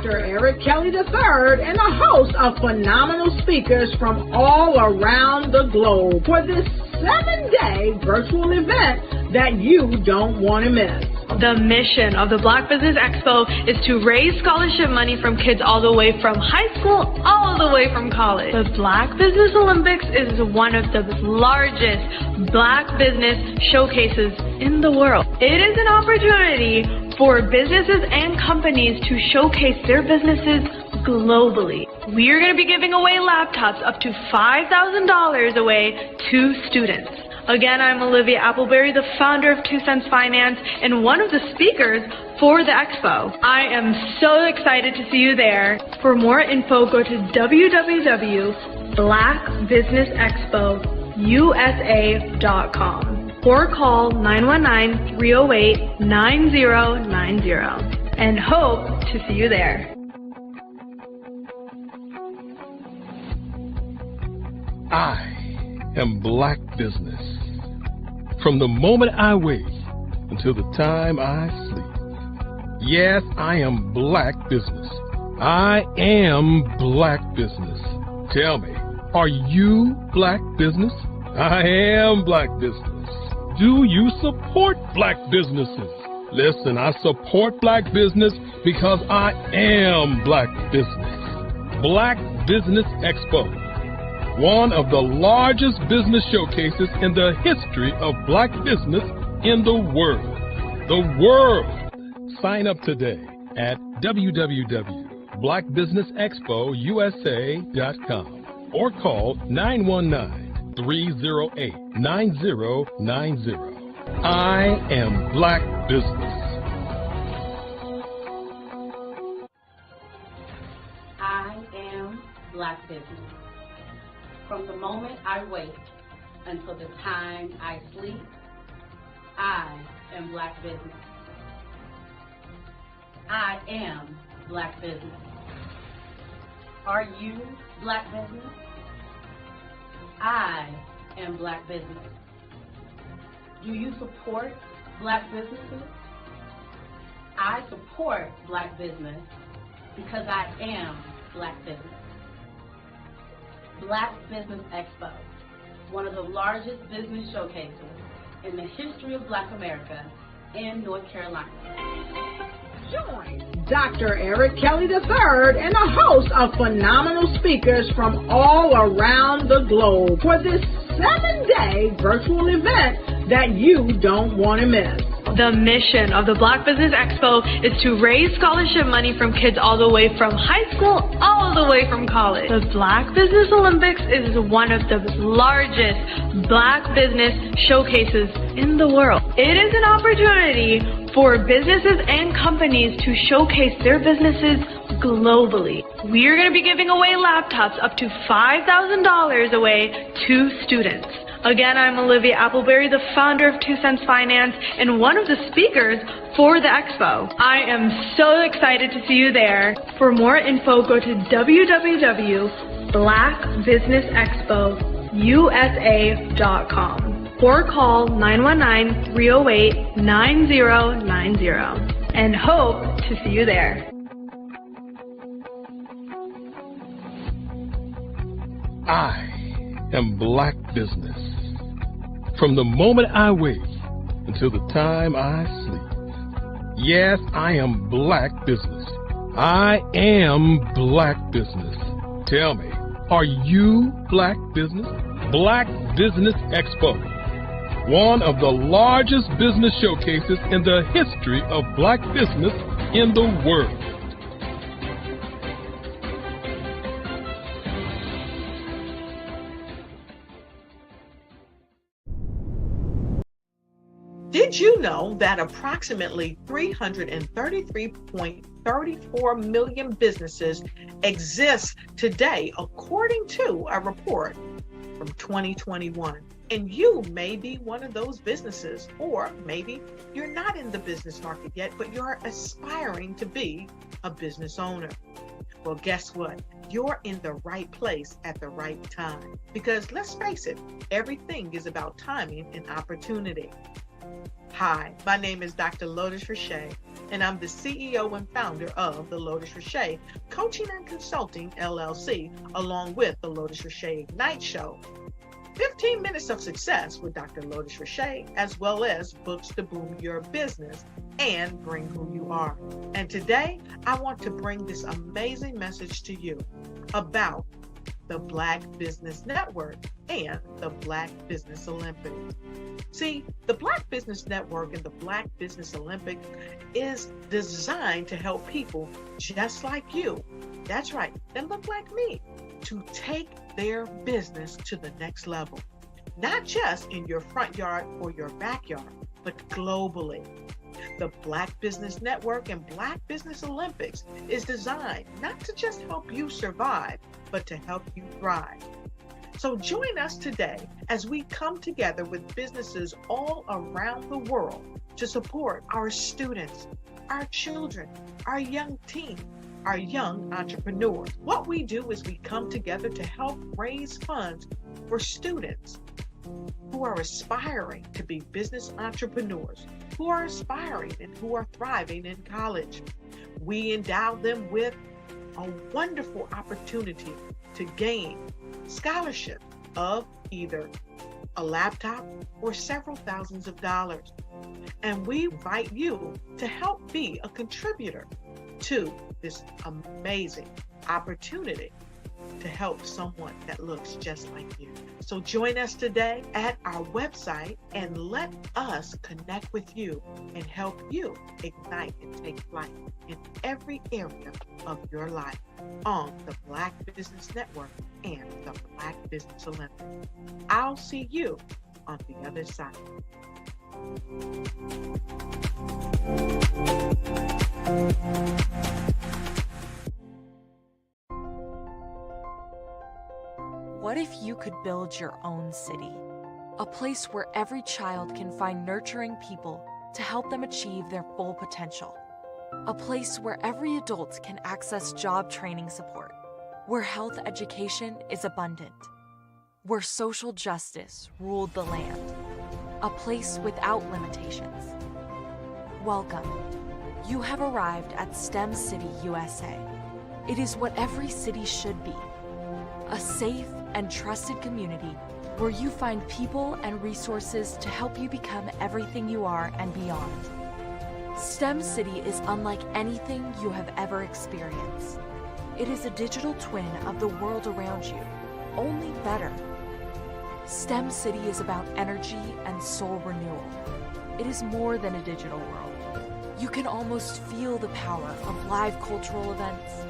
Dr. Eric Kelly III and a host of phenomenal speakers from all around the globe for this 7-day virtual event that you don't want to miss. The mission of the Black Business Expo is to raise scholarship money from kids all the way from high school all the way from college. The Black Business Olympics is one of the largest Black business showcases in the world. It is an opportunity for businesses and companies to showcase their businesses globally. We are going to be giving away laptops up to $5,000 away to students. Again, I'm Olivia Appleberry, the founder of 2 Cents Finance and one of the speakers for the expo. I am so excited to see you there. For more info, go to www.blackbusinessexpousa.com or call 919-308-9090 and hope to see you there. I am Black Business. From the moment I wake until the time I sleep. Yes, I am Black Business. I am Black Business. Tell me, are you Black Business? I am Black Business. Do you support Black businesses? Listen, I support Black business because I am Black Business. Black Business Expo, one of the largest business showcases in the history of Black business in the world. The world! Sign up today at www.blackbusinessexpousa.com or call 919-308-9090. I am Black Business. I am Black Business. From the moment I wake until the time I sleep, I am Black Business. I am Black Business. Are you Black Business? I am Black Business. Do you support Black businesses? I support Black business because I am Black Business. Black Business Expo, one of the largest business showcases in the history of Black America in North Carolina. Join Dr. Eric Kelly III and a host of phenomenal speakers from all around the globe for this 7-day virtual event that you don't want to miss. The mission of the Black Business Expo is to raise scholarship money from kids all the way from high school all the way from college. The Black Business Olympics is one of the largest Black business showcases in the world. It is an opportunity for businesses and companies to showcase their businesses globally. We are going to be giving away laptops up to $5,000 away to students. Again, I'm Olivia Appleberry, the founder of 2 Cents Finance and one of the speakers for the expo. I am so excited to see you there. For more info, go to www.blackbusinessexpousa.com or call 919-308-9090 and hope to see you there. I am Black Business. From the moment I wake until the time I sleep. Yes, I am Black Business. I am Black Business. Tell me, are you Black Business? Black Business Expo, one of the largest business showcases in the history of Black business in the world. Did you know that approximately 333.34 million businesses exist today, according to a report from 2021? And you may be one of those businesses, or maybe you're not in the business market yet, but you're aspiring to be a business owner. Well, guess what? You're in the right place at the right time. Because let's face it, everything is about timing and opportunity. Hi, my name is Dr. Lotus Richey, and I'm the CEO and founder of the Lotus Richey Coaching and Consulting LLC, along with the Lotus Richey Ignite Show. 15 minutes of success with Dr. Lotus Richey, as well as books to boom your business and bring who you are. And today, I want to bring this amazing message to you about the Black Business Network and the Black Business Olympics. See, the Black Business Network and the Black Business Olympics is designed to help people just like you, that's right, that look like me, to take their business to the next level. Not just in your front yard or your backyard, but globally. The Black Business Network and Black Business Olympics is designed not to just help you survive, but to help you thrive. So join us today as we come together with businesses all around the world to support our students, our children, our young teens, our young entrepreneurs. What we do is we come together to help raise funds for students who are aspiring to be business entrepreneurs, who are aspiring and who are thriving in college. We endow them with a wonderful opportunity to gain scholarship of either a laptop or several thousands of dollars. And we invite you to help be a contributor to this amazing opportunity to help someone that looks just like you. So join us today at our website and let us connect with you and help you ignite and take flight in every area of your life on the Black Business Network and the Black Business Olympics. I'll see you on the other side. What if you could build your own city? A place where every child can find nurturing people to help them achieve their full potential. A place where every adult can access job training support. Where health education is abundant. Where social justice ruled the land. A place without limitations. Welcome. You have arrived at STEM City USA. It is what every city should be. A safe and trusted community where you find people and resources to help you become everything you are and beyond. STEM City is unlike anything you have ever experienced. It is a digital twin of the world around you, only better. STEM City is about energy and soul renewal. It is more than a digital world. You can almost feel the power of live cultural events,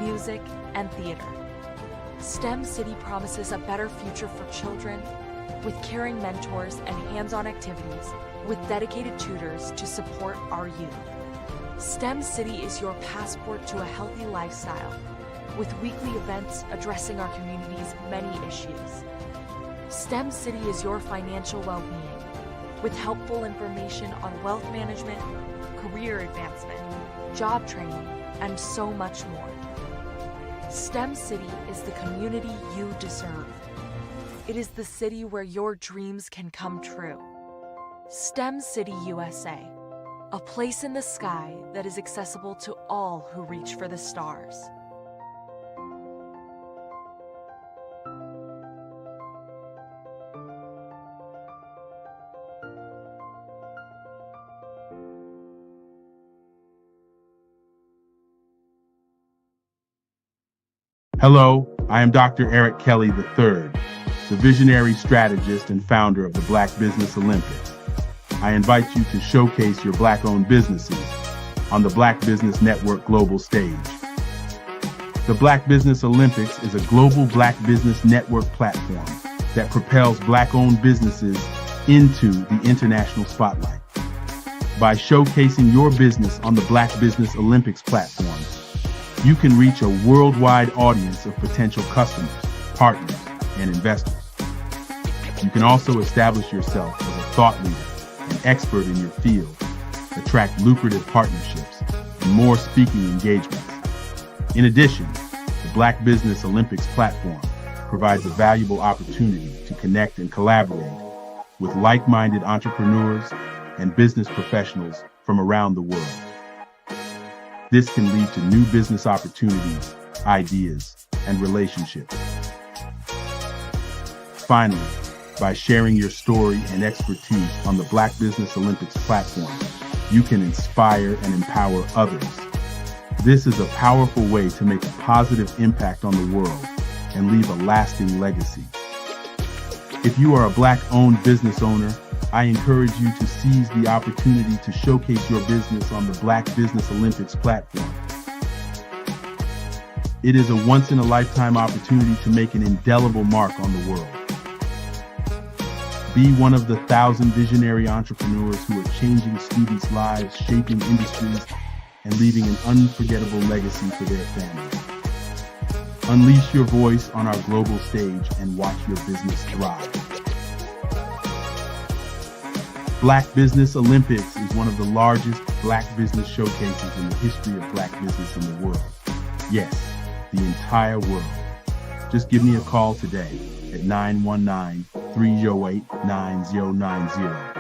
music, and theater. STEM City promises a better future for children with caring mentors and hands-on activities with dedicated tutors to support our youth. STEM City is your passport to a healthy lifestyle with weekly events addressing our community's many issues. STEM City is your financial well-being with helpful information on wealth management, career advancement, job training, and so much more. STEM City is the community you deserve. It is the city where your dreams can come true. STEM City USA, a place in the sky that is accessible to all who reach for the stars. Hello, I am Dr. Eric Kelly III, the visionary strategist and founder of the Black Business Olympics. I invite you to showcase your Black-owned businesses on the Black Business Network global stage. The Black Business Olympics is a global Black Business Network platform that propels Black-owned businesses into the international spotlight. By showcasing your business on the Black Business Olympics platform, you can reach a worldwide audience of potential customers, partners, and investors. You can also establish yourself as a thought leader and expert in your field, attract lucrative partnerships, and more speaking engagements. In addition, the Black Business Olympics platform provides a valuable opportunity to connect and collaborate with like-minded entrepreneurs and business professionals from around the world. This can lead to new business opportunities, ideas, and relationships. Finally, by sharing your story and expertise on the Black Business Olympics platform, you can inspire and empower others. This is a powerful way to make a positive impact on the world and leave a lasting legacy. If you are a Black-owned business owner, I encourage you to seize the opportunity to showcase your business on the Black Business Olympics platform. It is a once-in-a-lifetime opportunity to make an indelible mark on the world. Be one of the 1,000 visionary entrepreneurs who are changing students' lives, shaping industries, and leaving an unforgettable legacy for their families. Unleash your voice on our global stage and watch your business thrive. Black Business Olympics is one of the largest Black business showcases in the history of Black business in the world. Yes, the entire world. Just give me a call today at 919-308-9090.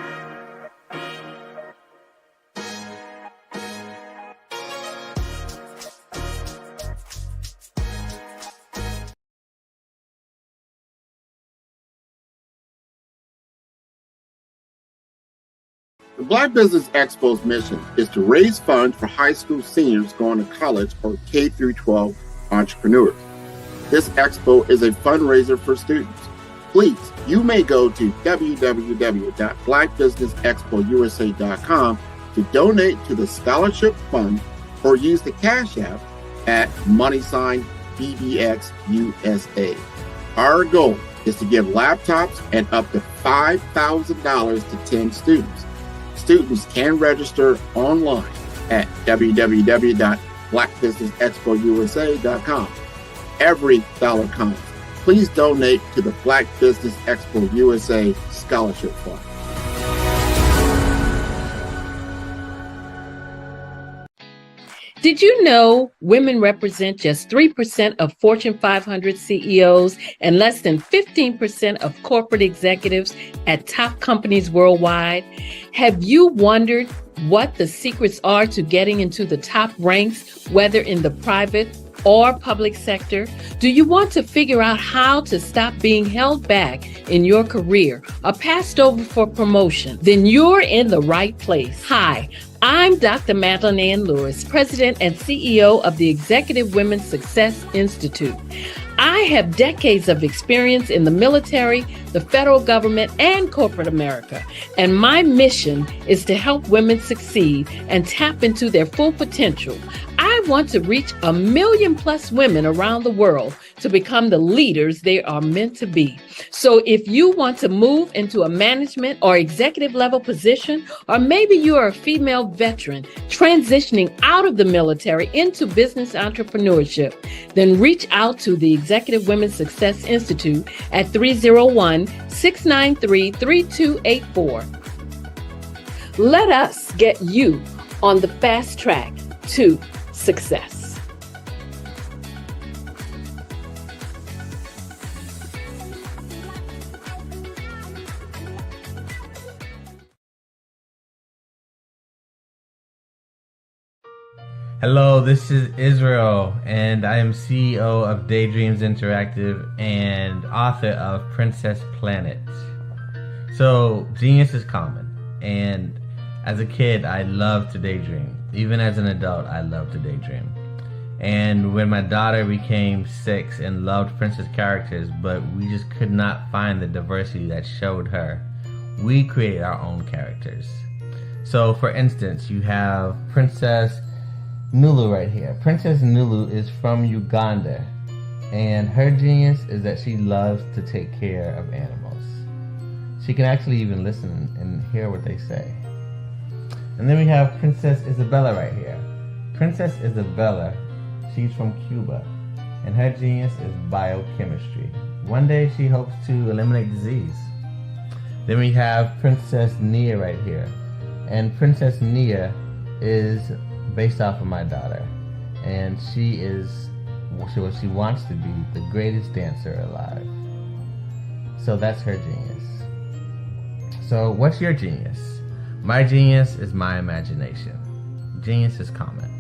The Black Business Expo's mission is to raise funds for high school seniors going to college or K-12 entrepreneurs. This expo is a fundraiser for students. Please, you may go to www.blackbusinessexpousa.com to donate to the scholarship fund or use the Cash App at $BBXUSA. Our goal is to give laptops and up to $5,000 to 10 students. Students can register online at www.blackbusinessexpousa.com. Every dollar counts. Please donate to the Black Business Expo USA Scholarship Fund. Did you know women represent just 3% of Fortune 500 CEOs and less than 15% of corporate executives at top companies worldwide? Have you wondered what the secrets are to getting into the top ranks, whether in the private or public sector? Do you want to figure out how to stop being held back in your career or passed over for promotion? Then you're in the right place. Hi, I'm Dr. Madeline Ann Lewis, President and CEO of the Executive Women's Success Institute. I have decades of experience in the military, the federal government, and corporate America, and my mission is to help women succeed and tap into their full potential. I want to reach 1 million plus women around the world to become the leaders they are meant to be. So if you want to move into a management or executive level position, or maybe you are a female veteran transitioning out of the military into business entrepreneurship, then reach out to the Executive Women's Success Institute at 301-693-3284. Let us get you on the fast track to success. Hello, this is Israel, and I am CEO of Daydreams Interactive and author of Princess Planet. So, genius is common, and as a kid, I loved to daydream. Even as an adult, I love to daydream. And when my daughter became 6 and loved princess characters, but we just could not find the diversity that showed her, we created our own characters. So for instance, you have Princess Nulu right here. Princess Nulu is from Uganda, and her genius is that she loves to take care of animals. She can actually even listen and hear what they say. And then we have Princess Isabella right here. Princess Isabella, she's from Cuba, and her genius is biochemistry. One day she hopes to eliminate disease. Then we have Princess Nia right here. And Princess Nia is based off of my daughter. And she is what she wants to be, the greatest dancer alive. So that's her genius. So what's your genius? My genius is my imagination. Genius is common.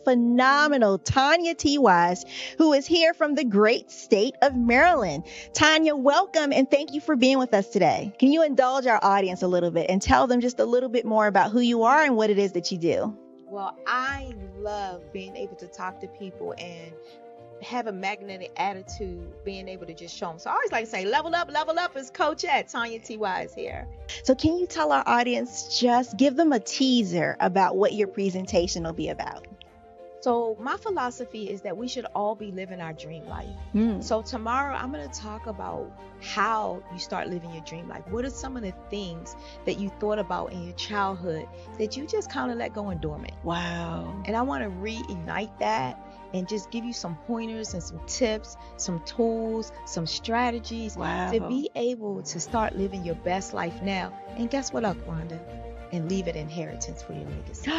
phenomenal Tanya T. Wise, who is here from the great state of Maryland. Tanya, welcome and thank you for being with us today. Can you indulge our audience a little bit and tell them just a little bit more about who you are and what it is that you do? Well, I love being able to talk to people and have a magnetic attitude, being able to just show them. So I always like to say, level up is Coach at Tanya T. Wise here. So can you tell our audience, just give them a teaser about what your presentation will be about? So my philosophy is that we should all be living our dream life. So tomorrow I'm going to talk about how you start living your dream life. What are some of the things that you thought about in your childhood that you just kind of let go and dormant? Wow. And I want to reignite that and just give you some pointers and some tips, some tools, some strategies to be able to start living your best life now. And guess what, Wanda? And leave an inheritance for your legacy.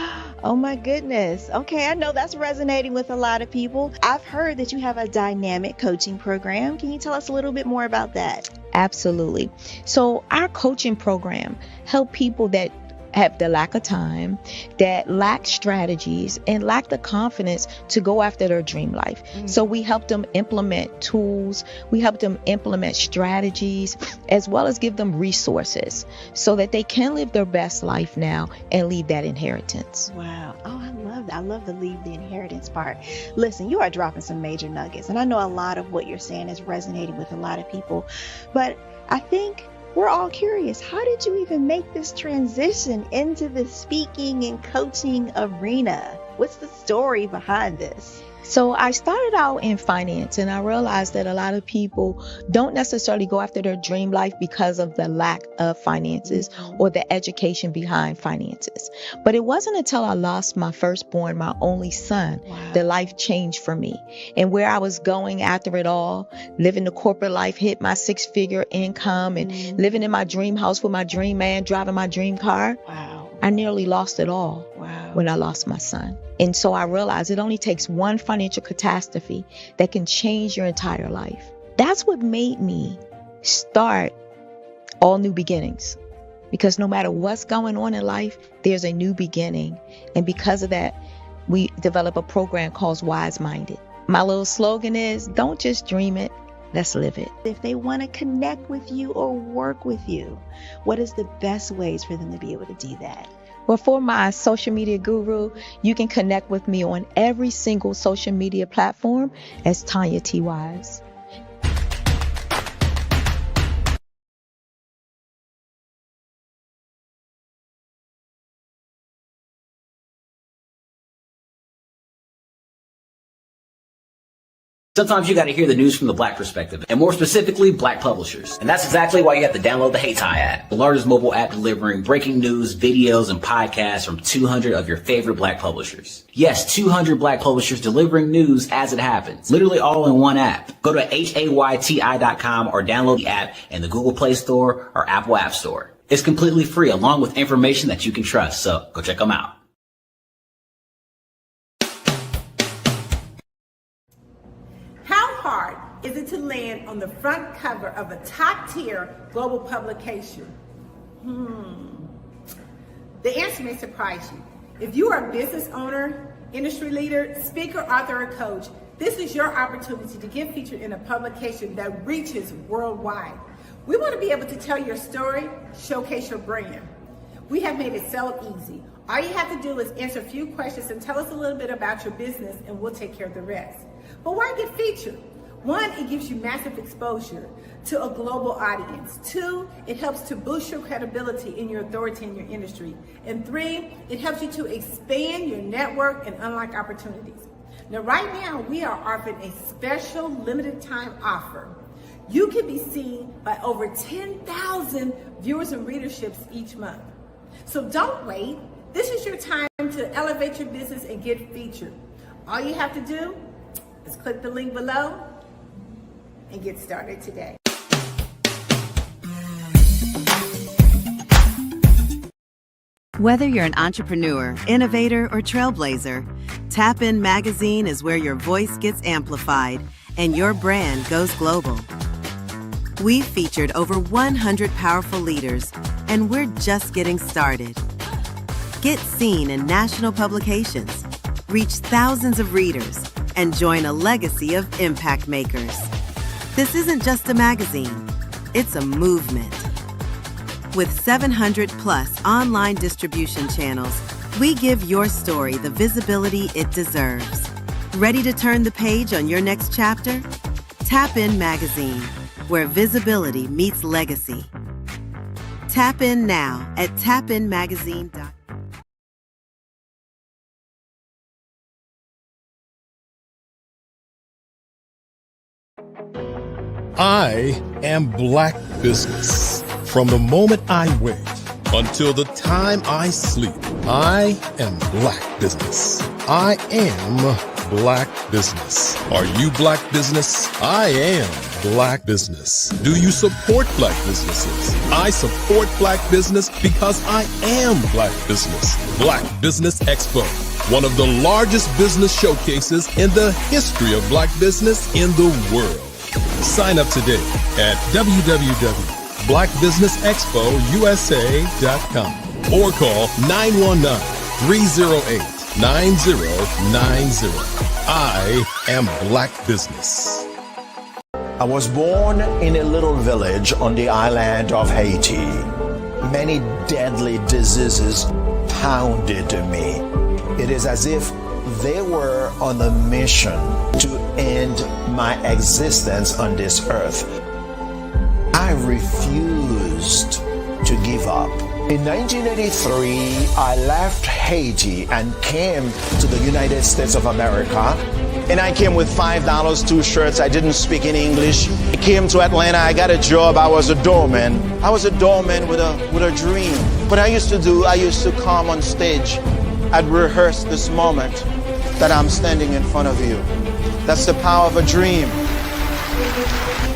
Oh my goodness. Okay, I know that's resonating with a lot of people. I've heard that you have a dynamic coaching program. Can you tell us a little bit more about that? Absolutely. So our coaching program help people that have the lack of time, that lack strategies, and lack the confidence to go after their dream life. So we help them implement tools, we help them implement strategies, as well as give them resources so that they can live their best life now and leave that inheritance. Wow. Oh, I love that. I love the leave the inheritance part. Listen, you are dropping some major nuggets, and I know a lot of what you're saying is resonating with a lot of people, but I think we're all curious. How did you even make this transition into the speaking and coaching arena? What's the story behind this? So I started out in finance, and I realized that a lot of people don't necessarily go after their dream life because of the lack of finances or the education behind finances. But it wasn't until I lost my firstborn, my only son, that life changed for me. And where I was going after it all, living the corporate life, hit my 6-figure income and living in my dream house with my dream man, driving my dream car. I nearly lost it all when I lost my son. And so I realized it only takes one financial catastrophe that can change your entire life. That's what made me start All New Beginnings. Because no matter what's going on in life, there's a new beginning. And because of that, we develop a program called Wise Minded. My little slogan is, don't just dream it, let's live it. If they want to connect with you or work with you, what is the best ways for them to be able to do that? Well, for my social media guru, you can connect with me on every single social media platform as Tanya T. Wise. Sometimes you got to hear the news from the Black perspective, and more specifically, Black publishers. And that's exactly why you have to download the Hey Ty app, the largest mobile app delivering breaking news, videos, and podcasts from 200 of your favorite Black publishers. Yes, 200 Black publishers delivering news as it happens, literally all in one app. Go to hayty.com or download the app in the Google Play Store or Apple App Store. It's completely free, along with information that you can trust, so go check them out. How hard is it to land on the front cover of a top-tier global publication? The answer may surprise you. If you are a business owner, industry leader, speaker, author, or coach, this is your opportunity to get featured in a publication that reaches worldwide. We want to be able to tell your story, showcase your brand. We have made it so easy. All you have to do is answer a few questions and tell us a little bit about your business, and we'll take care of the rest. But why get featured? 1, it gives you massive exposure to a global audience. 2, it helps to boost your credibility and your authority in your industry. And 3, it helps you to expand your network and unlock opportunities. Now, right now, we are offering a special limited time offer. You can be seen by over 10,000 viewers and readerships each month. So don't wait. This is your time to elevate your business and get featured. All you have to do is click the link below and get started today. Whether you're an entrepreneur, innovator, or trailblazer, Tap In Magazine is where your voice gets amplified and your brand goes global. We've featured over 100 powerful leaders, and we're just getting started. Get seen in national publications, reach thousands of readers, and join a legacy of impact makers. This isn't just a magazine, it's a movement. With 700 plus online distribution channels, we give your story the visibility it deserves. Ready to turn the page on your next chapter? Tap In Magazine, where visibility meets legacy. Tap in now at tapinmagazine.com. I am Black Business. From the moment I wake until the time I sleep, I am Black Business. I am Black Business. Are you Black Business? I am Black Business. Do you support Black businesses? I support Black business because I am Black Business. Black Business Expo, one of the largest business showcases in the history of Black business in the world. Sign up today at www.blackbusinessexpousa.com or call 919-308-9090. I am Black Business. I was born in a little village on the island of Haiti. Many deadly diseases pounded me. It is as if they were on a mission to end my existence on this earth. I refused to give up. In 1983, I left Haiti and came to the United States of America. And I came with $5, 2 shirts. I didn't speak in English. I came to Atlanta. I got a job. I was a doorman. I was a doorman with a dream. What I used to come on stage. I'd rehearse this moment that I'm standing in front of you. That's the power of a dream.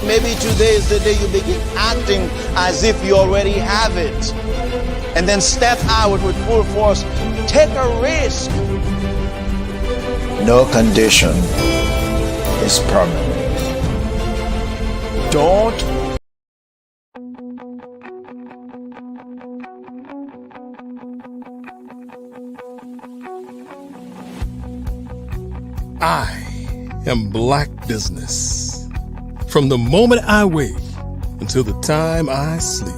Maybe today is the day you begin acting as if you already have it. And then step out with full force. Take a risk. No condition is permanent. Don't I am Black Business. From the moment I wake until the time I sleep.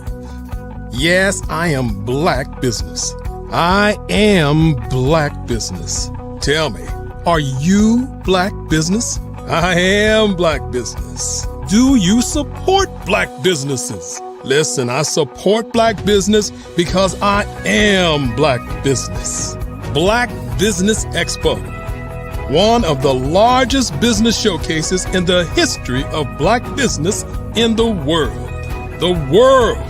Yes, I am Black Business. I am Black Business. Tell me, are you Black Business? I am Black Business. Do you support Black businesses? Listen, I support Black business because I am Black Business. Black Business Expo, one of the largest business showcases in the history of Black business in the world. The world.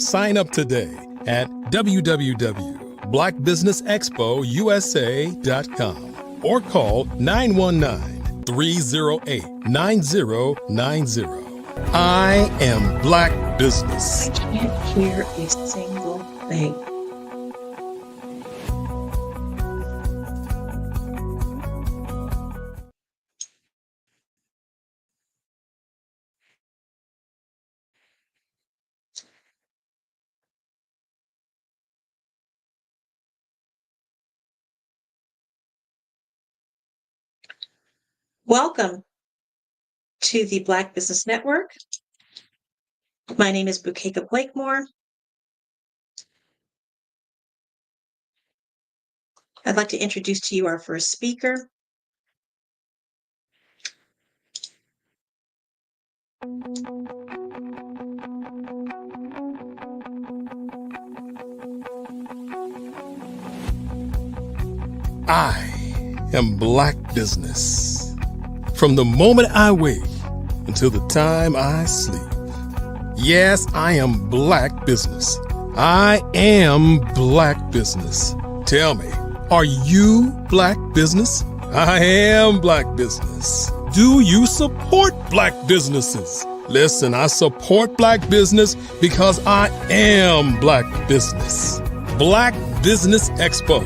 Sign up today at www.blackbusinessexpousa.com or call 919-308-9090. I am Black Business. I can't hear a single thing. Welcome to the Black Business Network. My name is Bukeka Blakemore. I'd like to introduce to you our first speaker. I am Black Business. From the moment I wake until the time I sleep. Yes, I am Black Business. I am Black Business. Tell me, are you Black Business? I am Black Business. Do you support Black businesses? Listen, I support Black business because I am Black Business. Black Business Expo,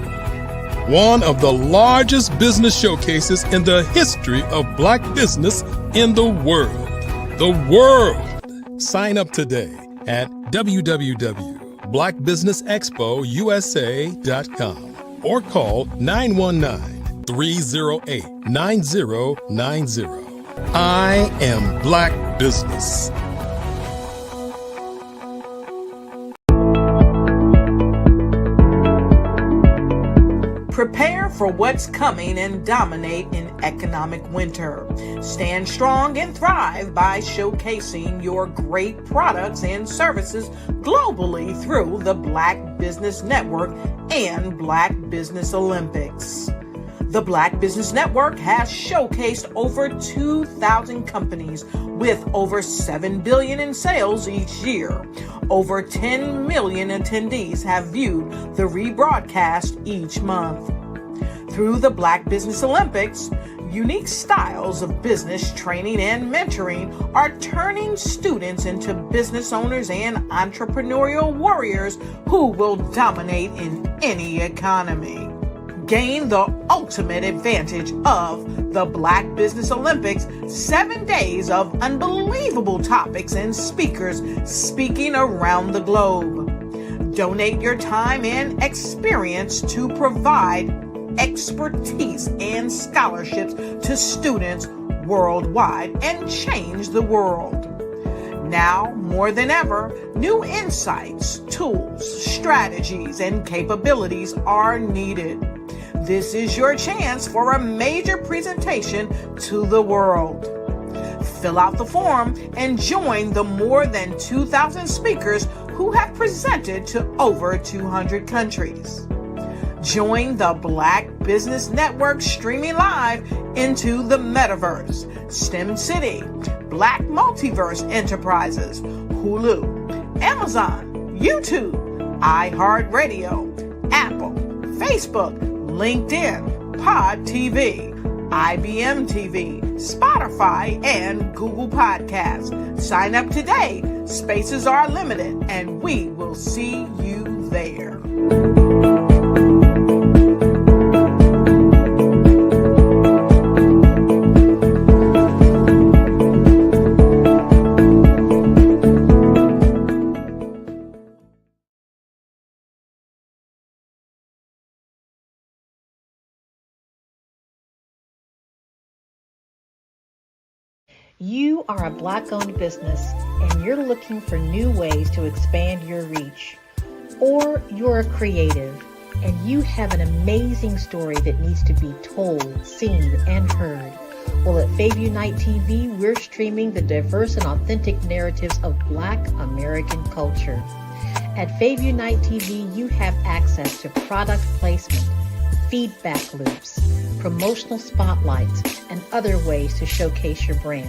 one of the largest business showcases in the history of Black business in the world. The world. Sign up today at www.blackbusinessexpousa.com or call 919 308-9090. I am Black Business. Prepare for what's coming and dominate in economic winter. Stand strong and thrive by showcasing your great products and services globally through the Black Business Network and Black Business Olympics. The Black Business Network has showcased over 2,000 companies with over $7 billion in sales each year. Over 10 million attendees have viewed the rebroadcast each month. Through the Black Business Olympics, unique styles of business training and mentoring are turning students into business owners and entrepreneurial warriors who will dominate in any economy. Gain the ultimate advantage of the Black Business Olympics, 7 days of unbelievable topics and speakers speaking around the globe. Donate your time and experience to provide expertise and scholarships to students worldwide and change the world. Now, more than ever, new insights, tools, strategies, and capabilities are needed. This is your chance for a major presentation to the world. Fill out the form and join the more than 2,000 speakers who have presented to over 200 countries. Join the Black Business Network streaming live into the Metaverse, STEM City, Black Multiverse Enterprises, Hulu, Amazon, YouTube, iHeartRadio, Apple, Facebook, LinkedIn, Pod TV, IBM TV, Spotify, and Google Podcasts. Sign up today. Spaces are limited, and we will see you there. You are a Black-owned business and you're looking for new ways to expand your reach. Or you're a creative and you have an amazing story that needs to be told, seen, and heard. Well, at Fave Unite TV, we're streaming the diverse and authentic narratives of Black American culture. At Fave Unite TV, you have access to product placement, feedback loops, promotional spotlights, and other ways to showcase your brand.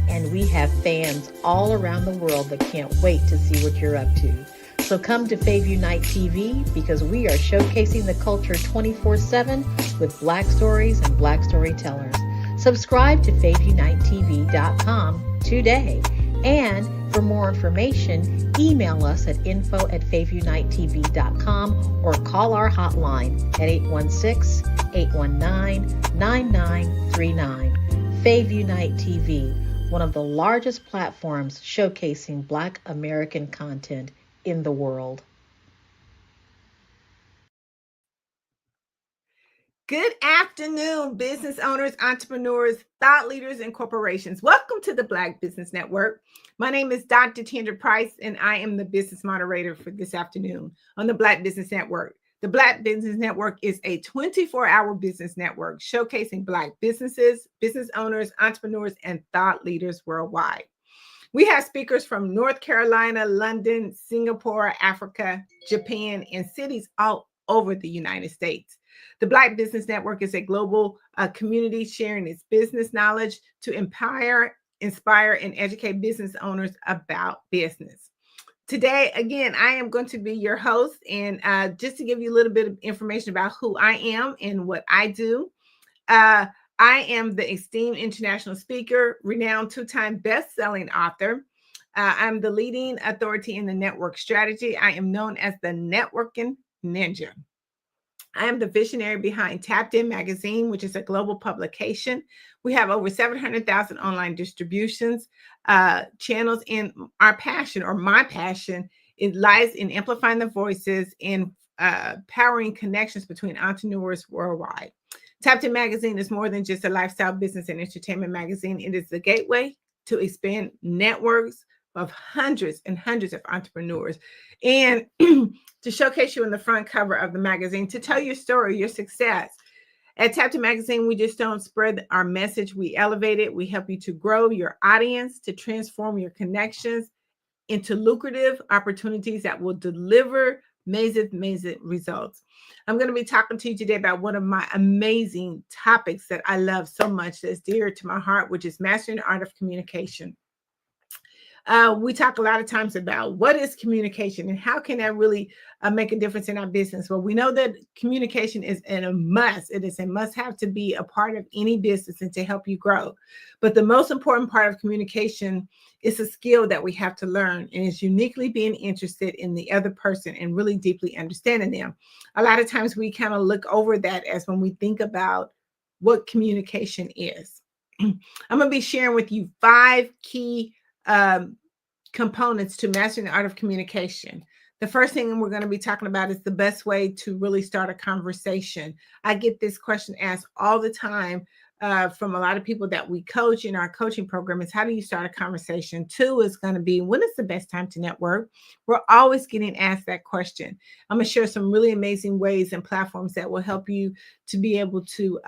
And we have fans all around the world that can't wait to see what you're up to. So come to Fave Unite TV because we are showcasing the culture 24/7 with Black stories and Black storytellers. Subscribe to FaveUniteTV.com today. And for more information, email us at info@FaveUniteTV.com or call our hotline at 816-819-9939. Fave Unite TV, one of the largest platforms showcasing Black American content in the world. Good afternoon, business owners, entrepreneurs, thought leaders, and corporations. Welcome to the Black Business Network. My name is Dr. Tandra Price, and I am the business moderator for this afternoon on the Black Business Network. The Black Business Network is a 24-hour business network showcasing Black businesses, business owners, entrepreneurs, and thought leaders worldwide. We have speakers from North Carolina, London, Singapore, Africa, Japan, and cities all over the United States. The Black Business Network is a global community sharing its business knowledge to inspire, and educate business owners about business. Today, again, I am going to be your host, and just to give you a little bit of information about who I am and what I do. I am the esteemed international speaker, renowned two-time best-selling author. I'm the leading authority in the network strategy. I am known as the Networking Ninja. I am the visionary behind Tapped In Magazine, which is a global publication. We have over 700,000 online distributions, channels. In our passion, or my passion, it lies in amplifying the voices and powering connections between entrepreneurs worldwide. Tapped In Magazine is more than just a lifestyle, business, and entertainment magazine. It is the gateway to expand networks of hundreds and hundreds of entrepreneurs, and to showcase you in the front cover of the magazine, to tell your story, your success. At Tapped In Magazine, we just don't spread our message, we elevate it. We help you to grow your audience, to transform your connections into lucrative opportunities that will deliver amazing results. I'm going to be talking to you today about one of my amazing topics that I love so much, that's dear to my heart, which is mastering the art of communication. We talk a lot of times about what is communication and how can that really make a difference in our business. Well, we know that communication is a must. It is a must-have to be a part of any business and to help you grow. But the most important part of communication is a skill that we have to learn, and it's uniquely being interested in the other person and really deeply understanding them. A lot of times we kind of look over that as when we think about what communication is. I'm going to be sharing with you 5 key components to mastering the art of communication. The first thing we're going to be talking about is the best way to really start a conversation. I get this question asked all the time from a lot of people that we coach in our coaching program, is how do you start a conversation? 2 is going to be, when is the best time to network? We're always getting asked that question. I'm going to share some really amazing ways and platforms that will help you to be able to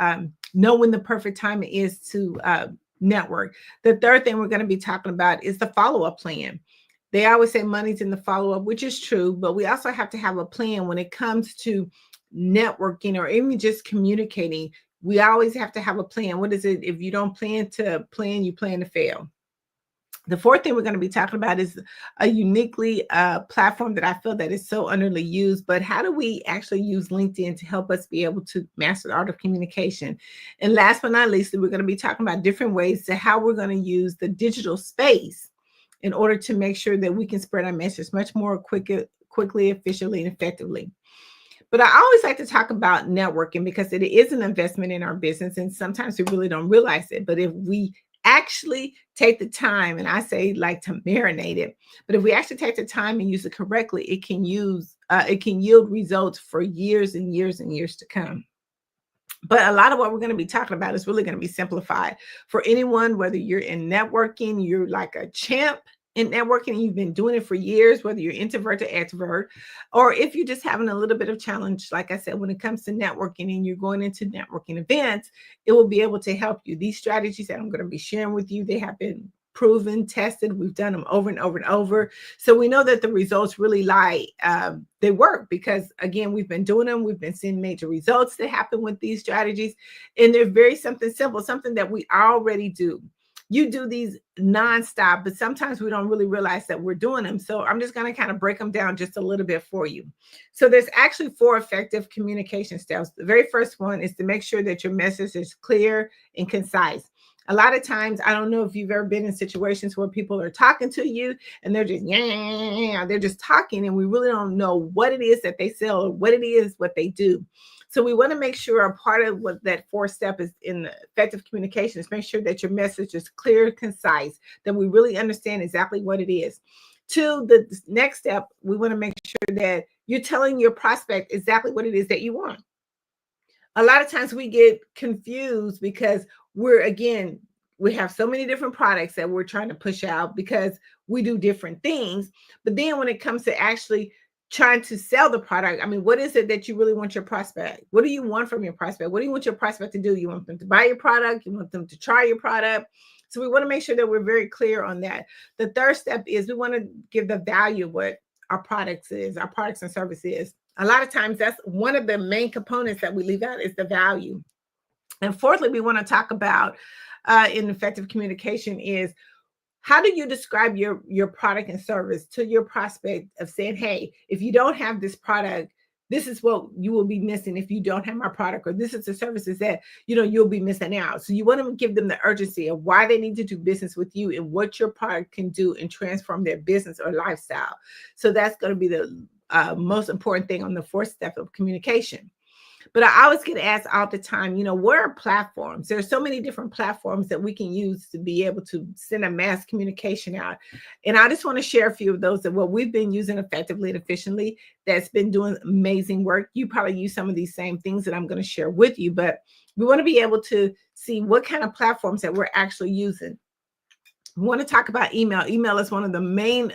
know when the perfect time is to network. The third thing we're going to be talking about is the follow-up plan. They always say money's in the follow-up, which is true, but we also have to have a plan when it comes to networking or even just communicating. We always have to have a plan. What is it? If you don't plan to plan, you plan to fail. The fourth thing we're going to be talking about is a uniquely platform that I feel that is so underused, but how do we actually use LinkedIn to help us be able to master the art of communication? And last but not least, we're going to be talking about different ways to how we're going to use the digital space in order to make sure that we can spread our message much more quickly, efficiently, and effectively. But I always like to talk about networking because it is an investment in our business, and sometimes we really don't realize it. But if we actually take the time, and I say like to marinate it, but if we actually take the time and use it correctly, it can yield results for years and years and years to come. But a lot of what we're going to be talking about is really going to be simplified for anyone, whether you're in networking, you're like a champ in networking, you've been doing it for years, whether you're introvert or extrovert, or if you're just having a little bit of challenge, like I said, when it comes to networking and you're going into networking events, it will be able to help you. These strategies that I'm going to be sharing with you, they have been proven, tested. We've done them over and over and over. So we know that the results really lie. They work because, again, we've been doing them. We've been seeing major results that happen with these strategies. And they're very something simple, something that we already do. You do these nonstop, but sometimes we don't really realize that we're doing them. So I'm just going to kind of break them down just a little bit for you. So there's actually 4 effective communication styles. The very first one is to make sure that your message is clear and concise. A lot of times, I don't know if you've ever been in situations where people are talking to you and they're just, they're just talking, and we really don't know what it is that they sell or what it is, what they do. So we want to make sure a part of what that 4th step is in effective communication is make sure that your message is clear, concise, that we really understand exactly what it is. 2, the next step, we want to make sure that you're telling your prospect exactly what it is that you want. A lot of times we get confused because we have so many different products that we're trying to push out because we do different things. But then when it comes to actually trying to sell the product, I mean, what is it that you really want your prospect? What do you want from your prospect? What do you want your prospect to do? You want them to buy your product? You want them to try your product? So we want to make sure that we're very clear on that. The 3rd step is we want to give the value of what our products and services. A lot of times that's one of the main components that we leave out is the value. And 4thly, we want to talk about in effective communication is how do you describe your product and service to your prospect of saying, hey, if you don't have this product, this is what you will be missing if you don't have my product, or this is the services that, you'll be missing out. So you want to give them the urgency of why they need to do business with you and what your product can do and transform their business or lifestyle. So that's going to be the most important thing on the 4th step of communication. But I always get asked all the time, what are platforms? There are so many different platforms that we can use to be able to send a mass communication out. And I just want to share a few of those that what we've been using effectively and efficiently that's been doing amazing work. You probably use some of these same things that I'm going to share with you, but we want to be able to see what kind of platforms that we're actually using. We want to talk about email. Email is one of the main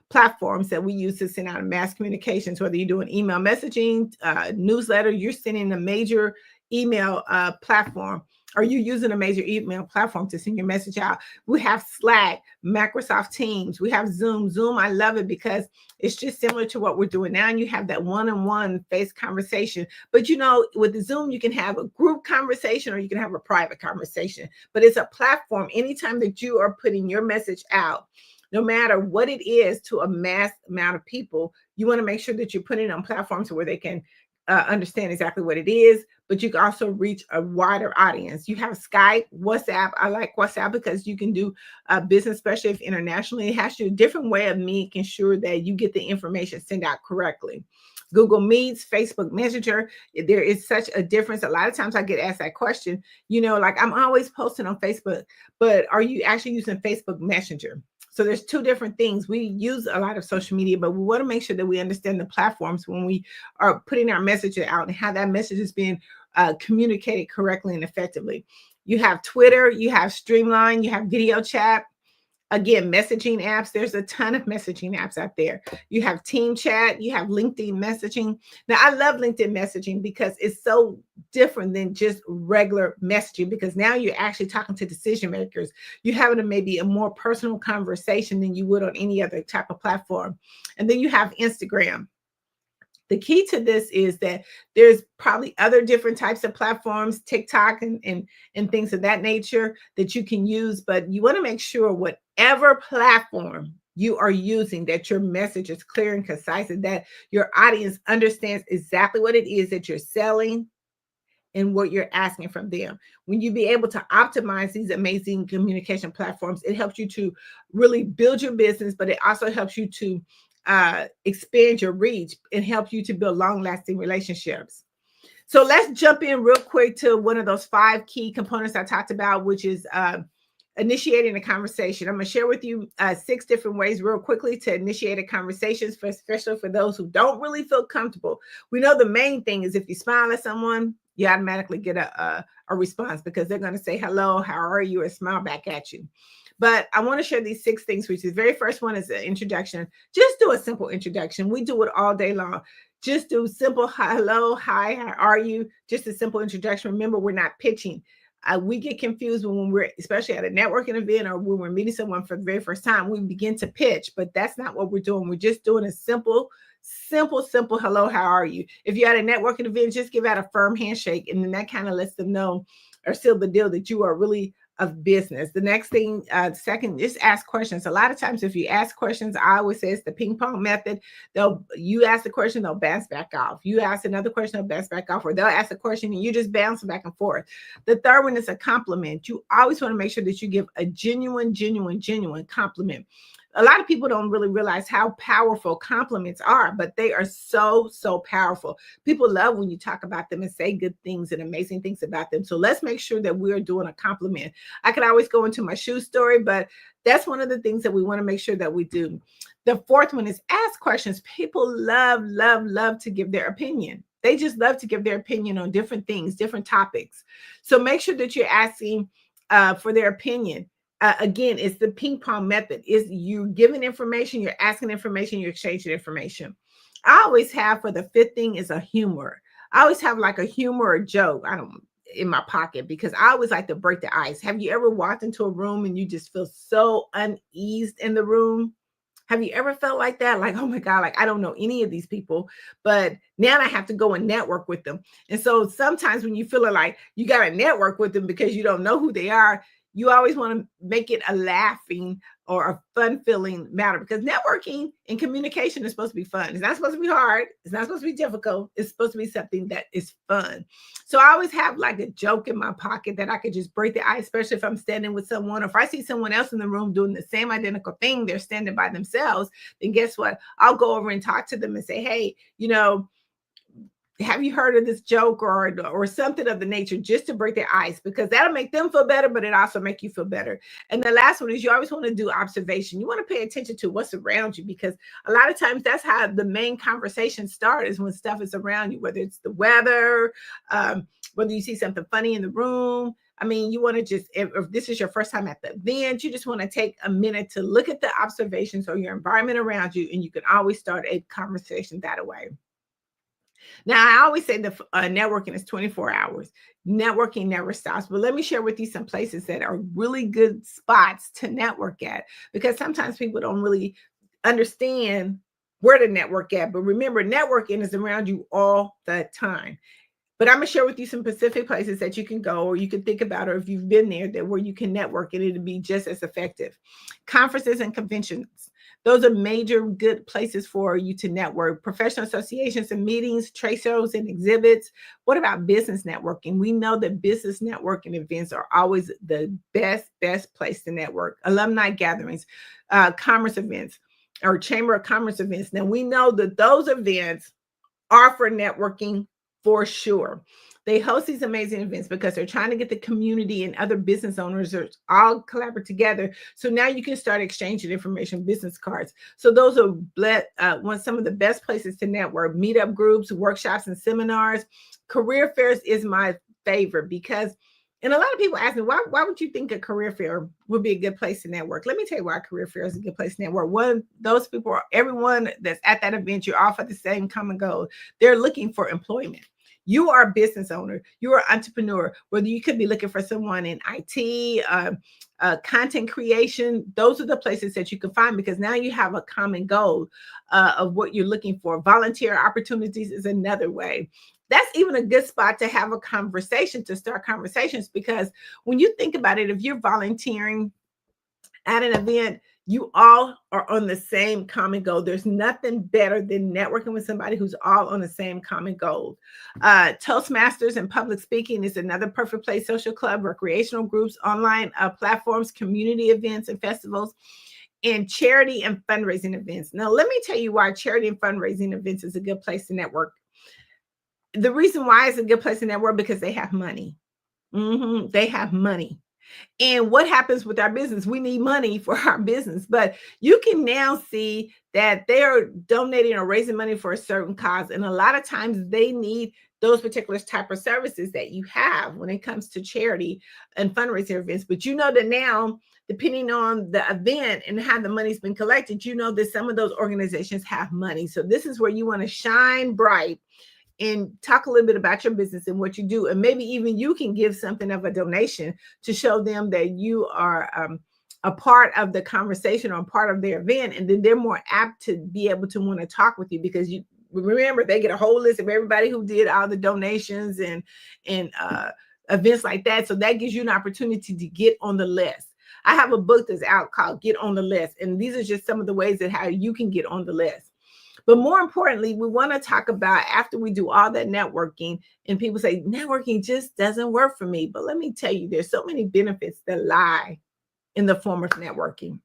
platforms that we use to send out mass communications, whether you're doing email messaging, newsletter, you're sending a major email platform, or you're using a major email platform to send your message out. We have Slack, Microsoft Teams, we have Zoom. Zoom, I love it because it's just similar to what we're doing now. And you have that one-on-one face conversation. But with the Zoom, you can have a group conversation or you can have a private conversation. But it's a platform. Anytime that you are putting your message out, no matter what it is, to a mass amount of people, you want to make sure that you're putting it on platforms where they can understand exactly what it is, but you can also reach a wider audience. You have Skype, WhatsApp. I like WhatsApp because you can do business, especially if internationally. It has a different way of making sure that you get the information sent out correctly. Google Meets, Facebook Messenger, there is such a difference. A lot of times I get asked that question, like I'm always posting on Facebook, but are you actually using Facebook Messenger? So there's two different things. We use a lot of social media, but we want to make sure that we understand the platforms when we are putting our message out and how that message is being communicated correctly and effectively. You have Twitter, you have Streamline, you have video chat. Again, messaging apps, there's a ton of messaging apps out there. You have Team Chat, you have LinkedIn messaging. Now, I love LinkedIn messaging because it's so different than just regular messaging, because now you're actually talking to decision makers. You're having maybe a more personal conversation than you would on any other type of platform. And then you have Instagram. The key to this is that there's probably other different types of platforms, TikTok and things of that nature that you can use, but you want to make sure whatever platform you are using, that your message is clear and concise and that your audience understands exactly what it is that you're selling and what you're asking from them. When you be able to optimize these amazing communication platforms, it helps you to really build your business, but it also helps you to expand your reach and help you to build long-lasting relationships. So let's jump in real quick to one of those 5 key components I talked about, which is initiating a conversation. I'm going to share with you 6 different ways real quickly to initiate a conversation, especially for those who don't really feel comfortable. We know the main thing is if you smile at someone, you automatically get a response because they're going to say, hello, how are you, and smile back at you. But I want to share these 6 things, which is the very first one is an introduction. Just do a simple introduction. We do it all day long. Just do simple hello, hi, how are you? Just a simple introduction. Remember, we're not pitching. We get confused when we're, especially at a networking event or when we're meeting someone for the very first time, we begin to pitch, but that's not what we're doing. We're just doing a simple hello, how are you? If you're at a networking event, just give out a firm handshake, and then that kind of lets them know or seal the deal that you are really of business. The next thing, second, just ask questions. A lot of times, if you ask questions, I always say it's the ping pong method. You ask the question, they'll bounce back off. You ask another question, they'll bounce back off, or they'll ask a question and you just bounce back and forth. The third one is a compliment. You always want to make sure that you give a genuine compliment. A lot of people don't really realize how powerful compliments are, but they are so powerful. People love when you talk about them and say good things and amazing things about them. So let's make sure that we're doing a compliment. I could always go into my shoe story, but that's one of the things that we want to make sure that we do. The fourth one is ask questions. People love to give their opinion. They just love to give their opinion on different things, different topics. So make sure that you're asking for their opinion. Again, it's the ping pong method. Is you giving information, you're asking information, you're exchanging information. I always have, for the 5th thing, is a humor. I always have like a humor or joke in my pocket because I always like to break the ice. Have you ever walked into a room and you just feel so uneased in the room? Have you ever felt like that? Like, oh my God, like I don't know any of these people, but now I have to go and network with them. And so sometimes when you feel like you got to network with them because you don't know who they are, you always want to make it a laughing or a fun feeling matter, because networking and communication is supposed to be fun. It's not supposed to be hard. It's not supposed to be difficult. It's supposed to be something that is fun. So I always have like a joke in my pocket that I could just break the ice, especially if I'm standing with someone, or if I see someone else in the room doing the same identical thing, they're standing by themselves, then guess what? I'll go over and talk to them and say, hey, have you heard of this joke or something of the nature, just to break their ice, because that'll make them feel better, but it also make you feel better. And the last one is you always want to do observation. You want to pay attention to what's around you, because a lot of times that's how the main conversation starts, is when stuff is around you, whether it's the weather, whether you see something funny in the room. I mean, you want to just, if this is your first time at the event, you just want to take a minute to look at the observations or your environment around you, and you can always start a conversation that way. Now, I always say that networking is 24 hours. Networking never stops. But let me share with you some places that are really good spots to network at, because sometimes people don't really understand where to network at. But remember, networking is around you all the time. But I'm going to share with you some specific places that you can go, or you can think about, or if you've been there, that where you can network and it'll be just as effective. Conferences and conventions. Those are major good places for you to network. Professional associations and meetings, trade shows and exhibits. What about business networking? We know that business networking events are always the best place to network. Alumni gatherings, commerce events, or chamber of commerce events. Now, we know that those events are for networking for sure. They host these amazing events because they're trying to get the community and other business owners all collaborate together. So now you can start exchanging information, business cards. So those are some of the best places to network. Meetup groups, workshops, and seminars. Career fairs is my favorite, because, and a lot of people ask me, why would you think a career fair would be a good place to network? Let me tell you why a career fair is a good place to network. One, those people, everyone that's at that event, you're all for the same common goal. They're looking for employment. You are a business owner. You are an entrepreneur. Whether you could be looking for someone in IT, content creation, those are the places that you can find, because now you have a common goal of what you're looking for. Volunteer opportunities is another way. That's even a good spot to have a conversation, to start conversations, because when you think about it, if you're volunteering at an event, you all are on the same common goal. There's nothing better than networking with somebody who's all on the same common goal. Toastmasters and public speaking is another perfect place. Social club, recreational groups, online platforms, community events and festivals, and charity and fundraising events. Now, let me tell you why charity and fundraising events is a good place to network. The reason why it's a good place to network, because they have money. They have money. And what happens with our business? We need money for our business, but you can now see that they're donating or raising money for a certain cause. And a lot of times they need those particular type of services that you have when it comes to charity and fundraising events. But you know that now, depending on the event and how the money's been collected, you know that some of those organizations have money. So this is where you want to shine bright and talk a little bit about your business and what you do. And maybe even you can give something of a donation to show them that you are a part of the conversation or part of their event. And then they're more apt to be able to want to talk with you, because you remember, they get a whole list of everybody who did all the donations and events like that. So that gives you an opportunity to get on the list. I have a book that's out called Get on the List. And these are just some of the ways that how you can get on the list. But more importantly, we want to talk about, after we do all that networking, and people say, networking just doesn't work for me. But let me tell you, there's so many benefits that lie in the form of networking.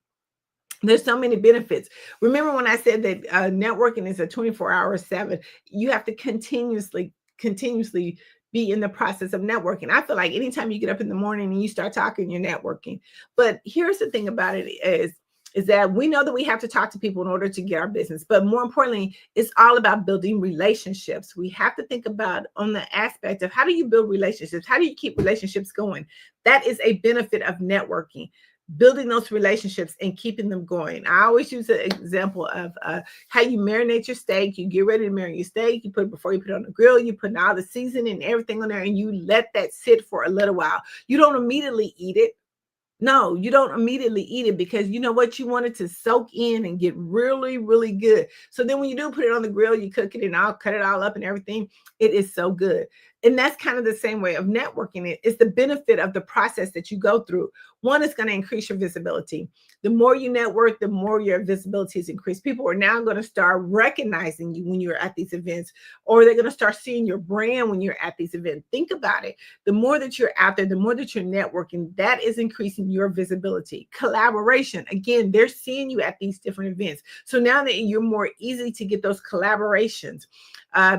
There's so many benefits. Remember when I said that networking is a 24/7, you have to continuously be in the process of networking. I feel like anytime you get up in the morning and you start talking, you're networking. But here's the thing about it is that we know that we have to talk to people in order to get our business. But more importantly, it's all about building relationships. We have to think about on the aspect of how do you build relationships? How do you keep relationships going? That is a benefit of networking, building those relationships and keeping them going. I always use the example of how you marinate your steak. You get ready to marinate your steak. You put it before you put it on the grill. You put all the seasoning and everything on there, and you let that sit for a little while. You don't immediately eat it. No, you don't immediately eat it, because you know what? You want it to soak in and get really, really good. So then when you do put it on the grill, you cook it and I'll cut it all up and everything. It is so good. And that's kind of the same way of networking. It's the benefit of the process that you go through. One is going to increase your visibility. The more you network, the more your visibility is increased. People are now going to start recognizing you when you're at these events, or they're going to start seeing your brand when you're at these events. Think about it. The more that you're out there, the more that you're networking, that is increasing your visibility. Collaboration. Again, they're seeing you at these different events. So now that you're more easy to get those collaborations.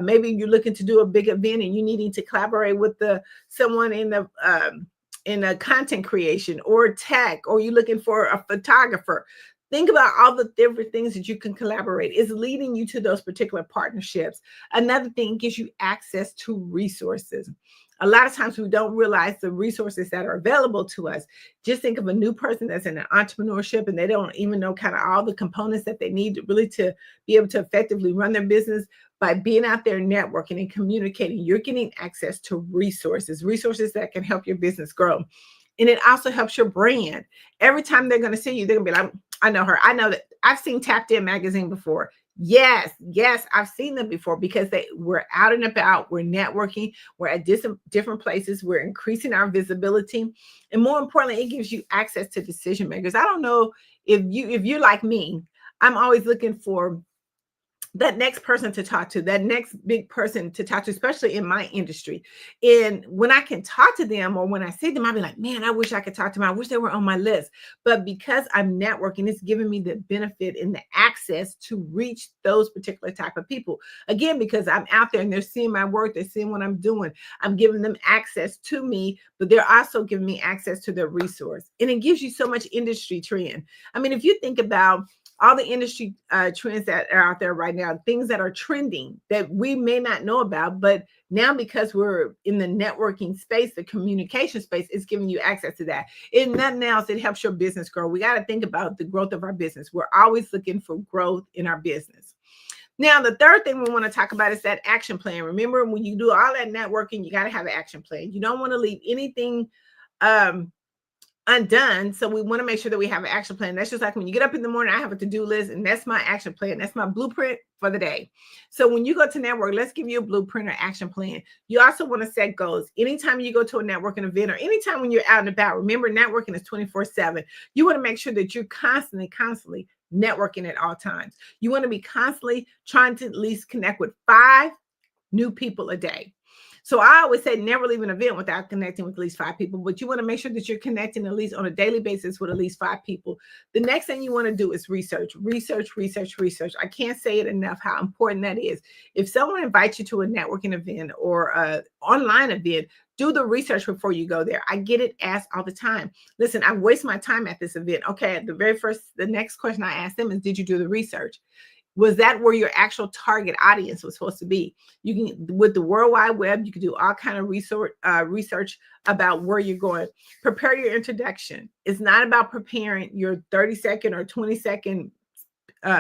Maybe you're looking to do a big event and you needing to collaborate with someone in the content creation or tech, or you're looking for a photographer. Think about all the different things that you can collaborate. It's leading you to those particular partnerships. Another thing gives you access to resources. A lot of times we don't realize the resources that are available to us. Just think of a new person that's in an entrepreneurship and they don't even know kind of all the components that they need to really to be able to effectively run their business. By being out there networking and communicating, you're getting access to resources that can help your business grow. And it also helps your brand. Every time they're going to see you, they're going to be like, I know her. I know that I've seen Tapped In magazine before. Yes, I've seen them before because we're out and about, we're networking, we're at different places, we're increasing our visibility. And more importantly, it gives you access to decision makers. I don't know if you're like me, I'm always looking for that next person to talk to, that next big person to talk to, especially in my industry. And when I can talk to them or when I see them, I'll be like, man, I wish I could talk to them. I wish they were on my list. But because I'm networking, it's giving me the benefit and the access to reach those particular type of people. Again, because I'm out there and they're seeing my work, they're seeing what I'm doing. I'm giving them access to me, but they're also giving me access to their resource. And it gives you so much industry trend. I mean, if you think about all the industry trends that are out there right now, things that are trending that we may not know about, but now because we're in the networking space, the communication space, it's giving you access to that. If nothing else, it helps your business grow. We got to think about the growth of our business. We're always looking for growth in our business. Now, the third thing we want to talk about is that action plan. Remember, when you do all that networking, you got to have an action plan. You don't want to leave anything undone. So we want to make sure that we have an action plan. That's just like when you get up in the morning, I have a to-do list, and that's my action plan. That's my blueprint for the day. So when you go to network, let's give you a blueprint or action plan. You also want to set goals. Anytime you go to a networking event or anytime when you're out and about, remember networking is 24/7. You want to make sure that you're constantly networking at all times. You want to be constantly trying to at least connect with 5 new people a day. So I always say never leave an event without connecting with at least 5 people, but you want to make sure that you're connecting at least on a daily basis with at least 5 people. The next thing you want to do is research. I can't say it enough how important that is. If someone invites you to a networking event or an online event, do the research before you go there. I get it asked all the time. Listen, I waste my time at this event. Okay, the next question I ask them is, did you do the research? Was that where your actual target audience was supposed to be? You can, with the World Wide Web, you can do all kind of research about where you're going. Prepare your introduction. It's not about preparing your 30-second or 20-second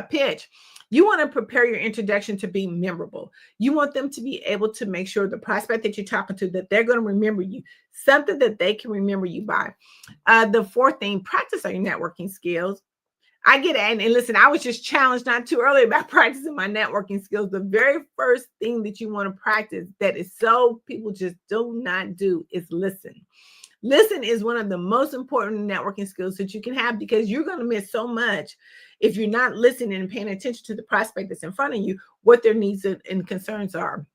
pitch. You want to prepare your introduction to be memorable. You want them to be able to make sure the prospect that you're talking to, that they're going to remember you, something that they can remember you by. The fourth thing, practice on your networking skills. I get it. And listen, I was just challenged not too early about practicing my networking skills. The very first thing that you want to practice that is so people just do not do is listen. Listen is one of the most important networking skills that you can have, because you're going to miss so much if you're not listening and paying attention to the prospect that's in front of you, what their needs and concerns are.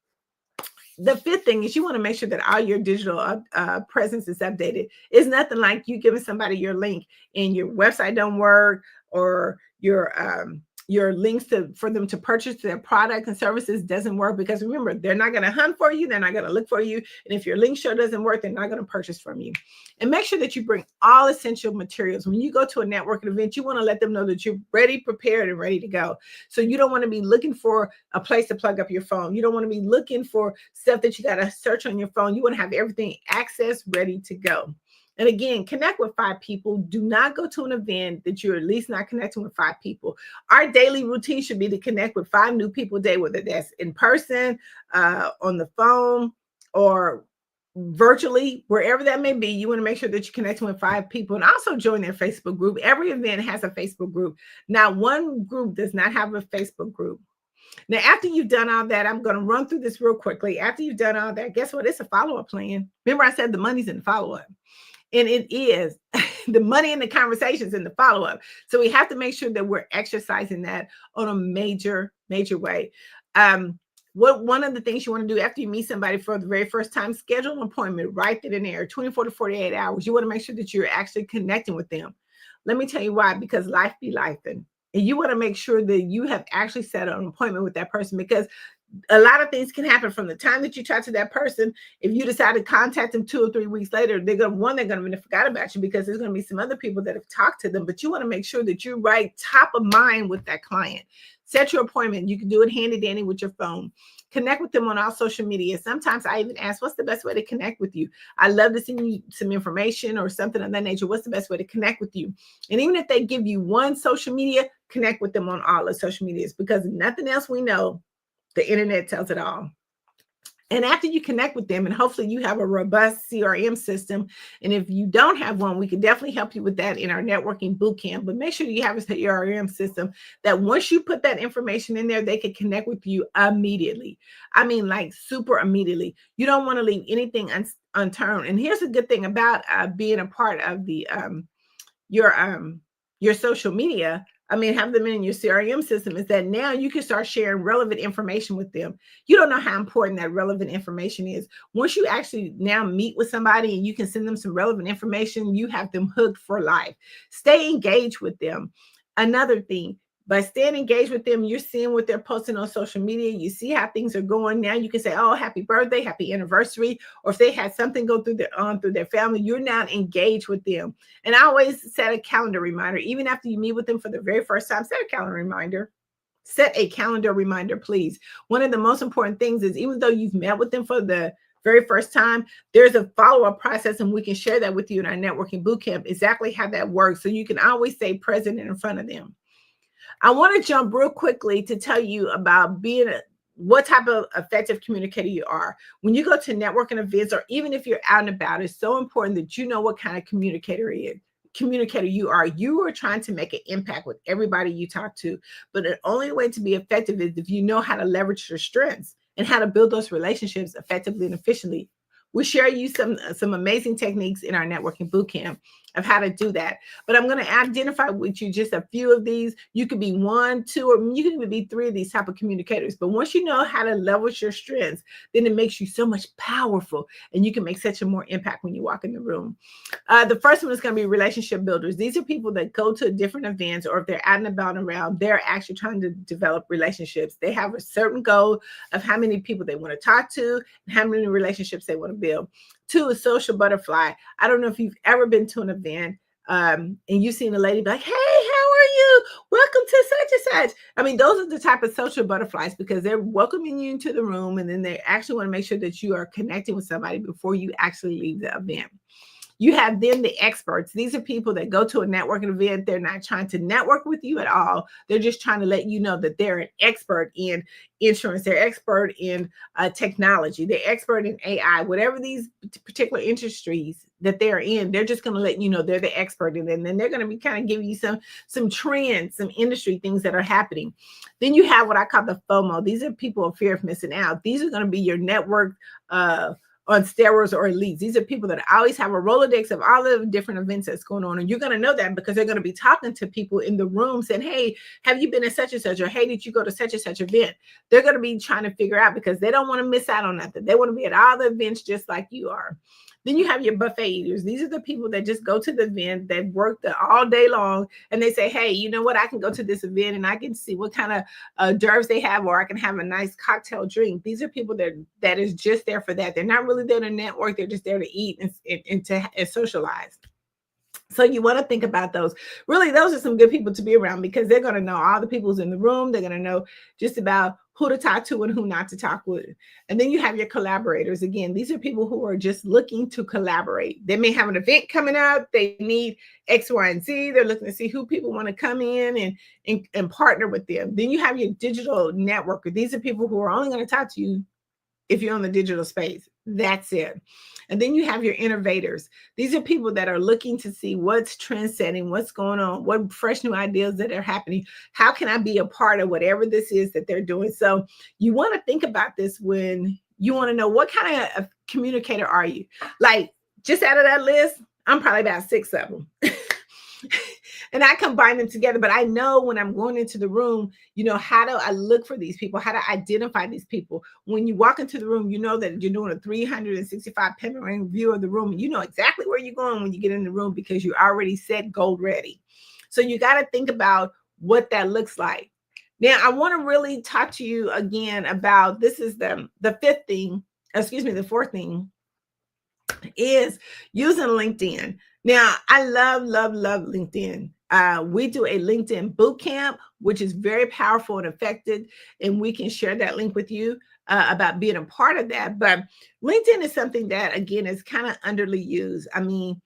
The fifth thing is you want to make sure that all your digital presence is updated. It's nothing like you giving somebody your link and your website don't work, or your links for them to purchase their product and services doesn't work, because remember, they're not going to hunt for you. They're not going to look for you. And if your link show doesn't work, they're not going to purchase from you. And make sure that you bring all essential materials. When you go to a networking event, you want to let them know that you're ready, prepared, and ready to go. So you don't want to be looking for a place to plug up your phone. You don't want to be looking for stuff that you got to search on your phone. You want to have everything accessed, ready to go. And again, connect with 5 people. Do not go to an event that you're at least not connecting with 5 people. Our daily routine should be to connect with 5 new people a day, whether that's in person, on the phone, or virtually, wherever that may be. You want to make sure that you're connecting with 5 people, and also join their Facebook group. Every event has a Facebook group. Now, one group does not have a Facebook group. Now, after you've done all that, I'm going to run through this real quickly. After you've done all that, guess what? It's a follow-up plan. Remember, I said the money's in the follow-up. And it is the money in the conversations in the follow-up. So we have to make sure that we're exercising that on a major way. One of the things you want to do after you meet somebody for the very first time, schedule an appointment right then and there, 24 to 48 hours. You want to make sure that you're actually connecting with them. Let me tell you why, because life be lifing. And you want to make sure that you have actually set an appointment with that person, because a lot of things can happen from the time that you talk to that person. If you decide to contact them 2 or 3 weeks later, they're going to forget about you because there's going to be some other people that have talked to them. But you want to make sure that you're right top of mind with that client. Set your appointment. You can do it handy dandy with your phone. Connect with them on all social media. Sometimes I even ask, what's the best way to connect with you? I love to send you some information or something of that nature. What's the best way to connect with you? And even if they give you one social media, connect with them on all the social medias, because nothing else we know, the internet tells it all. And after you connect with them, and hopefully you have a robust CRM system. And if you don't have one, we can definitely help you with that in our networking bootcamp. But make sure you have a CRM system that once you put that information in there, they can connect with you immediately. I mean, like super immediately. You don't want to leave anything unturned. And here's a good thing about being a part of the your social media. I mean, have them in your CRM system, is that now you can start sharing relevant information with them. You don't know how important that relevant information is. Once you actually now meet with somebody and you can send them some relevant information, you have them hooked for life. Stay engaged with them. Another thing, by staying engaged with them, you're seeing what they're posting on social media. You see how things are going. Now you can say, oh, happy birthday, happy anniversary. Or if they had something go through their family, you're now engaged with them. And I always set a calendar reminder. Even after you meet with them for the very first time, set a calendar reminder. Set a calendar reminder, please. One of the most important things is, even though you've met with them for the very first time, there's a follow-up process, and we can share that with you in our networking bootcamp, exactly how that works. So you can always stay present in front of them. I want to jump real quickly to tell you about what type of effective communicator you are. When you go to networking events, or even if you're out and about, it's so important that you know what kind of communicator you are. You are trying to make an impact with everybody you talk to. But the only way to be effective is if you know how to leverage your strengths and how to build those relationships effectively and efficiently. We share you some amazing techniques in our networking bootcamp of how to do that. But I'm going to identify with you just a few of these. You could be 1, 2, or you could even be 3 of these type of communicators. But once you know how to leverage your strengths, then it makes you so much powerful, and you can make such a more impact when you walk in the room. The first one is going to be relationship builders. These are people that go to different events, or if they're out and about and around, they're actually trying to develop relationships. They have a certain goal of how many people they want to talk to and how many relationships they want to build. 2 is social butterfly. I don't know if you've ever been to an event and you've seen a lady be like, hey, how are you? Welcome to such and such. I mean, those are the type of social butterflies, because they're welcoming you into the room, and then they actually want to make sure that you are connecting with somebody before you actually leave the event. You have then the experts. These are people that go to a networking event. They're not trying to network with you at all. They're just trying to let you know that they're an expert in insurance. They're expert in technology. They're expert in AI, whatever these particular industries that they're in. They're just going to let you know they're the expert in it. And then they're going to be kind of giving you some trends, some industry things that are happening. Then you have what I call the FOMO. These are people of fear of missing out. These are going to be your network on steroids or elites. These are people that always have a Rolodex of all the different events that's going on. And you're going to know that because they're going to be talking to people in the room saying, hey, have you been to such and such? Or hey, did you go to such and such event? They're going to be trying to figure out, because they don't want to miss out on nothing. They want to be at all the events just like you are. Then you have your buffet eaters. These are the people that just go to the event, that work all day long, and they say, hey, you know what? I can go to this event and I can see what kind of hors d'oeuvres they have, or I can have a nice cocktail drink. These are people that is just there for that. They're not really there to network. They're just there to eat and socialize. So you want to think about those. Really, those are some good people to be around, because they're going to know all the people who's in the room. They're going to know just about who to talk to and who not to talk with. And then you have your collaborators. Again, these are people who are just looking to collaborate. They may have an event coming up. They need X, Y, and Z. They're looking to see who people want to come in and partner with them. Then you have your digital networker. These are people who are only going to talk to you if you're on the digital space. That's it. And then you have your innovators. These are people that are looking to see what's trend setting, what's going on, what fresh new ideas that are happening. How can I be a part of whatever this is that they're doing? So you want to think about this when you want to know, what kind of communicator are you? Like, just out of that list, I'm probably about 6 of them. And I combine them together, but I know when I'm going into the room, you know, how do I look for these people? How to identify these people? When you walk into the room, you know that you're doing a 365 panoramic view of the room. And you know exactly where you're going when you get in the room, because you already set goal ready. So you got to think about what that looks like. Now, I want to really talk to you again about, this is the fifth thing, the fourth thing is using LinkedIn. Now, I love LinkedIn. We do a LinkedIn boot camp, which is very powerful and effective, and we can share that link with you about being a part of that. But LinkedIn is something that, again, is kind of underly used. I mean,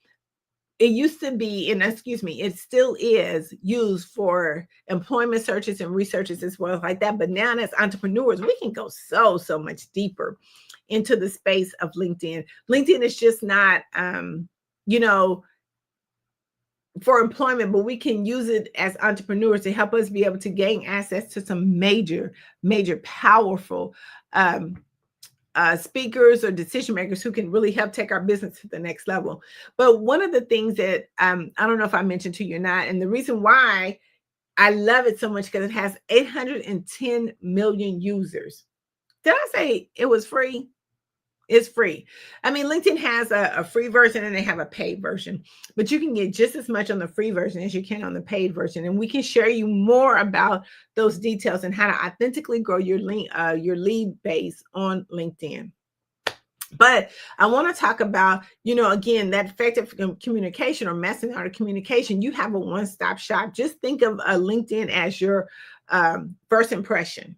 it used to be, and it still is used for employment searches and researches as well like that. But now as entrepreneurs, we can go so much deeper into the space of LinkedIn. LinkedIn is just not, for employment, but we can use it as entrepreneurs to help us be able to gain access to some major, powerful speakers or decision makers who can really help take our business to the next level. But one of the things that I don't know if I mentioned to you or not, and the reason why I love it so much, because it has 810 million users. Did I say it was free? It's free. I mean, LinkedIn has a free version and they have a paid version, but you can get just as much on the free version as you can on the paid version. And we can share you more about those details and how to authentically grow your lead base on LinkedIn. But I want to talk about, again, that effective communication or messing out of communication. You have a one-stop shop. Just think of LinkedIn as your first impression.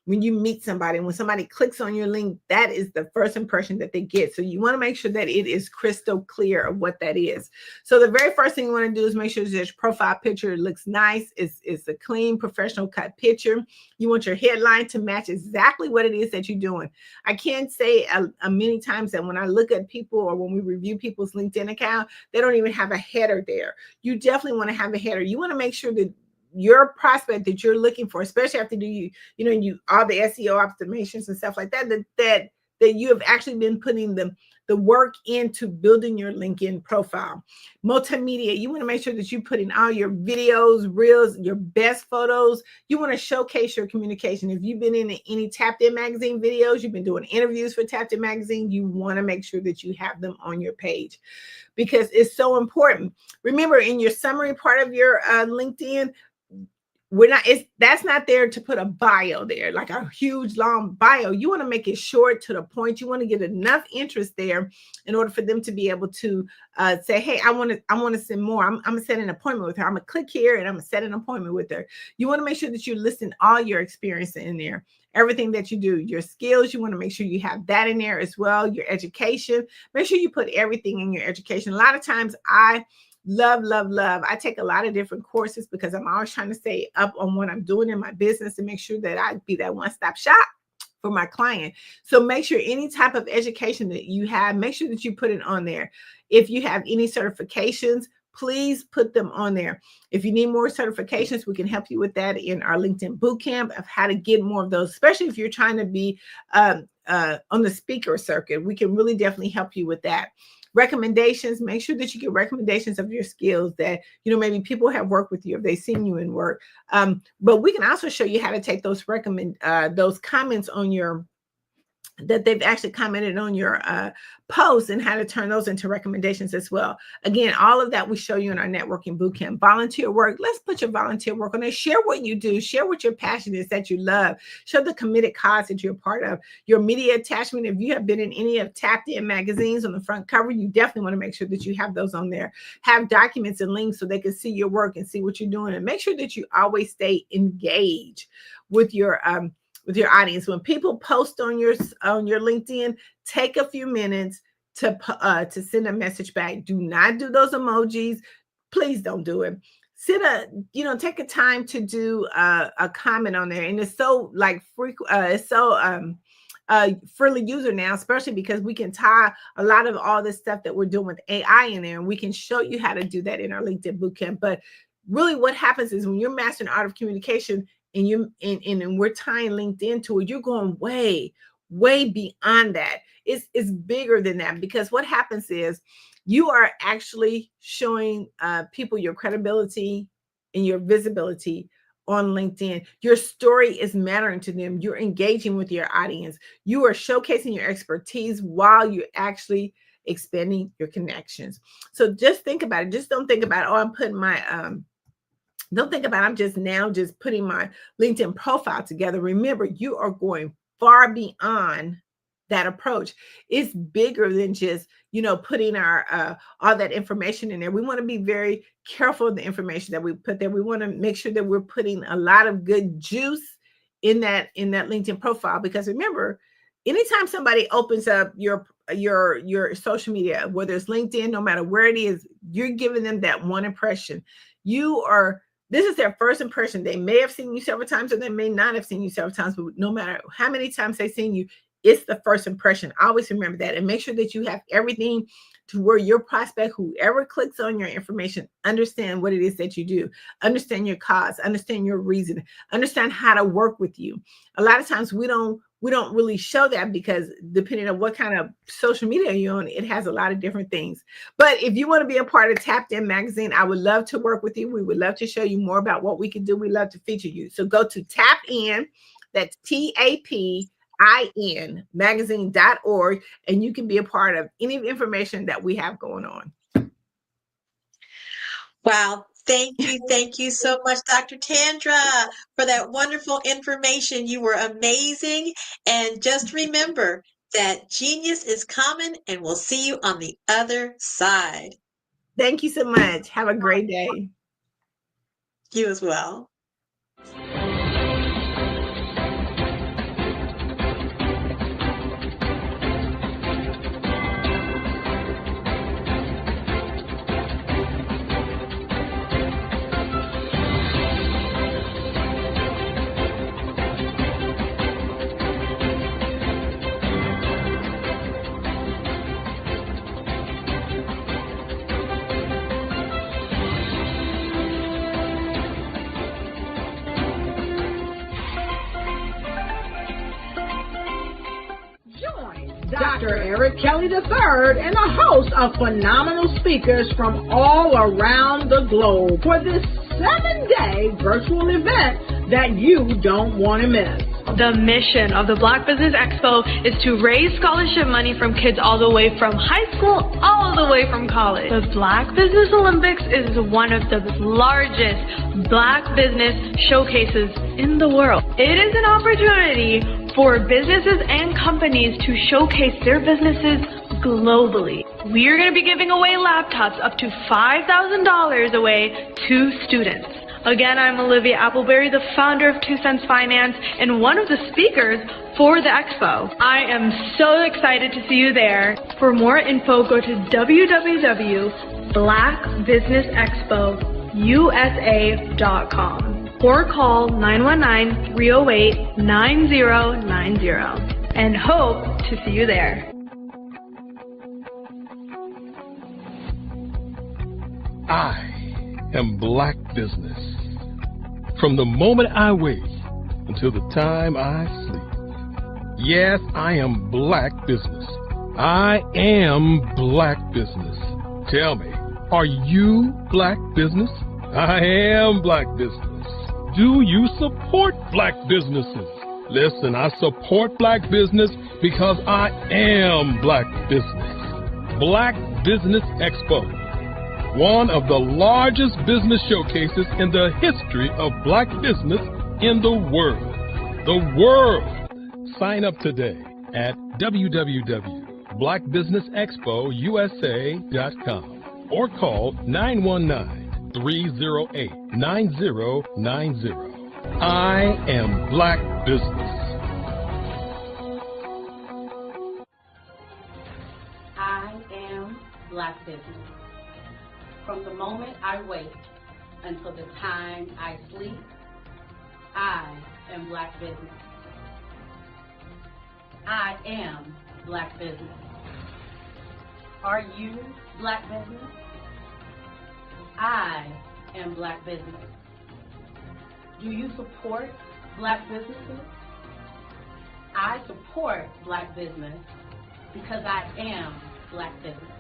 When you meet somebody, when somebody clicks on your link, that is the first impression that they get. So you want to make sure that it is crystal clear of what that is. So the very first thing you want to do is make sure that your profile picture looks nice. It's a clean, professional cut picture. You want your headline to match exactly what it is that you're doing. I can't say many times that when I look at people or when we review people's LinkedIn account, they don't even have a header there. You definitely want to have a header. You want to make sure that your prospect that you're looking for, especially after you all the SEO optimizations and stuff like that, that you have actually been putting the work into building your LinkedIn profile. Multimedia, you want to make sure that you put in all your videos, reels, your best photos. You want to showcase your communication. If you've been in any Tapped In magazine videos, you've been doing interviews for Tapped In magazine, you want to make sure that you have them on your page because it's so important. Remember, in your summary part of your LinkedIn, that's not there to put a bio there, like a huge long bio. You want to make it short to the point. You want to get enough interest there in order for them to be able to say, hey, I want to send more. I'm going to set an appointment with her. I'm going to click here and I'm going to set an appointment with her. You want to make sure that you listen all your experience in there. Everything that you do, your skills, you want to make sure you have that in there as well. Your education, make sure you put everything in your education. A lot of times I love. I take a lot of different courses because I'm always trying to stay up on what I'm doing in my business and make sure that I be that one-stop shop for my client. So make sure any type of education that you have, make sure that you put it on there. If you have any certifications, please put them on there. If you need more certifications, we can help you with that in our LinkedIn bootcamp of how to get more of those, especially if you're trying to be on the speaker circuit. We can really definitely help you with that. Recommendations, make sure that you get recommendations of your skills that, maybe people have worked with you if they've seen you in work. But we can also show you how to take those comments on that they've actually commented on your posts and how to turn those into recommendations as well. Again, all of that we show you in our networking bootcamp. Volunteer work, let's put your volunteer work on there. Share what you do. Share what your passion is that you love. Show the committed cause that you're a part of. Your media attachment, if you have been in any of Tapped In magazines on the front cover, you definitely want to make sure that you have those on there. Have documents and links so they can see your work and see what you're doing. And make sure that you always stay engaged with your audience. When people post on your LinkedIn, take a few minutes to send a message back. Do not do those emojis. Please don't do it. Take a time to do a comment on there. And it's so it's so friendly user now, especially because we can tie a lot of all this stuff that we're doing with AI in there, and we can show you how to do that in our LinkedIn bootcamp. But really what happens is when you're mastering art of communication, and we're tying LinkedIn to it, you're going way beyond that. It's bigger than that, because what happens is you are actually showing people your credibility and your visibility on LinkedIn. Your story is mattering to them. You're engaging with your audience. You are showcasing your expertise while you're actually expanding your connections. So just think about it. Just don't think about, I'm putting my Don't think about I'm just now just putting my LinkedIn profile together. Remember, you are going far beyond that approach. It's bigger than just, putting our all that information in there. We want to be very careful of the information that we put there. We want to make sure that we're putting a lot of good juice in that LinkedIn profile, because remember, anytime somebody opens up your social media, whether it's LinkedIn, no matter where it is, you're giving them that one impression. This is their first impression. They may have seen you several times or they may not have seen you several times, but no matter how many times they've seen you, it's the first impression. Always remember that, and make sure that you have everything to where your prospect, whoever clicks on your information, understand what it is that you do, understand your cause, understand your reason, understand how to work with you. A lot of times we don't really show that, because depending on what kind of social media you're on, it has a lot of different things. But if you want to be a part of Tapped In Magazine, I would love to work with you. We would love to show you more about what we can do. We love to feature you. So go to Tap In, that's TAPIN magazine.org, and you can be a part of any information that we have going on. Wow. Thank you so much, Dr. Tandra, for that wonderful information. You were amazing. And just remember that genius is common, and we'll see you on the other side. Thank you so much. Have a great day. You as well. Dr. Eric Kelly III and a host of phenomenal speakers from all around the globe for this 7-day virtual event that you don't want to miss. The mission of the Black Business Expo is to raise scholarship money from kids all the way from high school all the way from college. The Black Business Olympics is one of the largest Black business showcases in the world. It is an opportunity for businesses and companies to showcase their businesses globally. We are going to be giving away laptops up to $5,000 away to students. Again, I'm Olivia Appleberry, the founder of 2 Cents Finance and one of the speakers for the expo. I am so excited to see you there. For more info, go to www.blackbusinessexpousa.com or call 919-308-9090 and hope to see you there. I am Black Business. From the moment I wake until the time I sleep. Yes, I am Black Business. I am Black Business. Tell me, are you Black Business? I am Black Business. Do you support Black businesses? Listen, I support Black business because I am Black Business. Black Business Expo, one of the largest business showcases in the history of Black business in the world. The world! Sign up today at www.blackbusinessexpousa.com or call 919-308-9090. I am Black Business. I am Black Business. From the moment I wake until the time I sleep, I am Black Business. I am Black Business. Are you Black Business? I am Black Business. Do you support Black businesses? I support Black business because I am Black business.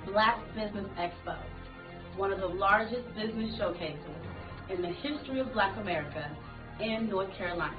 Black Business Expo, one of the largest business showcases in the history of Black America in North Carolina.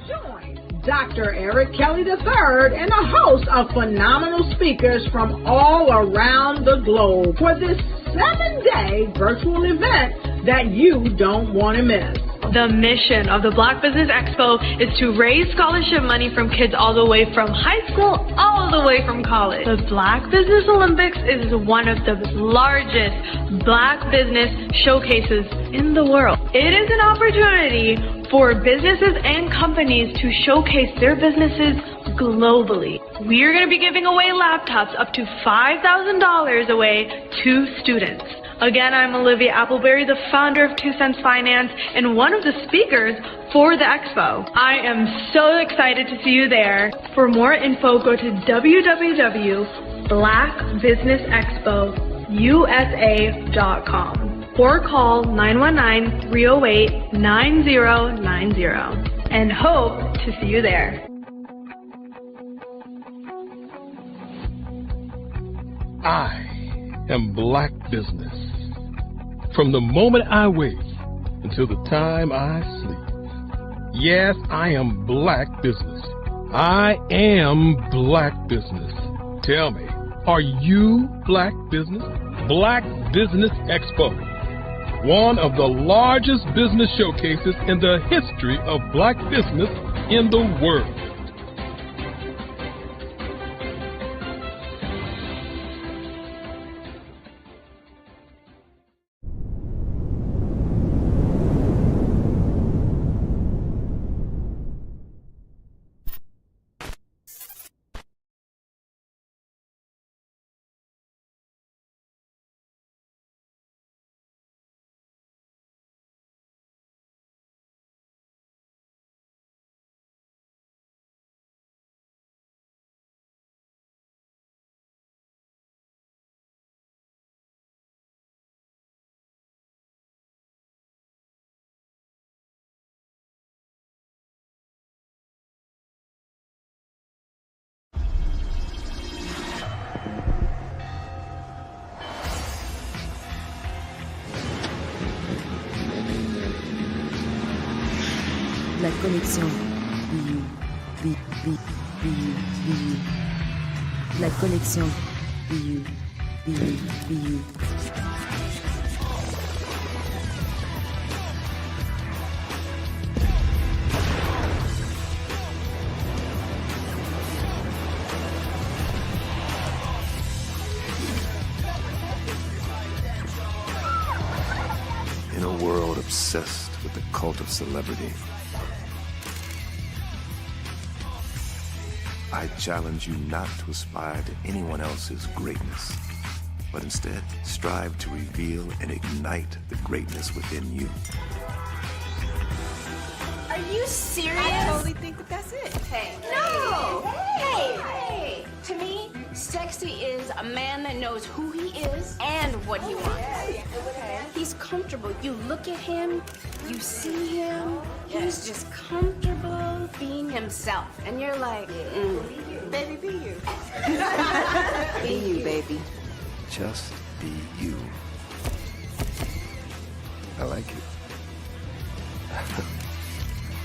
Join Dr. Eric Kelly III and a host of phenomenal speakers from all around the globe for this 7-day virtual event that you don't want to miss. The mission of the Black Business Expo is to raise scholarship money from kids all the way from high school, all the way from college. The Black Business Olympics is one of the largest Black business showcases in the world. It is an opportunity for businesses and companies to showcase their businesses globally. We are going to be giving away laptops up to $5,000 away to students. Again, I'm Olivia Appleberry, the founder of 2 Cents Finance and one of the speakers for the expo. I am so excited to see you there. For more info, go to www.blackbusinessexpousa.com or call 919-308-9090 and hope to see you there. I am Black Business. From the moment I wake until the time I sleep. Yes, I am Black Business. I am Black Business. Tell me, are you Black Business? Black Business Expo, one of the largest business showcases in the history of Black business in the world. La connexion. La connexion. In a world obsessed with the cult of celebrity, I challenge you not to aspire to anyone else's greatness, but instead strive to reveal and ignite the greatness within you. Are you serious? I totally think that's it. Hey. No! Hey! To me, sexy is a man that knows who he is and what he wants. He's comfortable. You look at him, you see him, he's just comfortable being himself. And you're like, Baby, be you. Be you, baby. Just be you. I like it.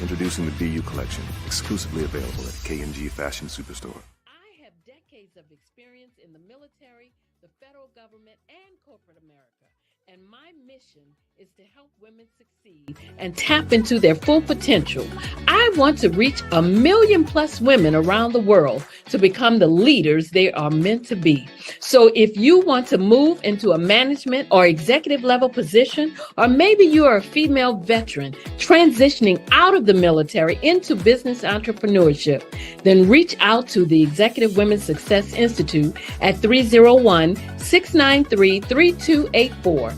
Introducing the Be You collection, exclusively available at K&G Fashion Superstore. I have decades of experience in the military, the federal government, and corporate America. And my mission is to help women succeed and tap into their full potential. I want to reach 1 million plus women around the world to become the leaders they are meant to be. So if you want to move into a management or executive level position, or maybe you are a female veteran transitioning out of the military into business entrepreneurship, then reach out to the Executive Women's Success Institute at 301-693-3284.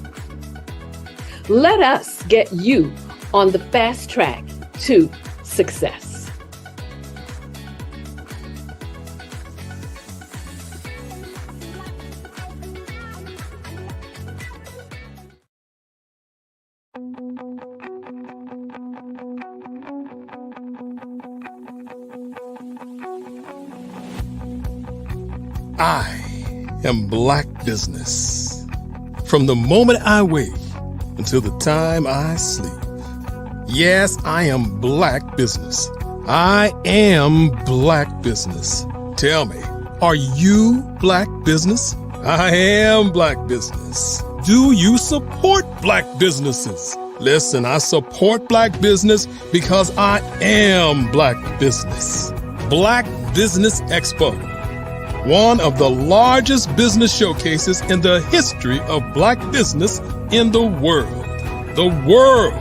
Let us get you on the fast track to success. I am Black Business. From the moment I wake until the time I sleep. Yes, I am Black Business. I am Black Business. Tell me, are you Black Business? I am Black business. Do you support Black businesses? Listen, I support Black business because I am Black business. Black Business Expo, one of the largest business showcases in the history of Black business in the world. The world!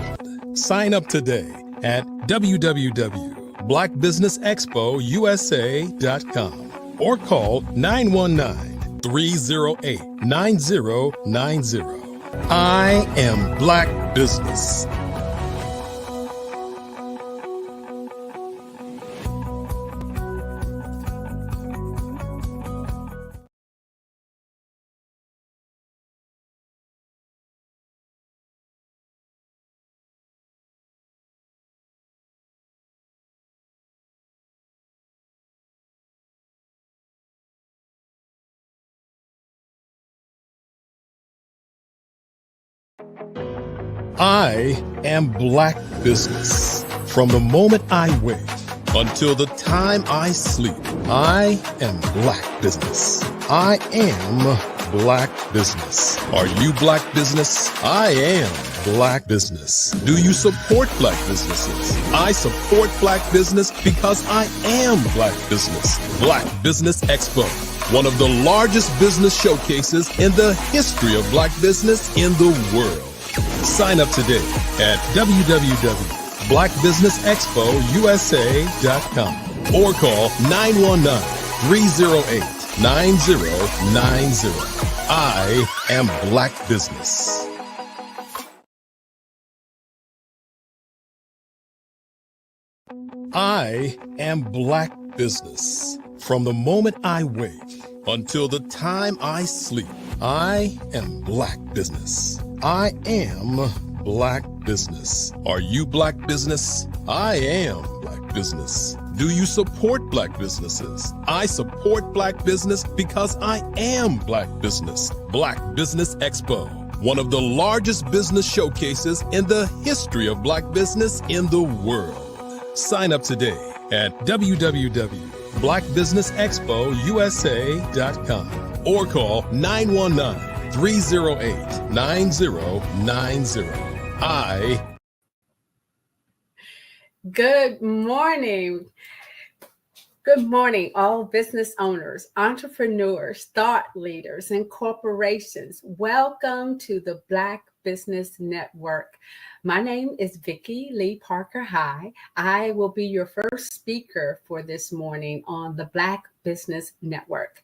Sign up today at www.blackbusinessexpousa.com or call 919-308-9090. I am Black business. I am Black business. From the moment I wake until the time I sleep, I am Black business. I am Black business. Are you Black business? I am Black business. Do you support Black businesses? I support Black business because I am Black business. Black Business Expo, one of the largest business showcases in the history of Black business in the world. Sign up today at www.blackbusinessexpousa.com or call 919-308-9090. I am Black business. I am Black business. From the moment I wake until the time I sleep, I am Black business. I am Black business. Are you Black business? I am Black business. Do you support Black businesses? I support Black business because I am Black business. Black Business Expo, one of the largest business showcases in the history of Black business in the world. Sign up today at www.blackbusinessexpousa.com or call 919-308-9090. Good morning. Good morning, all business owners, entrepreneurs, thought leaders, and corporations. Welcome to the Black Business Network. My name is Vicki Lee Parker High. I will be your first speaker for this morning on the Black Business Network.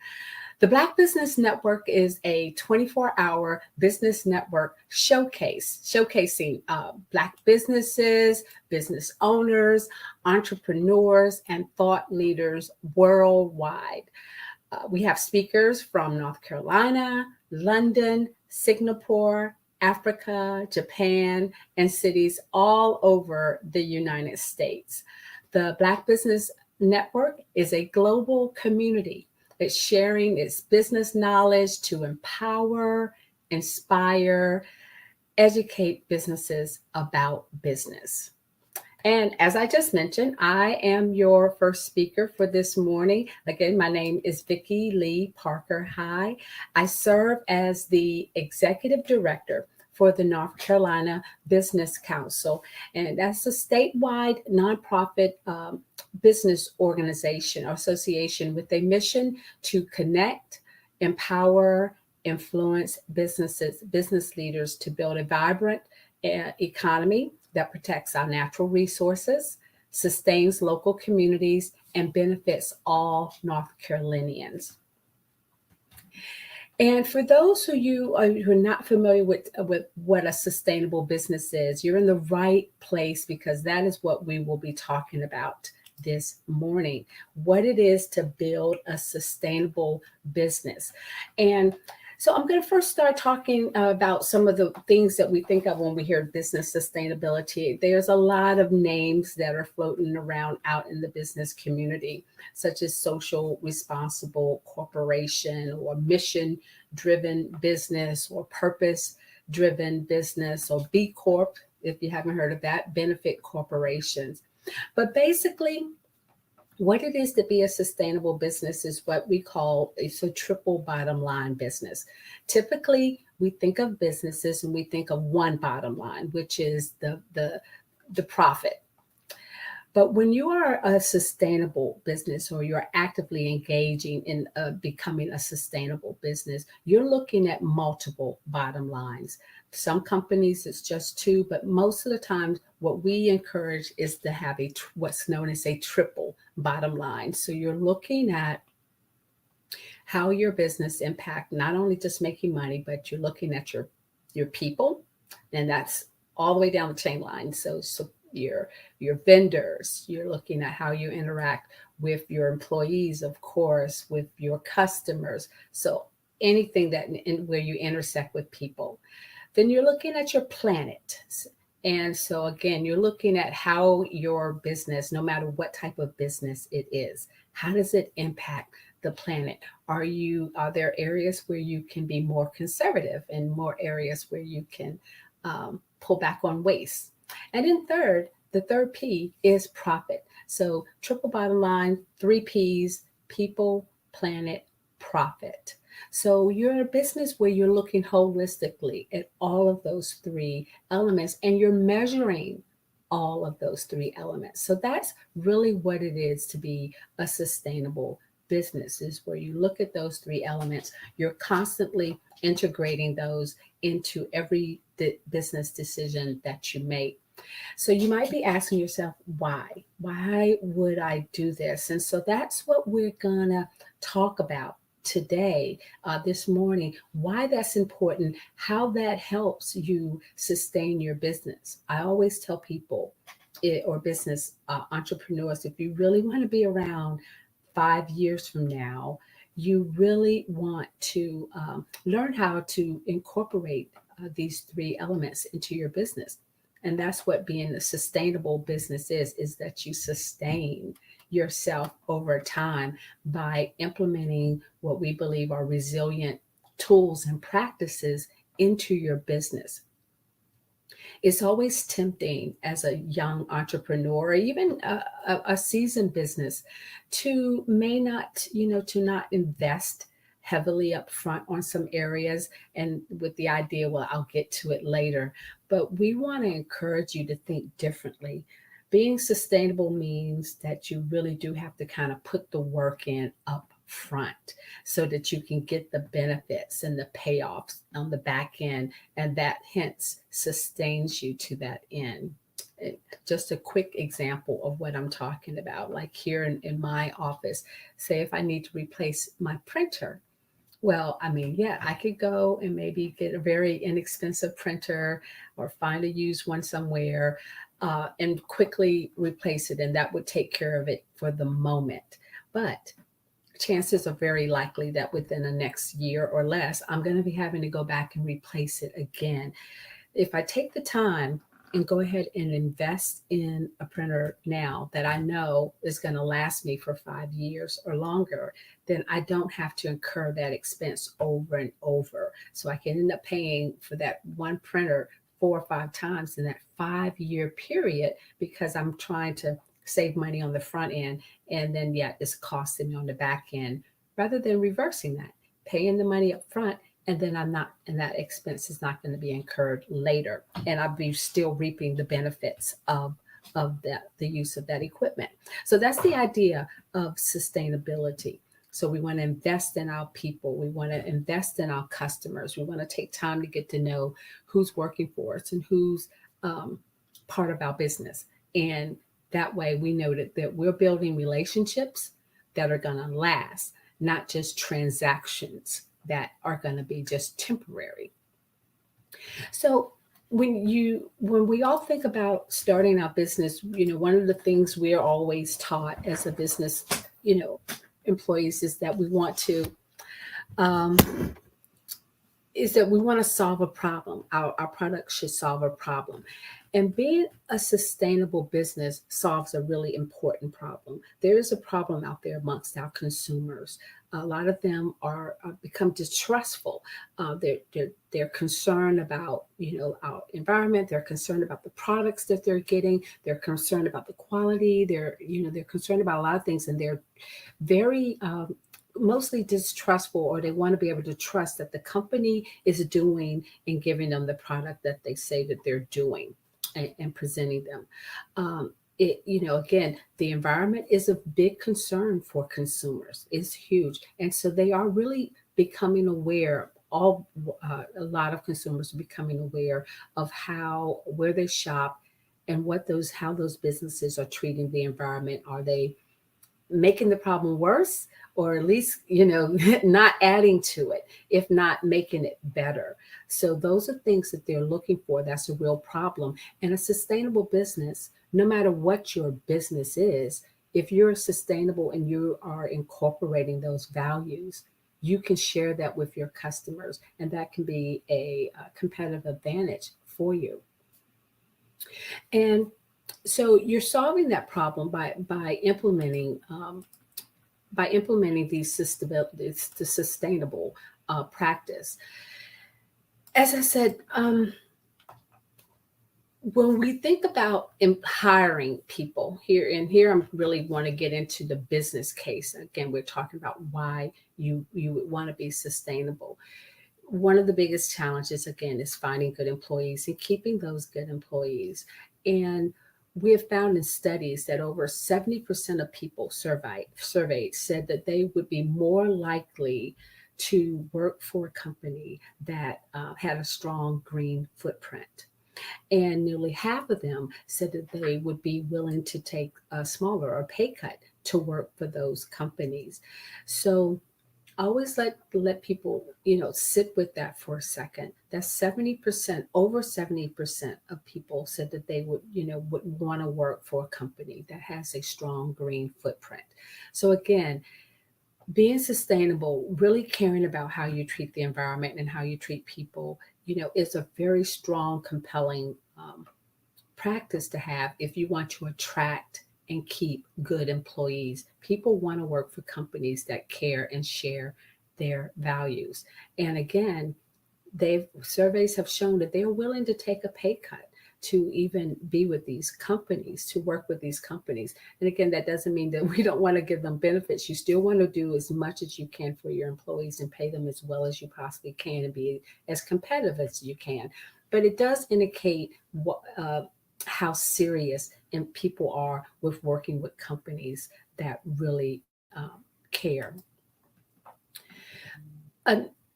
The Black Business Network is a 24-hour business network showcasing Black businesses, business owners, entrepreneurs, and thought leaders worldwide. We have speakers from North Carolina, London, Singapore, Africa, Japan, and cities all over the United States. The Black Business Network is a global community. It's sharing its business knowledge to empower, inspire, educate businesses about business. And as I just mentioned, I am your first speaker for this morning. Again, my name is Vicki Lee Parker High. I serve as the executive director for the North Carolina Business Council, and that's a statewide nonprofit business organization or association with a mission to connect, empower, influence business leaders to build a vibrant economy that protects our natural resources, sustains local communities, and benefits all North Carolinians. And for those of you who are not familiar with what a sustainable business is, you're in the right place because that is what we will be talking about this morning, what it is to build a sustainable business. And so I'm going to first start talking about some of the things that we think of when we hear business sustainability. There's a lot of names that are floating around out in the business community, such as social responsible corporation or mission-driven business or purpose-driven business or B Corp, if you haven't heard of that, benefit corporations. But basically, What it is to be a sustainable business is what we call it's a triple bottom line business. Typically, we think of businesses and we think of one bottom line, which is the profit. But when you are a sustainable business or you're actively engaging in becoming a sustainable business, you're looking at multiple bottom lines. Some companies it's just two, but most of the time what we encourage is to have what's known as a triple bottom line. So you're looking at how your business impact not only just making money, but you're looking at your people, and that's all the way down the chain line. So your vendors, you're looking at how you interact with your employees, of course, with your customers. So anything that where you intersect with people. Then you're looking at your planet. And so again, you're looking at how your business, no matter what type of business it is, how does it impact the planet? Are there areas where you can be more conservative and more areas where you can pull back on waste? And then the third P is profit. So triple bottom line, 3 Ps, people, planet, profit. So you're a business where you're looking holistically at all of those 3 elements and you're measuring all of those 3 elements. So that's really what it is to be a sustainable business, is where you look at those 3 elements. You're constantly integrating those into every business decision that you make. So you might be asking yourself, why? Why would I do this? And so that's what we're gonna talk about today, this morning, why that's important, how that helps you sustain your business. I always tell people or business entrepreneurs, if you really want to be around 5 years from now, you really want to learn how to incorporate these 3 elements into your business. And that's what being a sustainable business is that you sustain yourself over time by implementing what we believe are resilient tools and practices into your business. It's always tempting as a young entrepreneur or even a seasoned business to not invest heavily up front on some areas and with the idea, well, I'll get to it later. But we want to encourage you to think differently. Being sustainable means that you really do have to kind of put the work in up front so that you can get the benefits and the payoffs on the back end, and that hence sustains you to that end. Just a quick example of what I'm talking about, like here in my office, say if I need to replace my printer. Well, I mean, yeah, I could go and maybe get a very inexpensive printer or find a used one somewhere and quickly replace it. And that would take care of it for the moment. But chances are very likely that within the next year or less, I'm going to be having to go back and replace it again. If I take the time and go ahead and invest in a printer now that I know is going to last me for 5 years or longer, then I don't have to incur that expense over and over. So I can end up paying for that one printer 4 or 5 times in that 5-year period because I'm trying to save money on the front end, and then it's costing me on the back end, rather than reversing that, paying the money up front, and then that expense is not going to be incurred later, and I'll be still reaping the benefits of the use of that equipment. So that's the idea of sustainability. So we want to invest in our people. We want to invest in our customers. We want to take time to get to know who's working for us and who's part of our business. And that way we know that we're building relationships that are going to last, not just transactions that are going to be just temporary. So when we all think about starting our business, one of the things we're always taught as a business, employees is that we want to solve a problem. Our product should solve a problem. And being a sustainable business solves a really important problem. There is a problem out there amongst our consumers. A lot of them are become distrustful. They're concerned about our environment. They're concerned about the products that they're getting. They're concerned about the quality. They're concerned about a lot of things, and they're very mostly distrustful, or they want to be able to trust that the company is doing and giving them the product that they say that they're doing and presenting them. Again, the environment is a big concern for consumers. It's huge. And so they are really becoming aware, a lot of consumers are becoming aware of where they shop and how those businesses are treating the environment. Are they making the problem worse, or at least, not adding to it, if not making it better? So those are things that they're looking for. That's a real problem. And a sustainable business, no matter what your business is, if you're sustainable and you are incorporating those values, you can share that with your customers, and that can be a competitive advantage for you. And so you're solving that problem by implementing the sustainable practice. As I said, when we think about hiring people here I really want to get into the business case. Again, we're talking about why you would want to be sustainable. One of the biggest challenges, again, is finding good employees and keeping those good employees. And we have found in studies that over 70% of people surveyed said that they would be more likely to work for a company that had a strong green footprint. And nearly half of them said that they would be willing to take a smaller or pay cut to work for those companies. So I always let people, sit with that for a second. That's 70%, over 70% of people said that they would want to work for a company that has a strong green footprint. So again, being sustainable, really caring about how you treat the environment and how you treat people, is a very strong, compelling practice to have if you want to attract and keep good employees. People want to work for companies that care and share their values. And again, surveys have shown that they're willing to take a pay cut to even be with these companies, to work with these companies. And again, that doesn't mean that we don't want to give them benefits. You still want to do as much as you can for your employees and pay them as well as you possibly can and be as competitive as you can. But it does indicate how serious and people are with working with companies that really care.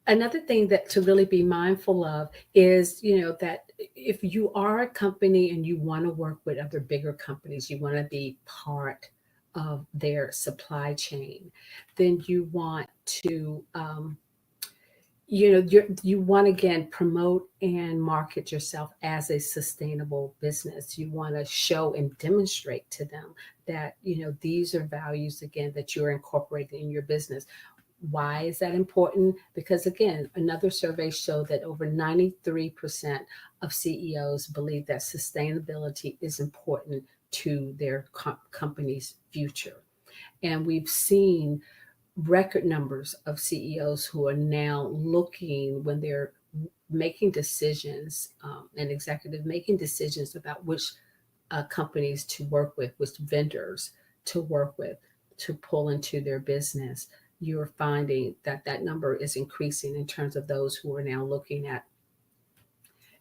Another thing that to really be mindful of is, that if you are a company and you want to work with other bigger companies, you want to be part of their supply chain, then you want to, you want to, again, promote and market yourself as a sustainable business. You want to show and demonstrate to them that, these are values, again, that you're incorporating in your business. Why is that important? Because again, another survey showed that over 93% of CEOs believe that sustainability is important to their company's future. And we've seen record numbers of CEOs who are now looking, when they're making decisions, and executives making decisions about which companies to work with, which vendors to work with, to pull into their business. You're finding that number is increasing in terms of those who are now looking at,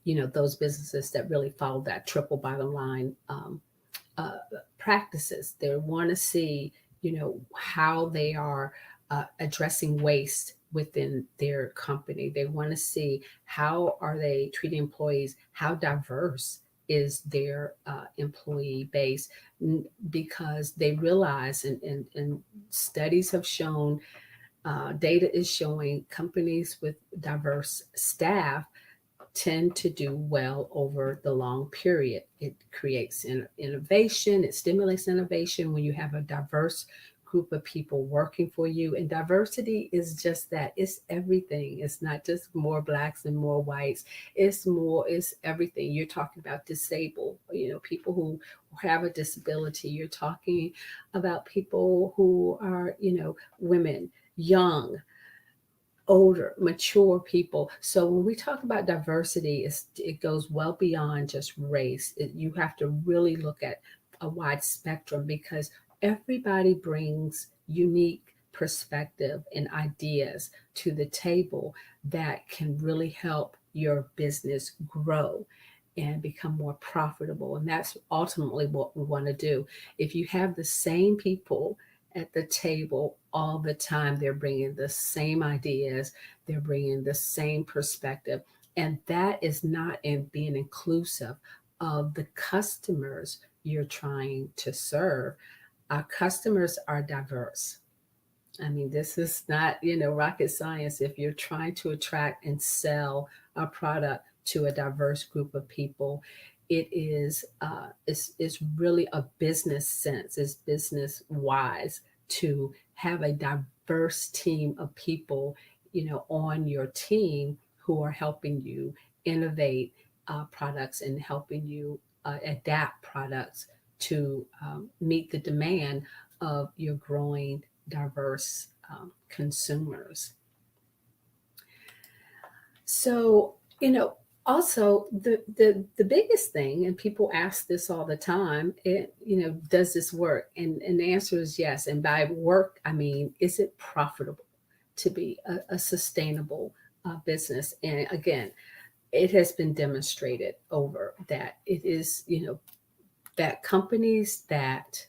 those businesses that really follow that triple bottom line practices. They want to see, how they are addressing waste within their company. They want to see how are they treating employees, how diverse is their employee base, because they realize, and studies have shown, data is showing companies with diverse staff tend to do well over the long period. It creates innovation, it stimulates innovation when you have a diverse group of people working for you. And diversity is just that. It's everything. It's not just more blacks and more whites. It's everything. You're talking about disabled, people who have a disability. You're talking about people who are, women, young, older, mature people. So when we talk about diversity, it goes well beyond just race. You have to really look at a wide spectrum because everybody brings unique perspective and ideas to the table that can really help your business grow and become more profitable. And that's ultimately what we want to do. If you have the same people at the table all the time, they're bringing the same ideas, they're bringing the same perspective, and that is not in being inclusive of the customers you're trying to serve. Our customers are diverse. I mean, this is not, rocket science. If you're trying to attract and sell a product to a diverse group of people, it is it's really a business sense. It's business wise to have a diverse team of people, on your team who are helping you innovate products and helping you adapt products to meet the demand of your growing diverse consumers. So, also the biggest thing, and people ask this all the time, does this work? And the answer is yes. And by work, I mean, is it profitable to be a sustainable business? And again, it has been demonstrated over that it is, that companies that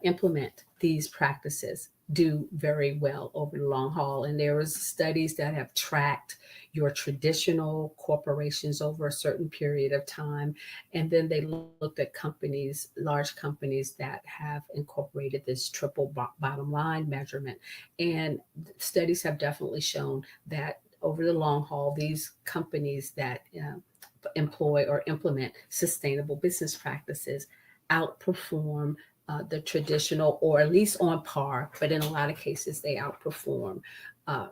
implement these practices do very well over the long haul. And there was studies that have tracked your traditional corporations over a certain period of time. And then they looked at companies, large companies that have incorporated this triple bottom line measurement. And studies have definitely shown that over the long haul, these companies that employ or implement sustainable business practices outperform the traditional, or at least on par, but in a lot of cases they outperform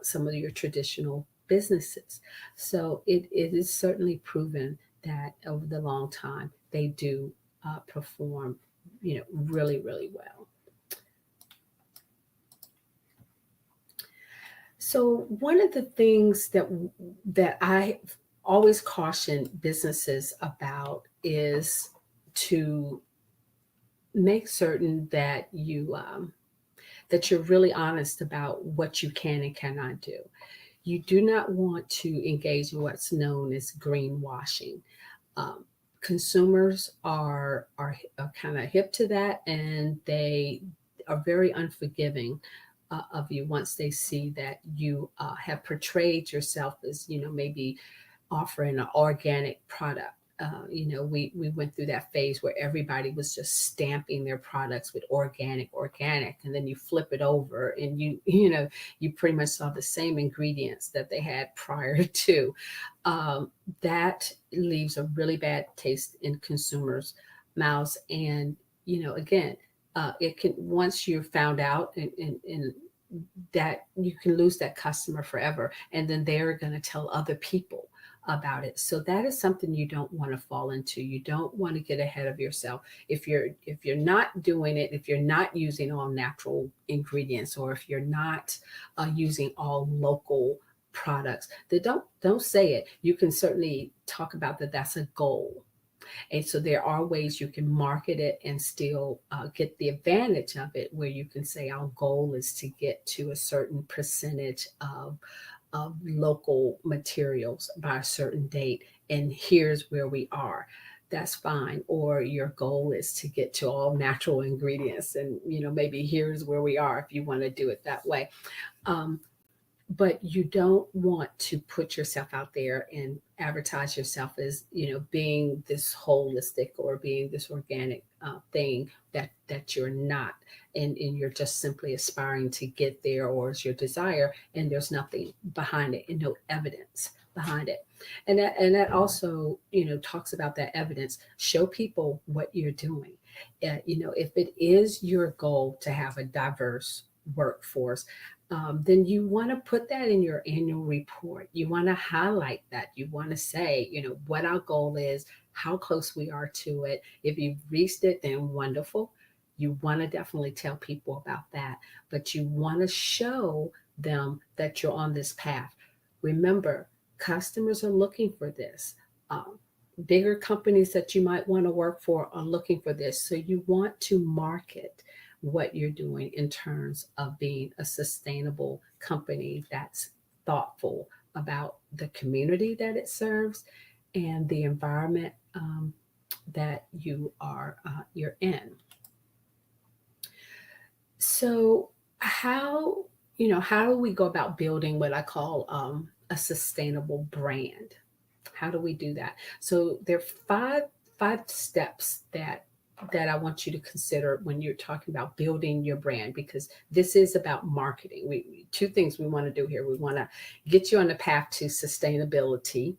some of your traditional businesses. So it is certainly proven that over the long time they do perform, really, really well. So one of the things that I always caution businesses about is to make certain that that you're really honest about what you can and cannot do. You do not want to engage in what's known as greenwashing. Consumers are kind of hip to that, and they are very unforgiving of you once they see that you have portrayed yourself as, maybe offering an organic product. We went through that phase where everybody was just stamping their products with organic, and then you flip it over and you pretty much saw the same ingredients that they had prior to. That leaves a really bad taste in consumers' mouths. And, again, it can, once you're found out and that, you can lose that customer forever. And then they're going to tell other people about it. So that is something you don't want to fall into. You don't want to get ahead of yourself. If you're not doing it, if you're not using all natural ingredients, or if you're not using all local products, then don't say it. You can certainly talk about that. That's a goal. And so there are ways you can market it and still get the advantage of it, where you can say our goal is to get to a certain percentage of local materials by a certain date, and here's where we are. That's fine. Or your goal is to get to all natural ingredients, and maybe here's where we are if you want to do it that way. But you don't want to put yourself out there and advertise yourself as, being this holistic or being this organic thing that you're not. And you're just simply aspiring to get there, or it's your desire, and there's nothing behind it and no evidence behind it. And that also, talks about that evidence. Show people what you're doing. If it is your goal to have a diverse workforce, then you want to put that in your annual report. You want to highlight that. You want to say, what our goal is, how close we are to it. If you've reached it, then wonderful. You want to definitely tell people about that, but you want to show them that you're on this path. Remember, customers are looking for this. Bigger companies that you might want to work for are looking for this. So you want to market what you're doing in terms of being a sustainable company that's thoughtful about the community that it serves and the environment that you're in. So how do we go about building what I call a sustainable brand? How do we do that? So there are five steps that I want you to consider when you're talking about building your brand, because this is about marketing. Two things we want to do here. We want to get you on the path to sustainability.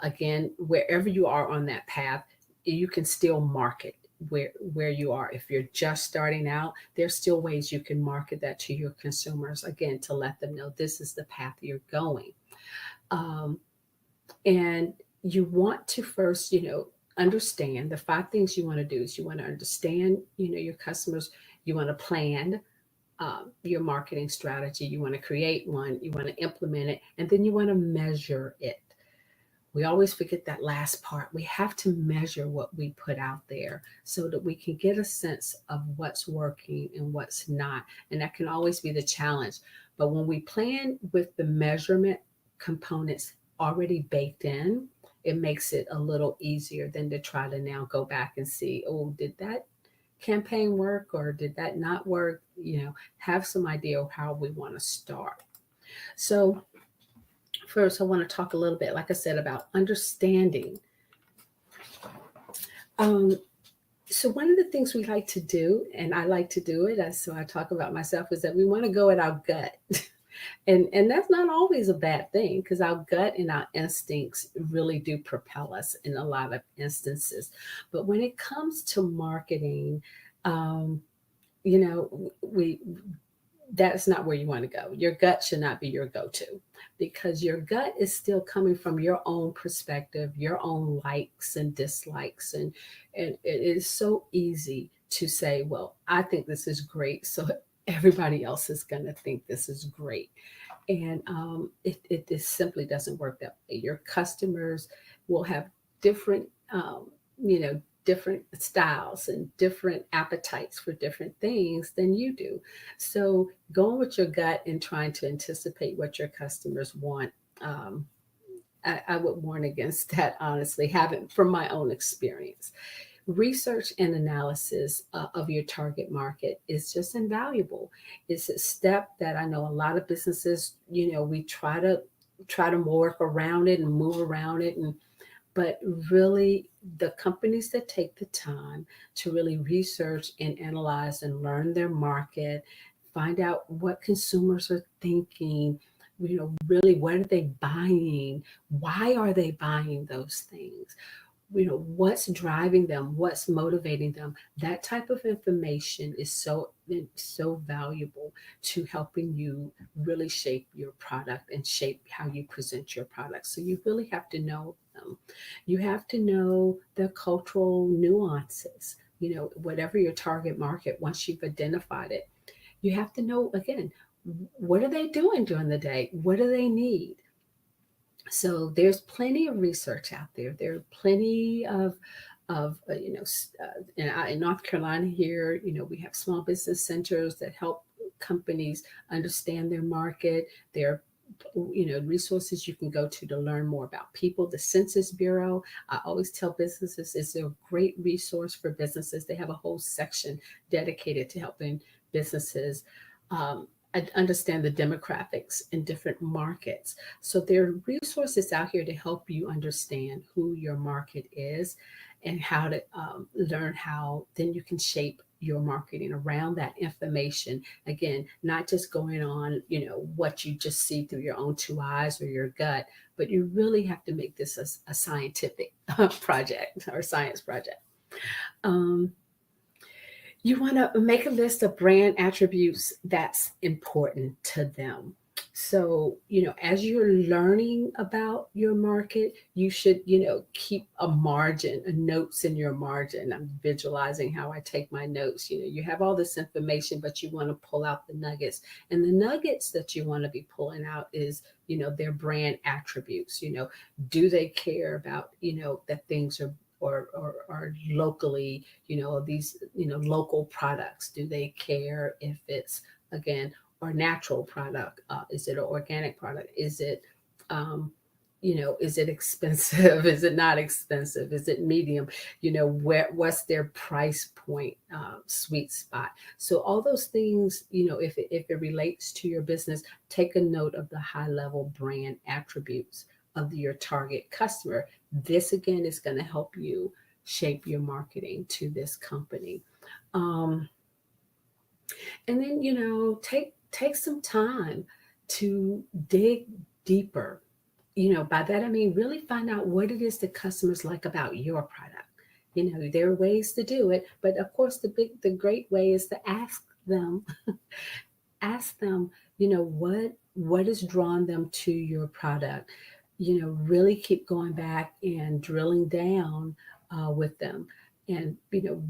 Again, wherever you are on that path, you can still market where you are. If you're just starting out, there's still ways you can market that to your consumers, again, to let them know this is the path you're going. And you want to first, understand the 5 things you want to do is you want to understand, your customers. You want to plan your marketing strategy. You want to create one. You want to implement it. And then you want to measure it. We always forget that last part. We have to measure what we put out there so that we can get a sense of what's working and what's not. And that can always be the challenge. But when we plan with the measurement components already baked in, it makes it a little easier than to try to now go back and see, did that campaign work or did that not work? Have some idea of how we want to start. So first, I want to talk a little bit, like I said, about understanding. So one of the things we like to do, and I like to do it, so I talk about myself, is that we want to go at our gut. And that's not always a bad thing, because our gut and our instincts really do propel us in a lot of instances. But when it comes to marketing, that's not where you want to go. Your gut should not be your go-to, because your gut is still coming from your own perspective, your own likes and dislikes. And it is so easy to say, well, I think this is great, so everybody else is going to think this is great. And it just simply doesn't work that way. Your customers will have different, different styles and different appetites for different things than you do. So going with your gut and trying to anticipate what your customers want, I would warn against that, honestly, from my own experience. Research and analysis of your target market is just invaluable. It's a step that I know a lot of businesses, we try to work around it and move around it, but really the companies that take the time to really research and analyze and learn their market, find out what consumers are thinking, really what are they buying, why are they buying those things, what's driving them, what's motivating them. That type of information is so valuable to helping you really shape your product and shape how you present your product. So you really have to know them. You have to know the cultural nuances, whatever your target market, once you've identified it, you have to know, again, what are they doing during the day? What do they need? So there's plenty of research out there. There are plenty of in North Carolina here, we have small business centers that help companies understand their market. There are resources you can go to learn more about people. The Census Bureau, I always tell businesses, is a great resource for businesses. They have a whole section dedicated to helping businesses understand the demographics in different markets. So there are resources out here to help you understand who your market is and how to learn how then you can shape your marketing around that information. Again, not just going on, what you just see through your own 2 eyes or your gut, but you really have to make this a scientific project or science project. You want to make a list of brand attributes that's important to them. So, as you're learning about your market, you should, keep a margin, a notes in your margin. I'm visualizing how I take my notes. You have all this information, but you want to pull out the nuggets. And the nuggets that you want to be pulling out is, their brand attributes. Do they care about, that things are locally, these, local products? Do they care if it's, again, or natural product? Is it an organic product? Is it, is it expensive? Is it not expensive? Is it medium? What's their price point, sweet spot? So all those things, if it relates to your business, take a note of the high level brand attributes of your target customer. This again is going to help you shape your marketing to this company. And then, take some time to dig deeper. By that I mean really find out what it is that customers like about your product. There are ways to do it, but of course the great way is to ask them, what has drawn them to your product. Really keep going back and drilling down with them. And,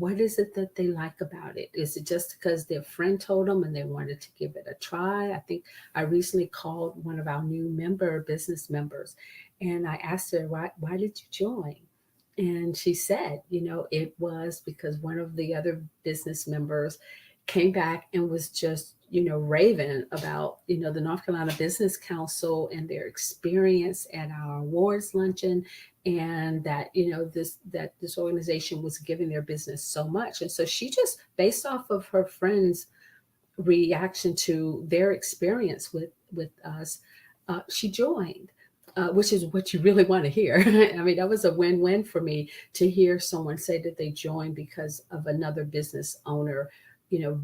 what is it that they like about it? Is it just because their friend told them and they wanted to give it a try? I think I recently called one of our new business members, and I asked her, why did you join? And she said, it was because one of the other business members came back and was just, raving about, the North Carolina Business Council and their experience at our awards luncheon, and that, this organization was giving their business so much. And so she just, based off of her friend's reaction to their experience with us, she joined. Which is what you really want to hear. I mean, that was a win-win for me to hear someone say that they joined because of another business owner,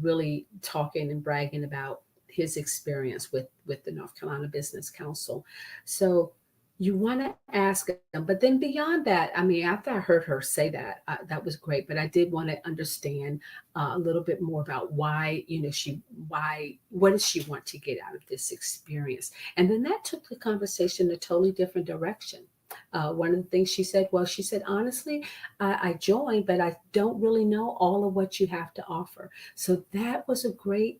really talking and bragging about his experience with the North Carolina Business Council. So you want to ask them, but then beyond that, I mean, after I heard her say that, that was great, but I did want to understand a little bit more about why, what does she want to get out of this experience? And then that took the conversation in a totally different direction. One of the things she said, honestly, I joined, but I don't really know all of what you have to offer. So that was a great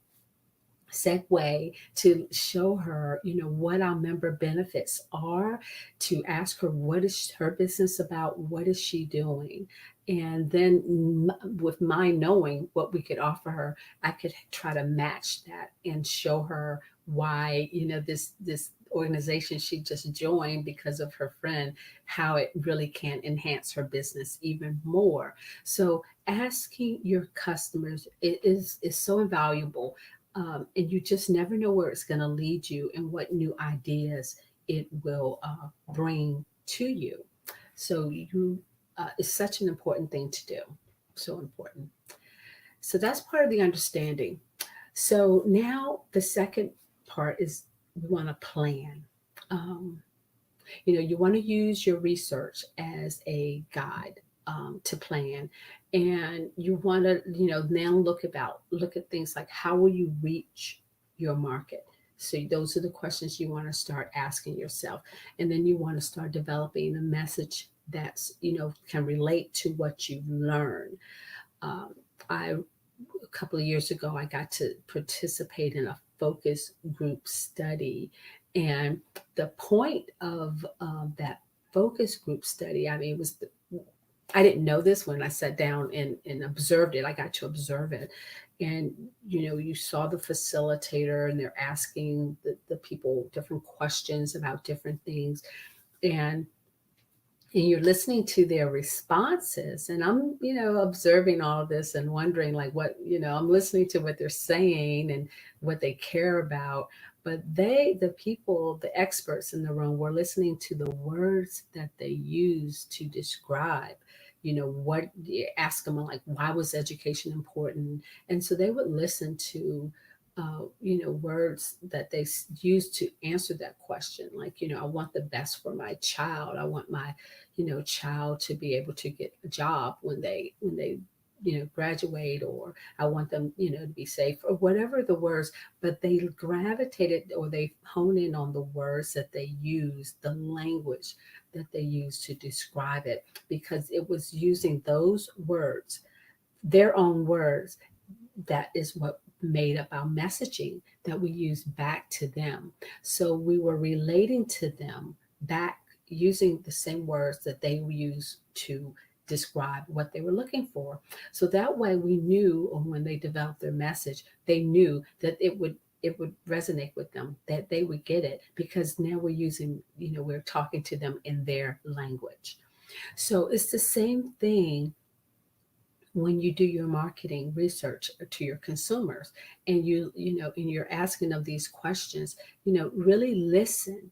segue to show her, what our member benefits are, to ask her what is her business about, what is she doing. And then with my knowing what we could offer her, I could try to match that and show her why, this organization she just joined because of her friend, how it really can enhance her business even more. So asking your customers is so invaluable. And you just never know where it's going to lead you and what new ideas it will bring to you. So it's such an important thing to do. So important. So that's part of the understanding. So now the second part is we want to plan. You want to use your research as a guide to plan. And you want to, now look at things like how will you reach your market? So those are the questions you want to start asking yourself. And then you want to start developing a message that's, can relate to what you've learned. A couple of years ago, I got to participate in a focus group study. And the point of that focus group study, I mean, I didn't know this when I sat down and observed it. I got to observe it. And, you saw the facilitator and they're asking the people different questions about different things. And you're listening to their responses. And I'm, observing all of this and wondering like what, I'm listening to what they're saying and what they care about. But the people, the experts in the room were listening to the words that they use to describe, what you ask them like, why was education important? And so they would listen to, words that they use to answer that question. Like, I want the best for my child. I want my, child to be able to get a job when they graduate, or I want them, to be safe, or whatever the words, but they gravitated, or they hone in on the words that they use, the language that they use to describe it, because it was using those words, their own words, that is what made up our messaging that we use back to them. So we were relating to them back using the same words that they use to describe what they were looking for. So that way we knew, or when they developed their message, they knew that it would resonate with them, that they would get it, because now we're using, we're talking to them in their language. So it's the same thing when you do your marketing research to your consumers, and and you're asking them these questions, really listen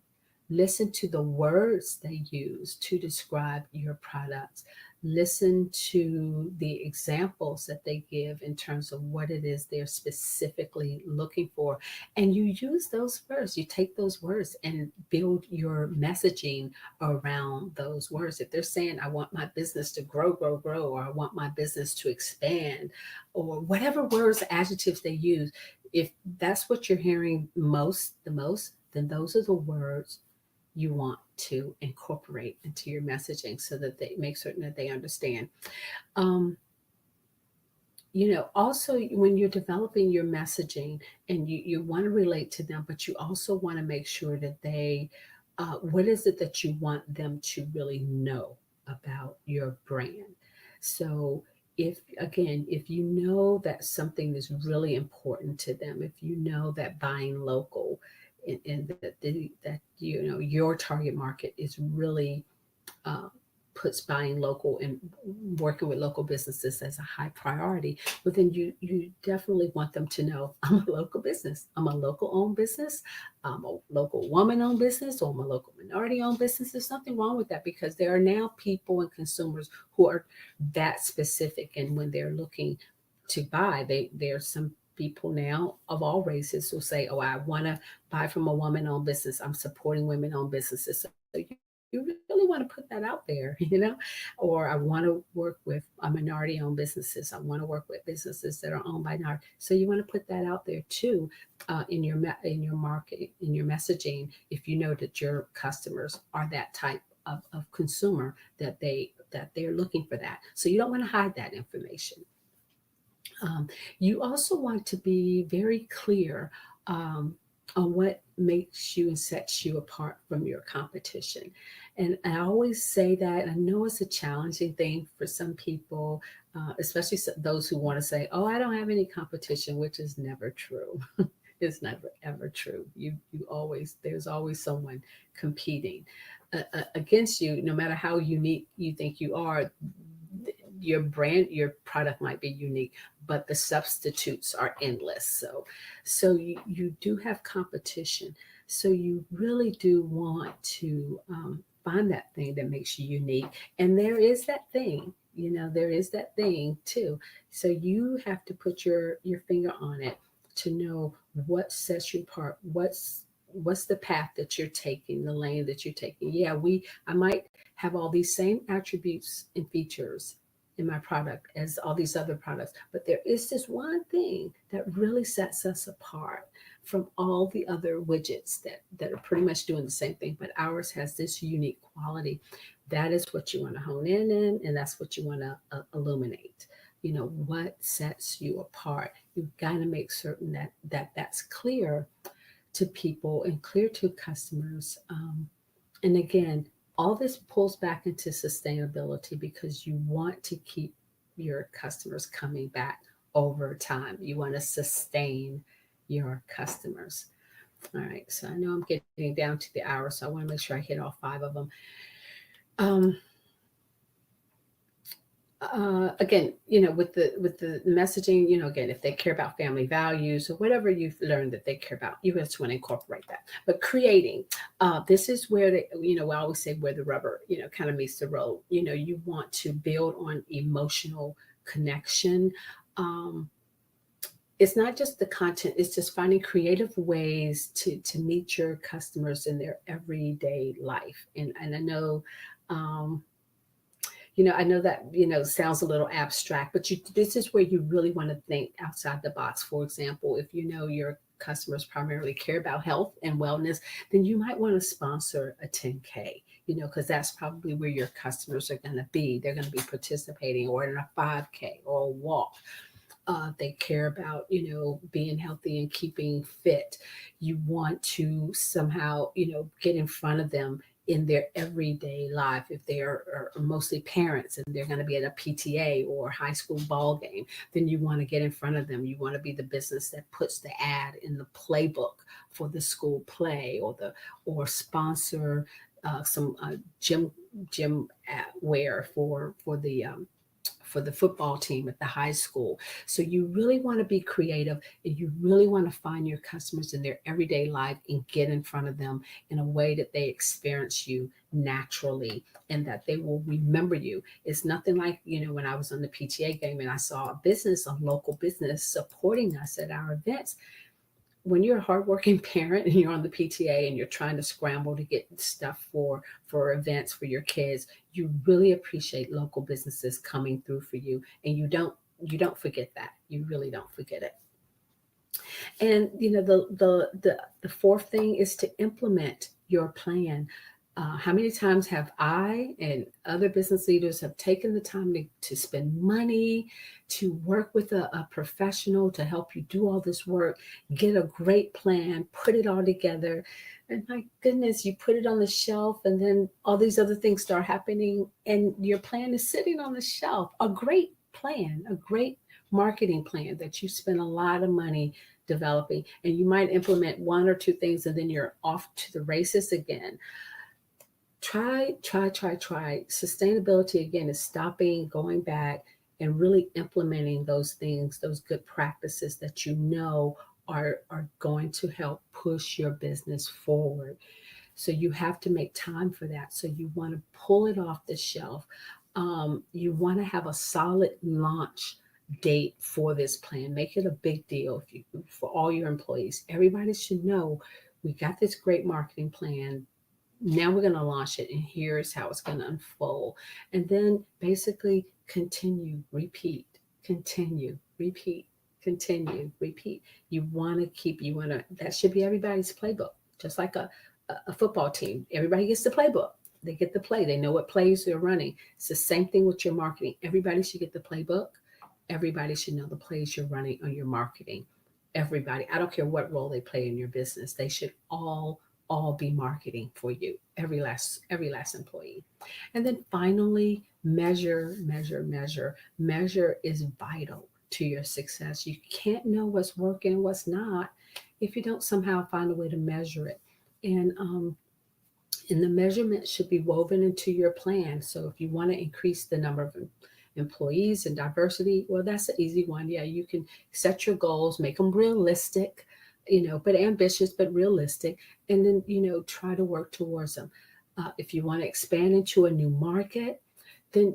to the words they use to describe your products. Listen to the examples that they give in terms of what it is they're specifically looking for. And you use those words, you take those words and build your messaging around those words. If they're saying, I want my business to grow, or I want my business to expand, or whatever words, adjectives they use, if that's what you're hearing the most, then those are the words you want to incorporate into your messaging, so that they make certain that they understand. Also, when you're developing your messaging, and you want to relate to them, but you also want to make sure that they, what is it that you want them to really know about your brand? So if you know that something is really important to them, if you know that buying local, and that your target market is really puts buying local and working with local businesses as a high priority, but then you definitely want them to know, I'm a local business, I'm a local owned business, I'm a local woman owned business, or I'm a local minority owned business. There's nothing wrong with that, because there are now people and consumers who are that specific, and when they're looking to buy, there's some people now of all races who say, oh, I want to buy from a woman-owned business, I'm supporting women-owned businesses. So you really want to put that out there, or I want to work with minority-owned businesses, I want to work with businesses that are owned by minority. So you want to put that out there too, in your market, in your messaging, if you know that your customers are that type of consumer, that they're looking for that. So you don't want to hide that information. You also want to be very clear on what makes you and sets you apart from your competition. And I always say that, I know it's a challenging thing for some people, especially those who want to say, oh, I don't have any competition, which is never true. It's never, ever true. There's always someone competing against you, no matter how unique you think you are. Your brand, your product might be unique, but the substitutes are endless. So you do have competition. So you really do want to find that thing that makes you unique. And there is that thing, there is that thing too. So you have to put your finger on it to know what sets you apart, what's the path that you're taking, the lane that you're taking. Yeah, I might have all these same attributes and features in my product as all these other products, but there is this one thing that really sets us apart from all the other widgets that are pretty much doing the same thing, but ours has this unique quality. That is what you want to hone in, and that's what you want to illuminate. What sets you apart. You've got to make certain that's clear to people and clear to customers. And again, all this pulls back into sustainability, because you want to keep your customers coming back over time. You want to sustain your customers. All right, so I know I'm getting down to the hour, so I want to make sure I hit all 5 of them. Again, with the messaging, again, if they care about family values or whatever you've learned that they care about, you just want to incorporate that. But creating, this is where I always say where the rubber, kind of meets the road. You want to build on emotional connection. It's not just the content, it's just finding creative ways to meet your customers in their everyday life. And I know, I know that, sounds a little abstract, but this is where you really want to think outside the box. For example, if you know your customers primarily care about health and wellness, then you might want to sponsor a 10K, because that's probably where your customers are going to be. They're going to be participating, or in a 5K or a walk. They care about, being healthy and keeping fit. You want to somehow, get in front of them in their everyday life. If they are mostly parents and they're going to be at a PTA or high school ball game, then you want to get in front of them. You want to be the business that puts the ad in the playbook for the school play, or sponsor some gym wear for the football team at the high school. So you really want to be creative, and you really want to find your customers in their everyday life and get in front of them in a way that they experience you naturally and that they will remember you. It's nothing like, when I was on the PTA game and I saw a local business supporting us at our events. When you're a hardworking parent and you're on the PTA and you're trying to scramble to get stuff for events for your kids, you really appreciate local businesses coming through for you, and you don't forget that. You really don't forget it. And the fourth thing is to implement your plan. How many times have I and other business leaders have taken the time to spend money, to work with a professional to help you do all this work, get a great plan, put it all together, and my goodness, you put it on the shelf, and then all these other things start happening, and your plan is sitting on the shelf. A great plan, a great marketing plan that you spend a lot of money developing, and you might implement one or two things, and then you're off to the races again. Try. Sustainability, again, is stopping, going back, and really implementing those things, those good practices that are going to help push your business forward. So you have to make time for that. So you want to pull it off the shelf. You want to have a solid launch date for this plan. Make it a big deal for all your employees. Everybody should know we got this great marketing plan. Now we're going to launch it, and here's how it's going to unfold. And then basically continue, repeat, continue, repeat, continue, repeat. That should be everybody's playbook, just like a football team. Everybody gets the playbook. They get the play. They know what plays they're running. It's the same thing with your marketing. Everybody should get the playbook. Everybody should know the plays you're running on your marketing. Everybody. I don't care what role they play in your business. They should all be marketing for you, every last employee. And then finally, measure. Measure is vital to your success. You can't know what's working and what's not if you don't somehow find a way to measure it. And the measurement should be woven into your plan. So if you want to increase the number of employees and diversity, well, that's an easy one. Yeah, you can set your goals, make them realistic, but ambitious, but realistic, and then, try to work towards them. If you want to expand into a new market, then,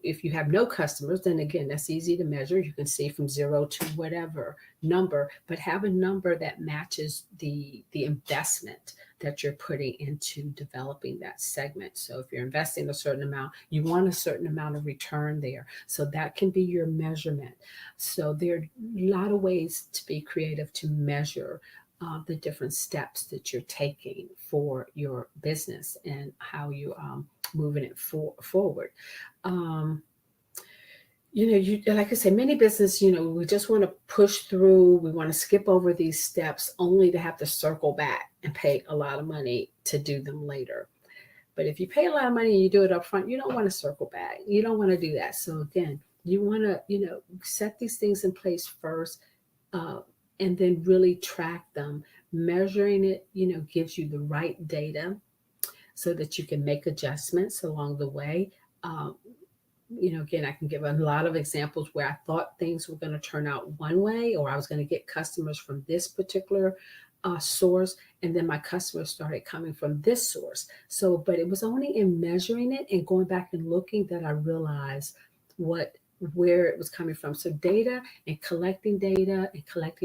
if you have no customers, then again, that's easy to measure. You can see from 0 to whatever number, but have a number that matches the investment that you're putting into developing that segment. So if you're investing a certain amount, you want a certain amount of return there. So that can be your measurement. So there are a lot of ways to be creative to measure the different steps that you're taking for your business and how you moving it forward. Like I say, many business, we just want to push through. We want to skip over these steps only to have to circle back and pay a lot of money to do them later. But if you pay a lot of money and you do it up front, you don't want to circle back. You don't want to do that. So again, you want to, set these things in place first, and then really track them. Measuring it, gives you the right data so that you can make adjustments along the way. Again, I can give a lot of examples where I thought things were going to turn out one way, or I was going to get customers from this particular source, and then my customers started coming from this source. So, but it was only in measuring it and going back and looking that I realized where it was coming from. So data and collecting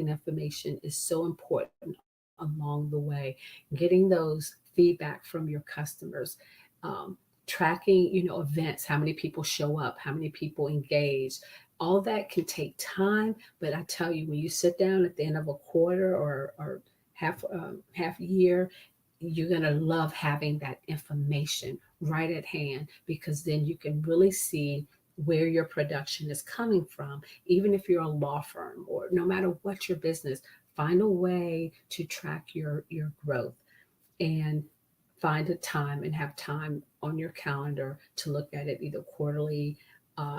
information is so important along the way. Getting those feedback from your customers tracking, events, how many people show up, how many people engage. All that can take time, but I tell you, when you sit down at the end of a quarter or half year, you're going to love having that information right at hand, because then you can really see where your production is coming from. Even if you're a law firm, or no matter what your business, find a way to track your growth, and find a time and have time on your calendar to look at it, either quarterly,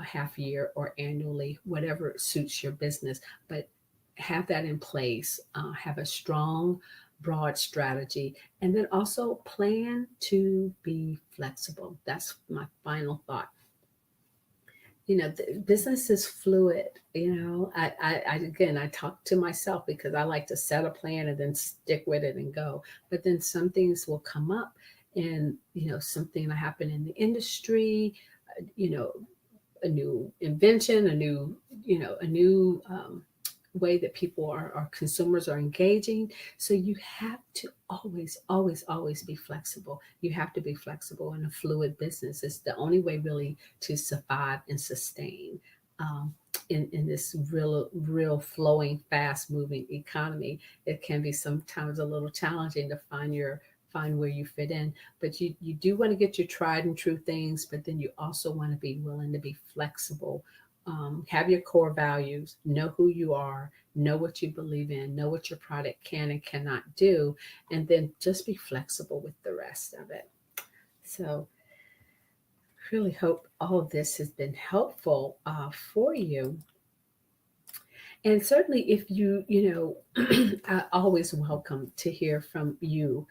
half year, or annually, whatever suits your business. But have that in place, have a strong, broad strategy, and then also plan to be flexible. That's my final thought. The business is fluid. I talk to myself, because I like to set a plan and then stick with it and go. But then some things will come up, and something will happen in the industry, a new invention, a new way that people our consumers are engaging. So you have to always be flexible. You have to be flexible in a fluid business. It's the only way really to survive and sustain in this real flowing, fast moving economy. It can be sometimes a little challenging to find where you fit in, but you do want to get your tried and true things, but then you also want to be willing to be flexible. Have your core values, know who you are, know what you believe in, know what your product can and cannot do, and then just be flexible with the rest of it. So really hope all of this has been helpful for you. And certainly if you I always welcome to hear from you.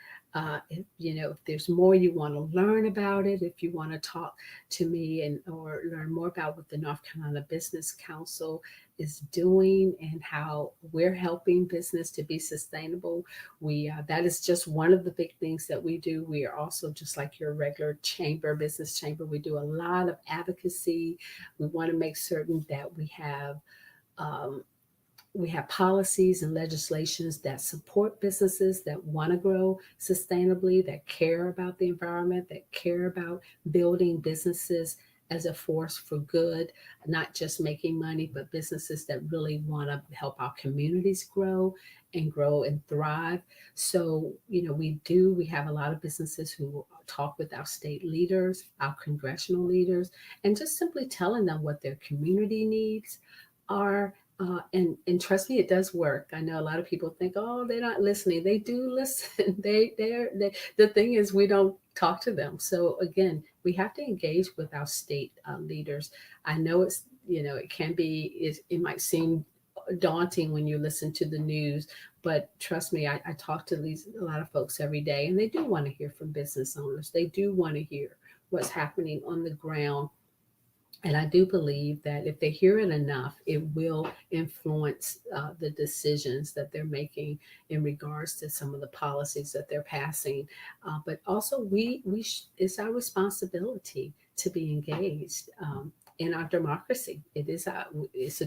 If there's more you want to learn about it, if you want to talk to me or learn more about what the North Carolina Business Council is doing and how we're helping business to be sustainable, that is just one of the big things that we do. We are also, just like your regular business chamber, we do a lot of advocacy. We want to make certain that we have policies and legislations that support businesses that want to grow sustainably, that care about the environment, that care about building businesses as a force for good, not just making money, but businesses that really want to help our communities grow and thrive. So, we have a lot of businesses who talk with our state leaders, our congressional leaders, and just simply telling them what their community needs are. And trust me, it does work. I know a lot of people think, oh, they're not listening. They do listen. The thing is, we don't talk to them. So again, we have to engage with our state leaders. I know it can be, it might seem daunting when you listen to the news, but trust me, I talk to a lot of folks every day, and they do want to hear from business owners. They do want to hear what's happening on the ground. And I do believe that if they hear it enough, it will influence the decisions that they're making in regards to some of the policies that they're passing. But also, it's our responsibility to be engaged in our democracy. It's a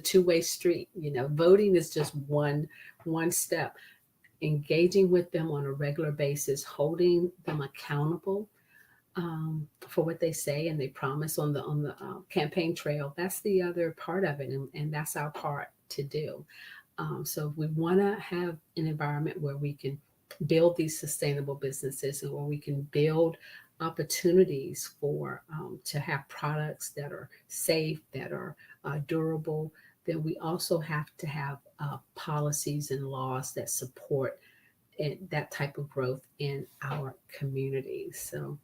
two-way street. Voting is just one step. Engaging with them on a regular basis, holding them accountable for what they say and they promise on the campaign trail. That's the other part of it, and that's our part to do. So if we want to have an environment where we can build these sustainable businesses and where we can build opportunities for to have products that are safe, that are durable, then we also have to have policies and laws that support that type of growth in our communities. So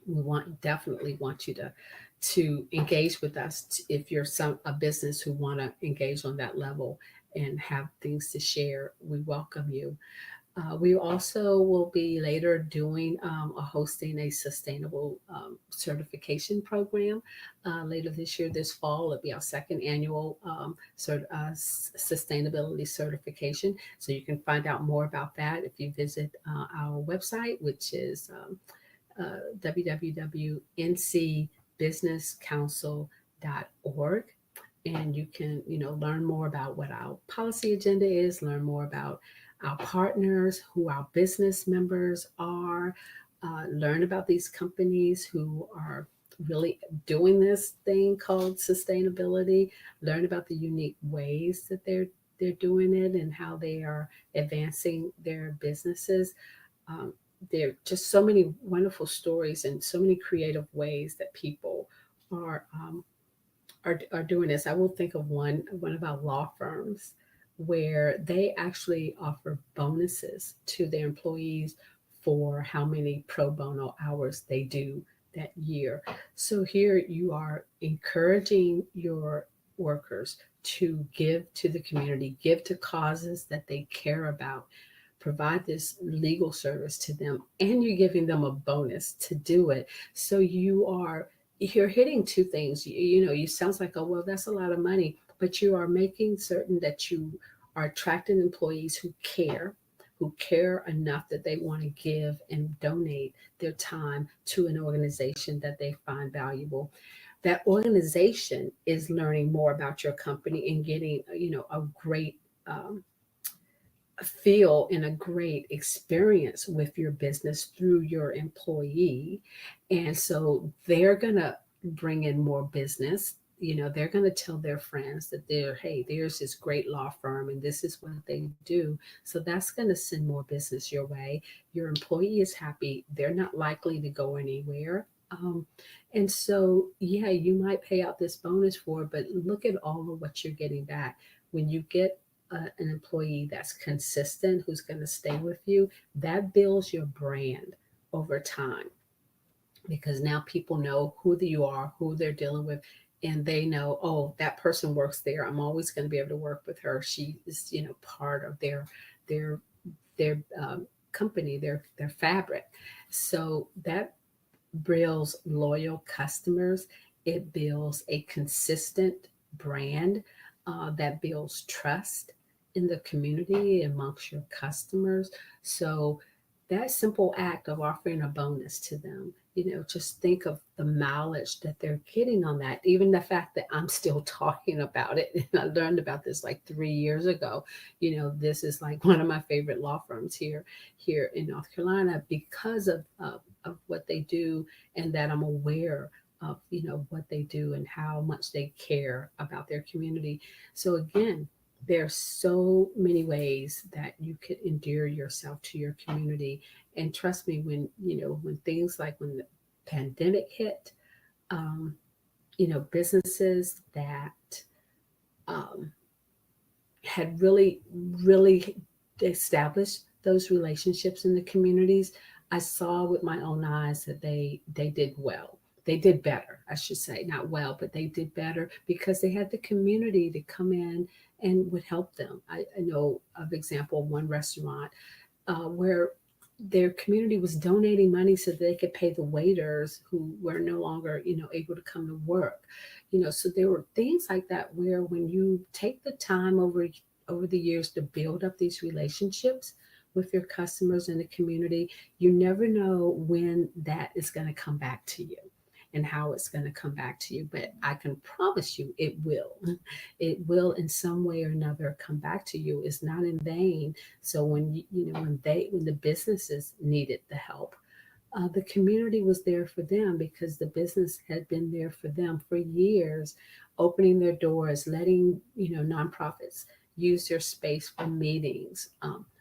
we definitely want you to engage with us if you're a business who want to engage on that level and have things to share. We welcome you. We also will be later hosting a sustainable certification program later this year, this fall. It'll be our second annual sustainability certification. So you can find out more about that if you visit our website, which is www.ncbusinesscouncil.org. And you can, learn more about what our policy agenda is, learn more about our partners, who our business members are, learn about these companies who are really doing this thing called sustainability, learn about the unique ways that they're doing it and how they are advancing their businesses. Um, there are just so many wonderful stories and so many creative ways that people are are doing this. I will think of one of our law firms where they actually offer bonuses to their employees for how many pro bono hours they do that year. So here you are encouraging your workers to give to the community, give to causes that they care about, provide this legal service to them, and you're giving them a bonus to do it. So you're hitting two things. You know, you sounds like, oh, well, that's a lot of money, but you are making certain that you are attracting employees who care enough that they want to give and donate their time to an organization that they find valuable. That organization is learning more about your company and getting, a great feel and a great experience with your business through your employee. And so they're going to bring in more business. They're going to tell their friends that hey, there's this great law firm and this is what they do. So that's going to send more business your way. Your employee is happy. They're not likely to go anywhere. And so, yeah, you might pay out this bonus for it, but look at all of what you're getting back. When you get an employee that's consistent, who's going to stay with you, that builds your brand over time, because now people know who you are, who they're dealing with, and they know, oh, that person works there. I'm always going to be able to work with her. She is, part of their company, their fabric. So that builds loyal customers. It builds a consistent brand that builds trust in the community amongst your customers. So that simple act of offering a bonus to them, just think of the mileage that they're getting on that. Even the fact that I'm still talking about it, and I learned about this like 3 years ago. This is like one of my favorite law firms here in North Carolina because of what they do, and that I'm aware of, what they do and how much they care about their community. So again, there's so many ways that you could endear yourself to your community. And trust me, when things like when the pandemic hit, businesses that had really, really established those relationships in the communities, I saw with my own eyes that they did well. They did better, I should say, not well, but they did better because they had the community to come in and would help them. I know of example, one restaurant where their community was donating money so they could pay the waiters who were no longer, able to come to work. So there were things like that where when you take the time over the years to build up these relationships with your customers in the community, you never know when that is going to come back to you and how it's going to come back to you. But I can promise you it will. It will in some way or another come back to you. It's not in vain. So when when the businesses needed the help, the community was there for them because the business had been there for them for years, opening their doors, letting nonprofits use their space for meetings,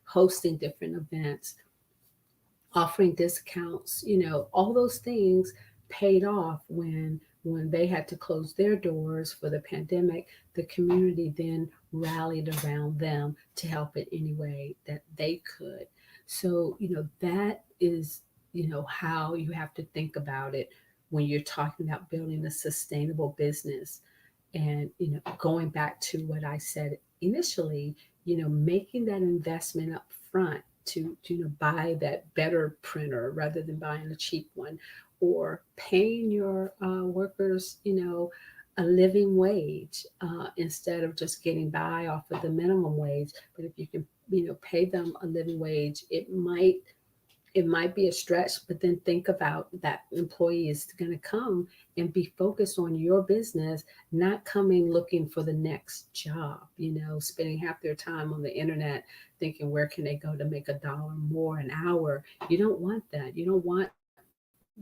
hosting different events, offering discounts. All those things paid off when they had to close their doors for the pandemic. The community then rallied around them to help in any way that they could. So that is how you have to think about it when you're talking about building a sustainable business. And going back to what I said initially, making that investment up front to buy that better printer rather than buying a cheap one, or paying your workers, a living wage instead of just getting by off of the minimum wage. But if you can, pay them a living wage, it might it might be a stretch, but then think about that employee is going to come and be focused on your business, not coming looking for the next job, spending half their time on the internet thinking where can they go to make $1 more an hour. You don't want that. You don't want,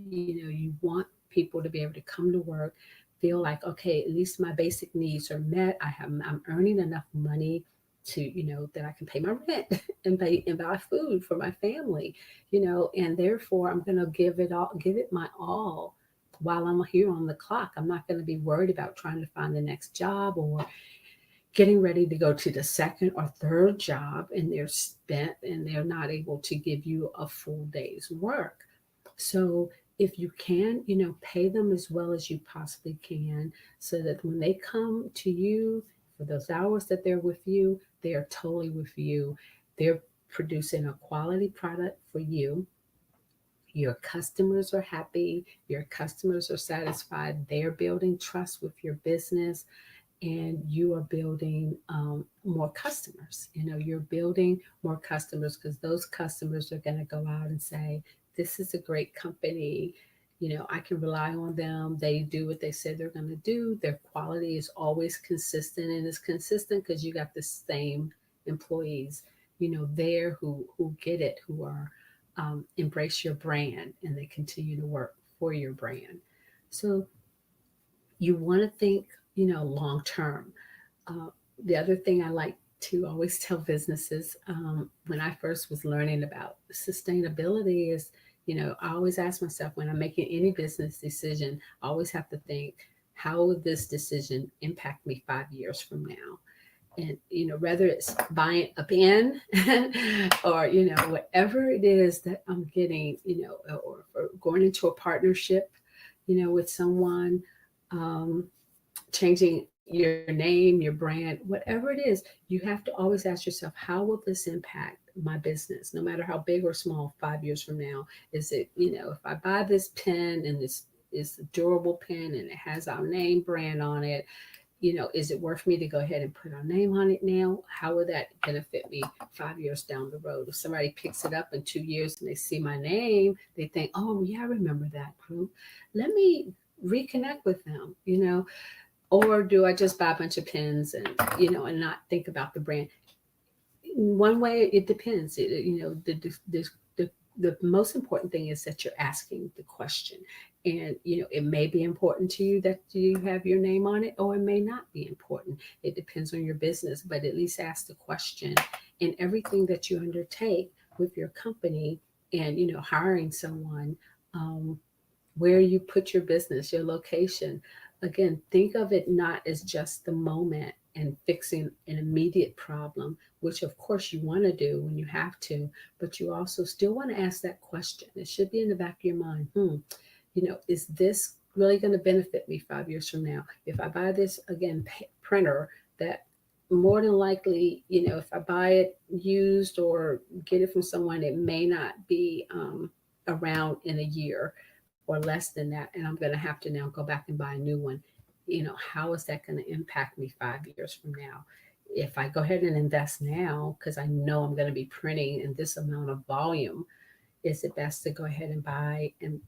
you want people to be able to come to work, feel like, okay, at least my basic needs are met. I'm earning enough money to, that I can pay my rent and buy food for my family, and therefore I'm going to give it my all while I'm here on the clock. I'm not going to be worried about trying to find the next job or getting ready to go to the second or third job, and they're spent and they're not able to give you a full day's work. So if you can, pay them as well as you possibly can, so that when they come to you for those hours that they're with you, they are totally with you. They're producing a quality product for you. Your customers are happy. Your customers are satisfied. They're building trust with your business, and you are building more customers. You're building more customers because those customers are going to go out and say, this is a great company. I can rely on them. They do what they said they're going to do. Their quality is always consistent, and it's consistent because you got the same employees, there who get it, who are embrace your brand, and they continue to work for your brand. So you want to think, long term. The other thing I like to always tell businesses when I first was learning about sustainability is, I always ask myself when I'm making any business decision, I always have to think, how will this decision impact me 5 years from now? And, whether it's buying a pen or, whatever it is that I'm getting, or going into a partnership, with someone, changing your name, your brand, whatever it is, you have to always ask yourself, how will this impact my business, no matter how big or small, 5 years from now? Is it, if I buy this pen and this is a durable pen and it has our name brand on it, is it worth me to go ahead and put our name on it now? How will that benefit me 5 years down the road? If somebody picks it up in 2 years and they see my name, they think, oh yeah, I remember that group. Let me reconnect with them, Or do I just buy a bunch of pens and, and not think about the brand? In one way, it depends. The most important thing is that you're asking the question. And, it may be important to you that you have your name on it, or it may not be important. It depends on your business, but at least ask the question. And everything that you undertake with your company and, hiring someone, where you put your business, your location. Again, think of it not as just the moment and fixing an immediate problem, which of course you want to do when you have to, but you also still want to ask that question. It should be in the back of your mind. Is this really going to benefit me 5 years from now? If I buy this, again, printer, that more than likely, if I buy it used or get it from someone, it may not be around in a year or less than that, and I'm going to have to now go back and buy a new one. How is that going to impact me 5 years from now? If I go ahead and invest now, because I know I'm going to be printing in this amount of volume, is it best to go ahead and buy and,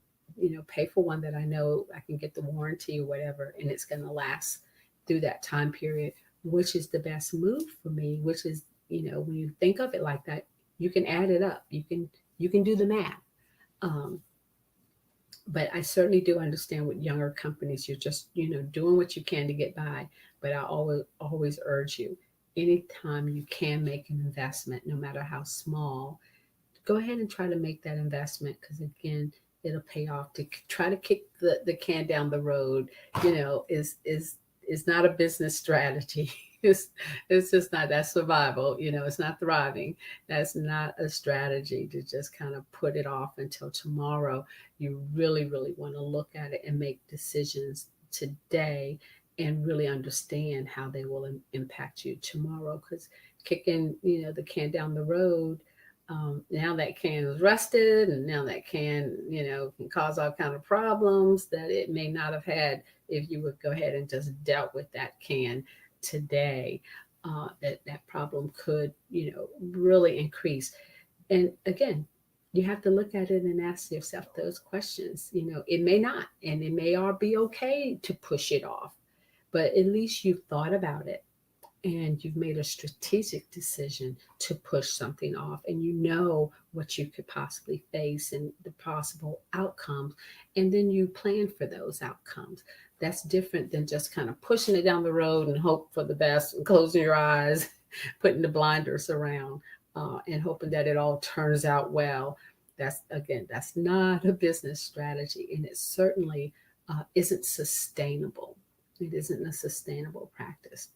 pay for one that I know I can get the warranty or whatever, and it's going to last through that time period, which is the best move for me, which is, when you think of it like that, you can add it up. You can do the math. But I certainly do understand with younger companies, you're just, doing what you can to get by. But I always urge you, anytime you can make an investment, no matter how small, go ahead and try to make that investment, because again, it'll pay off. To try to kick the can down the road, is not a business strategy. It's just not. That's survival. It's not thriving. That's not a strategy to just kind of put it off until tomorrow. You really, really want to look at it and make decisions today and really understand how they will impact you tomorrow. Because kicking, the can down the road, now that can is rusted, and now that can, can cause all kind of problems that it may not have had if you would go ahead and just dealt with that can today. That problem could, really increase. And again, you have to look at it and ask yourself those questions. It may not, and it may all be okay to push it off, but at least you've thought about it and you've made a strategic decision to push something off, and you know what you could possibly face and the possible outcomes, and then you plan for those outcomes. That's different than just kind of pushing it down the road and hope for the best and closing your eyes, putting the blinders around, and hoping that it all turns out well. That's not a business strategy, and it certainly isn't sustainable. It isn't a sustainable practice.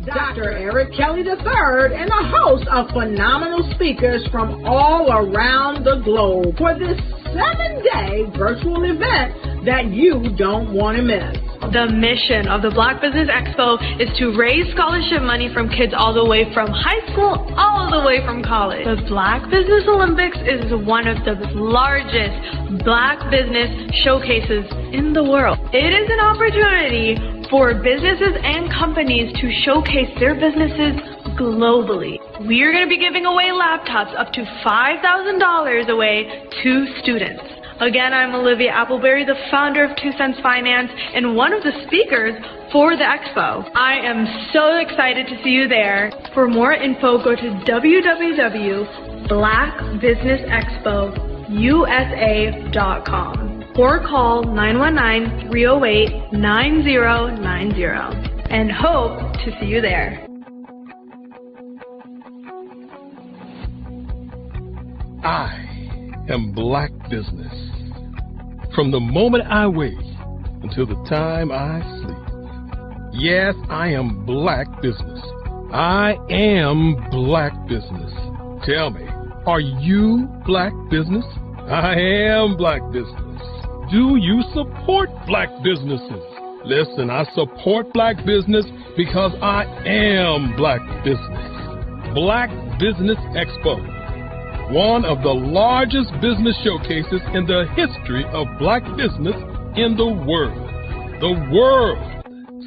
Dr. Eric Kelly III and a host of phenomenal speakers from all around the globe for this 7-day virtual event that you don't want to miss. The mission of the Black Business Expo is to raise scholarship money from kids all the way from high school, all the way from college. The Black Business Olympics is one of the largest Black business showcases in the world. It is an opportunity for businesses and companies to showcase their businesses globally. We are going to be giving away laptops up to $5,000 away to students. Again, I'm Olivia Appleberry, the founder of 2 Cents Finance and one of the speakers for the expo. I am so excited to see you there. For more info, go to www.blackbusinessexpousa.com or call 919-308-9090 and hope to see you there. I am Black Business. From the moment I wake until the time I sleep. Yes, I am Black Business. I am Black Business. Tell me, are you Black Business? I am Black Business. Do you support Black businesses? Listen, I support Black business because I am Black Business. Black Business Expo, one of the largest business showcases in the history of Black business in the world. The world!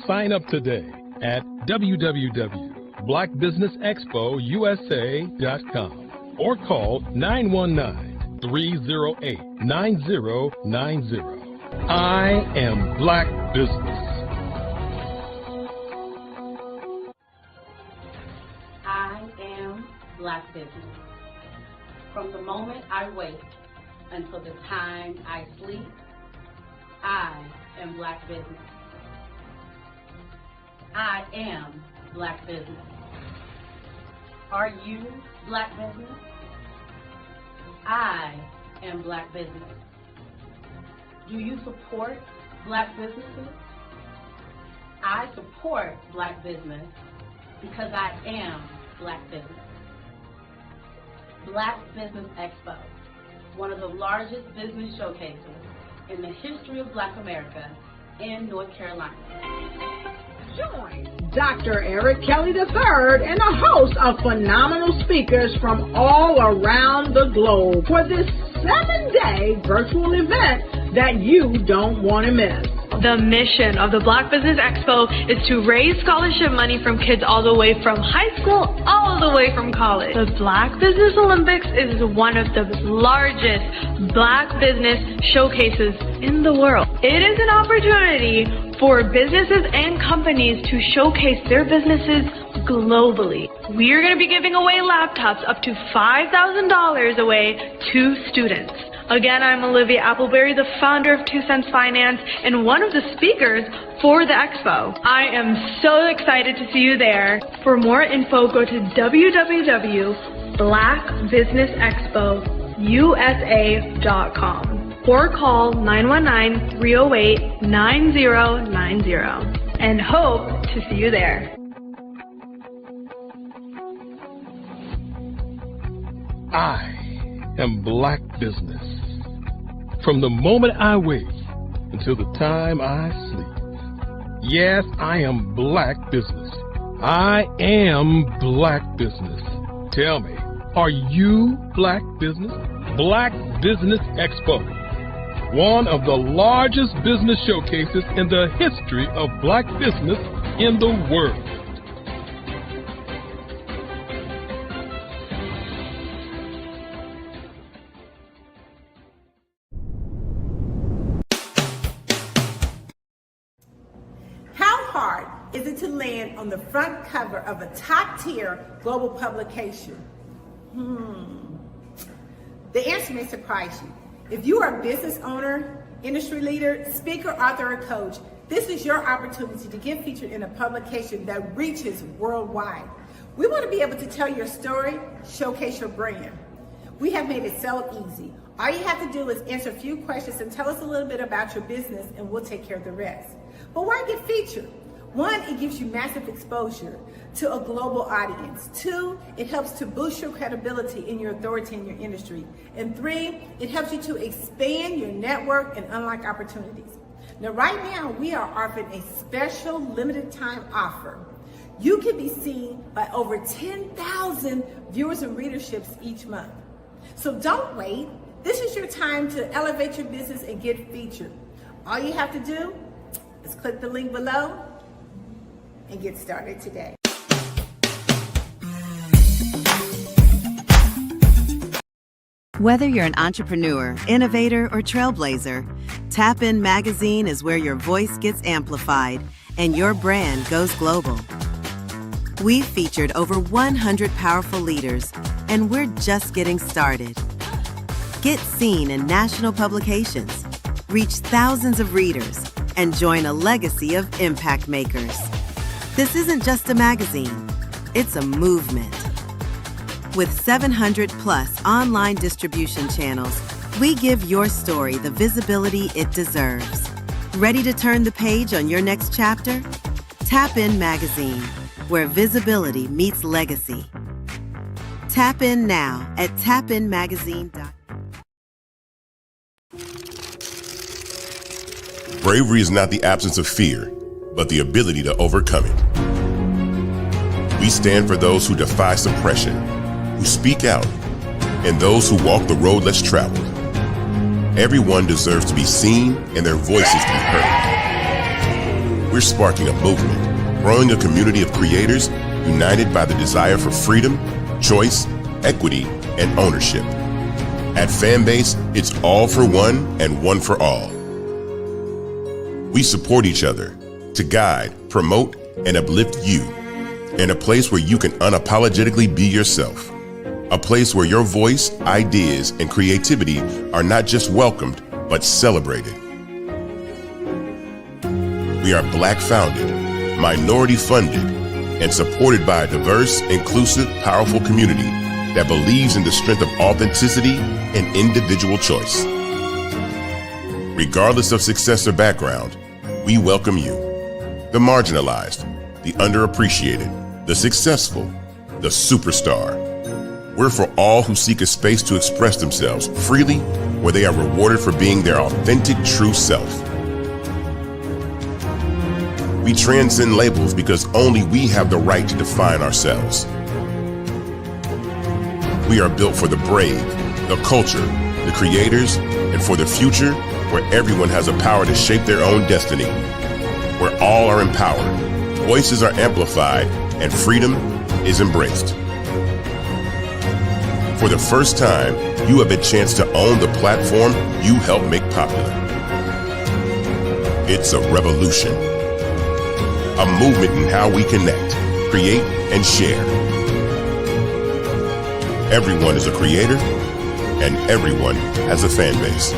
Sign up today at www.blackbusinessexpousa.com or call 919-308-9090. I am Black Business. I am Black Business. From the moment I wake until the time I sleep, I am Black Business. I am Black Business. Are you Black Business? I am Black Business. Do you support Black businesses? I support Black business because I am Black business. Black Business Expo, one of the largest business showcases in the history of Black America in North Carolina. Join Dr. Eric Kelly III and a host of phenomenal speakers from all around the globe for this 7-day virtual event that you don't want to miss. The mission of the Black Business Expo is to raise scholarship money from kids all the way from high school, all the way from college. The Black Business Olympics is one of the largest Black business showcases in the world. It is an opportunity for businesses and companies to showcase their businesses globally. We are going to be giving away laptops up to $5,000 away to students. Again, I'm Olivia Appleberry, the founder of 2 Cents Finance and one of the speakers for the expo. I am so excited to see you there. For more info, go to www.blackbusinessexpousa.com or call 919-308-9090 and hope to see you there. I am Black Business. From the moment I wake until the time I sleep. Yes, I am Black Business. I am Black Business. Tell me, are you Black Business? Black Business Expo, one of the largest business showcases in the history of Black business in the world. How hard is it to land on the front cover of a top-tier global publication? The answer may surprise you. If you are a business owner, industry leader, speaker, author, or coach, this is your opportunity to get featured in a publication that reaches worldwide. We want to be able to tell your story, showcase your brand. We have made it so easy. All you have to do is answer a few questions and tell us a little bit about your business, and we'll take care of the rest. But why get featured? One, it gives you massive exposure to a global audience. Two, it helps to boost your credibility and your authority in your industry. And three, it helps you to expand your network and unlock opportunities. Now, right now, we are offering a special limited time offer. You can be seen by over 10,000 viewers and readerships each month. So don't wait. This is your time to elevate your business and get featured. All you have to do is click the link below and get started today. Whether you're an entrepreneur, innovator, or trailblazer, Tap In Magazine is where your voice gets amplified and your brand goes global. We've featured over 100 powerful leaders, and we're just getting started. Get seen in national publications, reach thousands of readers, and join a legacy of impact makers. This isn't just a magazine, it's a movement. With 700 plus online distribution channels, we give your story the visibility it deserves. Ready to turn the page on your next chapter? Tap In Magazine, where visibility meets legacy. Tap in now at tapinmagazine.com. Bravery is not the absence of fear, but the ability to overcome it. We stand for those who defy suppression, who speak out, and those who walk the road less traveled. Everyone deserves to be seen and their voices to be heard. We're sparking a movement, growing a community of creators united by the desire for freedom, choice, equity, and ownership. At Fanbase, it's all for one and one for all. We support each other to guide, promote, and uplift you in a place where you can unapologetically be yourself. A place where your voice, ideas, and creativity are not just welcomed, but celebrated. We are Black founded, minority funded, and supported by a diverse, inclusive, powerful community that believes in the strength of authenticity and individual choice. Regardless of success or background, we welcome you, the marginalized, the underappreciated, the successful, the superstar. We're for all who seek a space to express themselves freely, where they are rewarded for being their authentic, true self. We transcend labels because only we have the right to define ourselves. We are built for the brave, the culture, the creators, and for the future where everyone has the power to shape their own destiny, where all are empowered, voices are amplified, and freedom is embraced. For the first time, you have a chance to own the platform you helped make popular. It's a revolution, a movement in how we connect, create, and share. Everyone is a creator, and everyone has a fan base.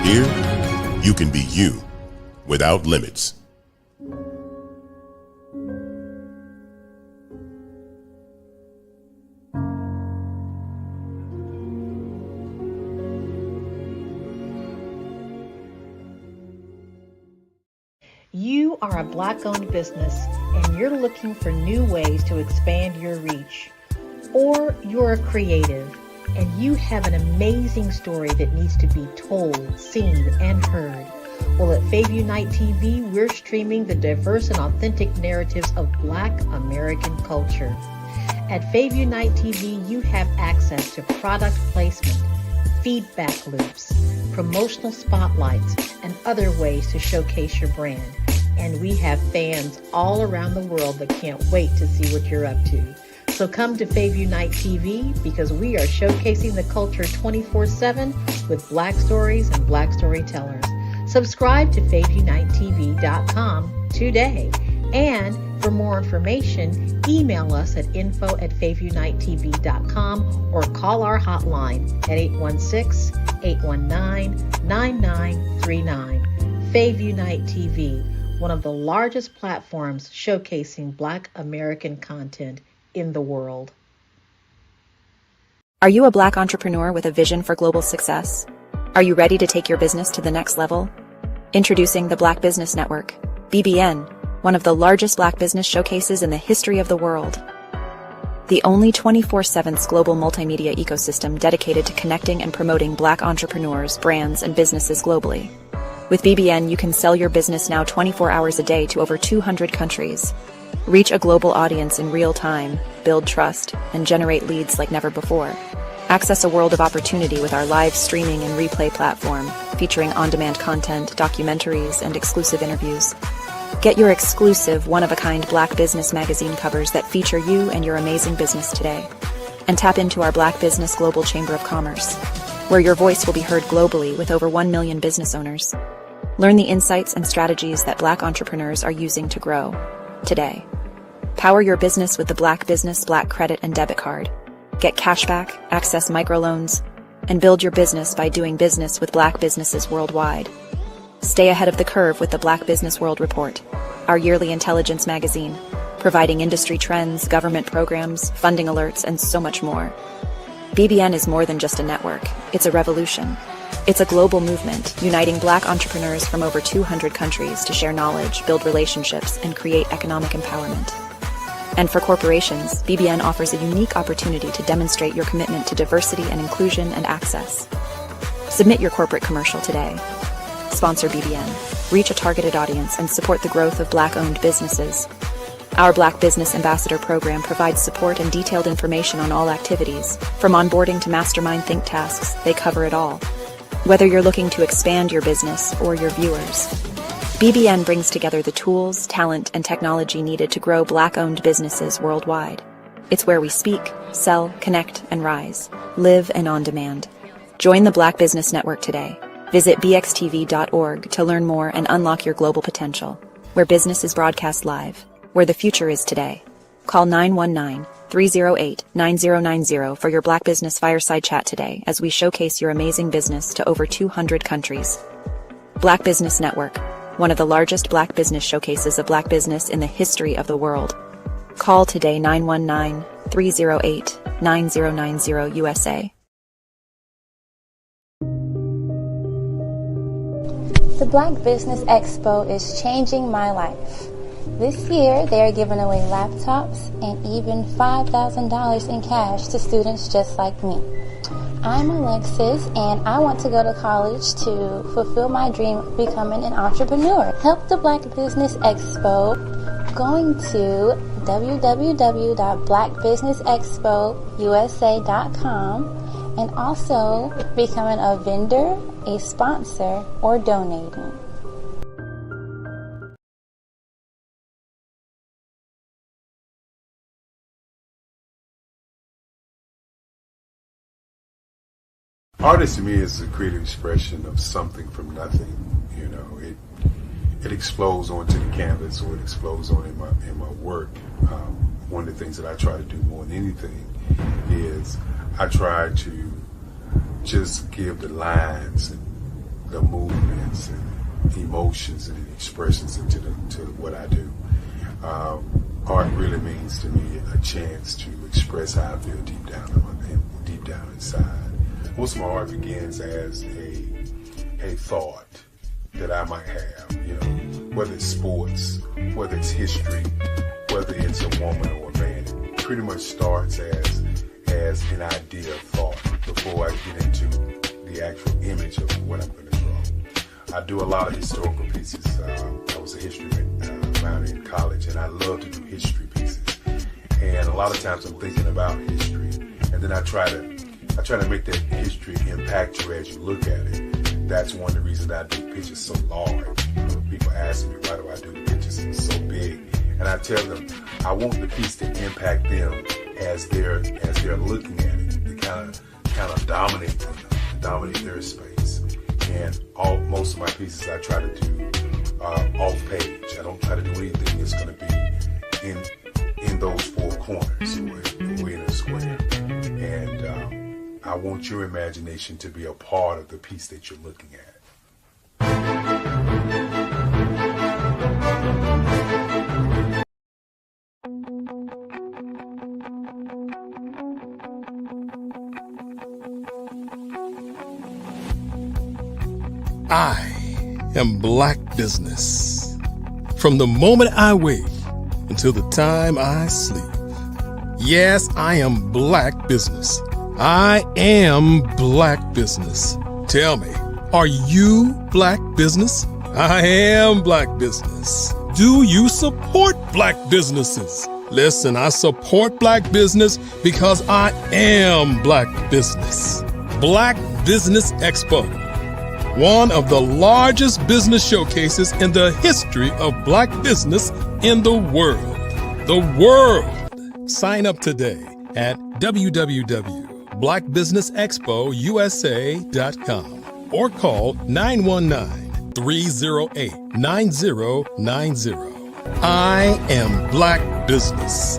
Here, you can be you without limits. You are a Black-owned business and you're looking for new ways to expand your reach. Or you're a creative and you have an amazing story that needs to be told, seen, and heard. Well, at Fave Unite TV, we're streaming the diverse and authentic narratives of Black American culture. At Fave Unite TV, you have access to product placement, feedback loops, promotional spotlights, and other ways to showcase your brand. And we have fans all around the world that can't wait to see what you're up to. So come to Fave Unite TV because we are showcasing the culture 24/7 with Black stories and Black storytellers. Subscribe to FaveUniteTV.com today. And for more information, email us at info@FaveUniteTV.com or call our hotline at 816-819-9939. Fave Unite TV, one of the largest platforms showcasing Black American content in the world. Are you a Black entrepreneur with a vision for global success? Are you ready to take your business to the next level? Introducing the Black Business Network, BBN, one of the largest Black business showcases in the history of the world. The only 24/7 global multimedia ecosystem dedicated to connecting and promoting Black entrepreneurs, brands, and businesses globally. With BBN, you can sell your business now 24 hours a day to over 200 countries. Reach a global audience in real time, build trust, and generate leads like never before. Access a world of opportunity with our live streaming and replay platform, featuring on-demand content, documentaries, and exclusive interviews. Get your exclusive, one-of-a-kind Black Business magazine covers that feature you and your amazing business today. And tap into our Black Business Global Chamber of Commerce, where your voice will be heard globally with over 1 million business owners. Learn the insights and strategies that Black entrepreneurs are using to grow today. Power your business with the Black Business Black Credit and Debit Card. Get cashback, access microloans, and build your business by doing business with Black businesses worldwide. Stay ahead of the curve with the Black Business World Report, our yearly intelligence magazine, providing industry trends, government programs, funding alerts, and so much more. BBN is more than just a network. It's a revolution. It's a global movement, uniting Black entrepreneurs from over 200 countries to share knowledge, build relationships, and create economic empowerment. And for corporations, BBN offers a unique opportunity to demonstrate your commitment to diversity and inclusion and access. Submit your corporate commercial today. Sponsor BBN, reach a targeted audience, and support the growth of Black-owned businesses. Our Black Business Ambassador program provides support and detailed information on all activities. From onboarding to mastermind think tasks, they cover it all. Whether you're looking to expand your business or your viewers, BBN brings together the tools, talent, and technology needed to grow Black-owned businesses worldwide. It's where we speak, sell, connect, and rise. Live and on demand. Join the Black Business Network today. Visit bxtv.org to learn more and unlock your global potential, where business is broadcast live, where the future is today. Call 919-308-9090 for your Black Business Fireside Chat today as we showcase your amazing business to over 200 countries. Black Business Network, one of the largest Black business showcases of Black business in the history of the world. Call today 919-308-9090 USA. The Black Business Expo is changing my life. This year, they are giving away laptops and even $5,000 in cash to students just like me. I'm Alexis, and I want to go to college to fulfill my dream of becoming an entrepreneur. Help the Black Business Expo going to www.blackbusinessexpousa.com and also becoming a vendor, a sponsor, or donating. Artist to me is a creative expression of something from nothing. You know, it explodes onto the canvas, or it explodes on in my work. One of the things that I try to do more than anything is I try to just give the lines and the movements and emotions and expressions into what I do. Art really means to me a chance to express how I feel deep down inside. Most of my art begins as a thought that I might have, you know, whether it's sports, whether it's history, whether it's a woman or a man. It pretty much starts as an idea of thought before I get into the actual image of what I'm going to draw. I do a lot of historical pieces. I was a history minor in college, and I love to do history pieces. And a lot of times I'm thinking about history, and then I try to make that history impact you as you look at it. That's one of the reasons I do pictures so large. People ask me, why do I do pictures so big? And I tell them, I want the piece to impact them as they're looking at it, to kind of dominate them, dominate their space. And most of my pieces I try to do off page. I don't try to do anything that's going to be in those four corners or in a square. And I want your imagination to be a part of the piece that you're looking at. I am Black Business. From the moment I wake until the time I sleep. Yes, I am Black Business. I am Black Business. Tell me, are you Black Business? I am Black Business. Do you support Black businesses? Listen, I support Black business because I am Black Business. Black Business Expo, one of the largest business showcases in the history of Black business in the world. The world! Sign up today at www.blackbusinessexpousa.com or call 919-308-9090. I am Black Business.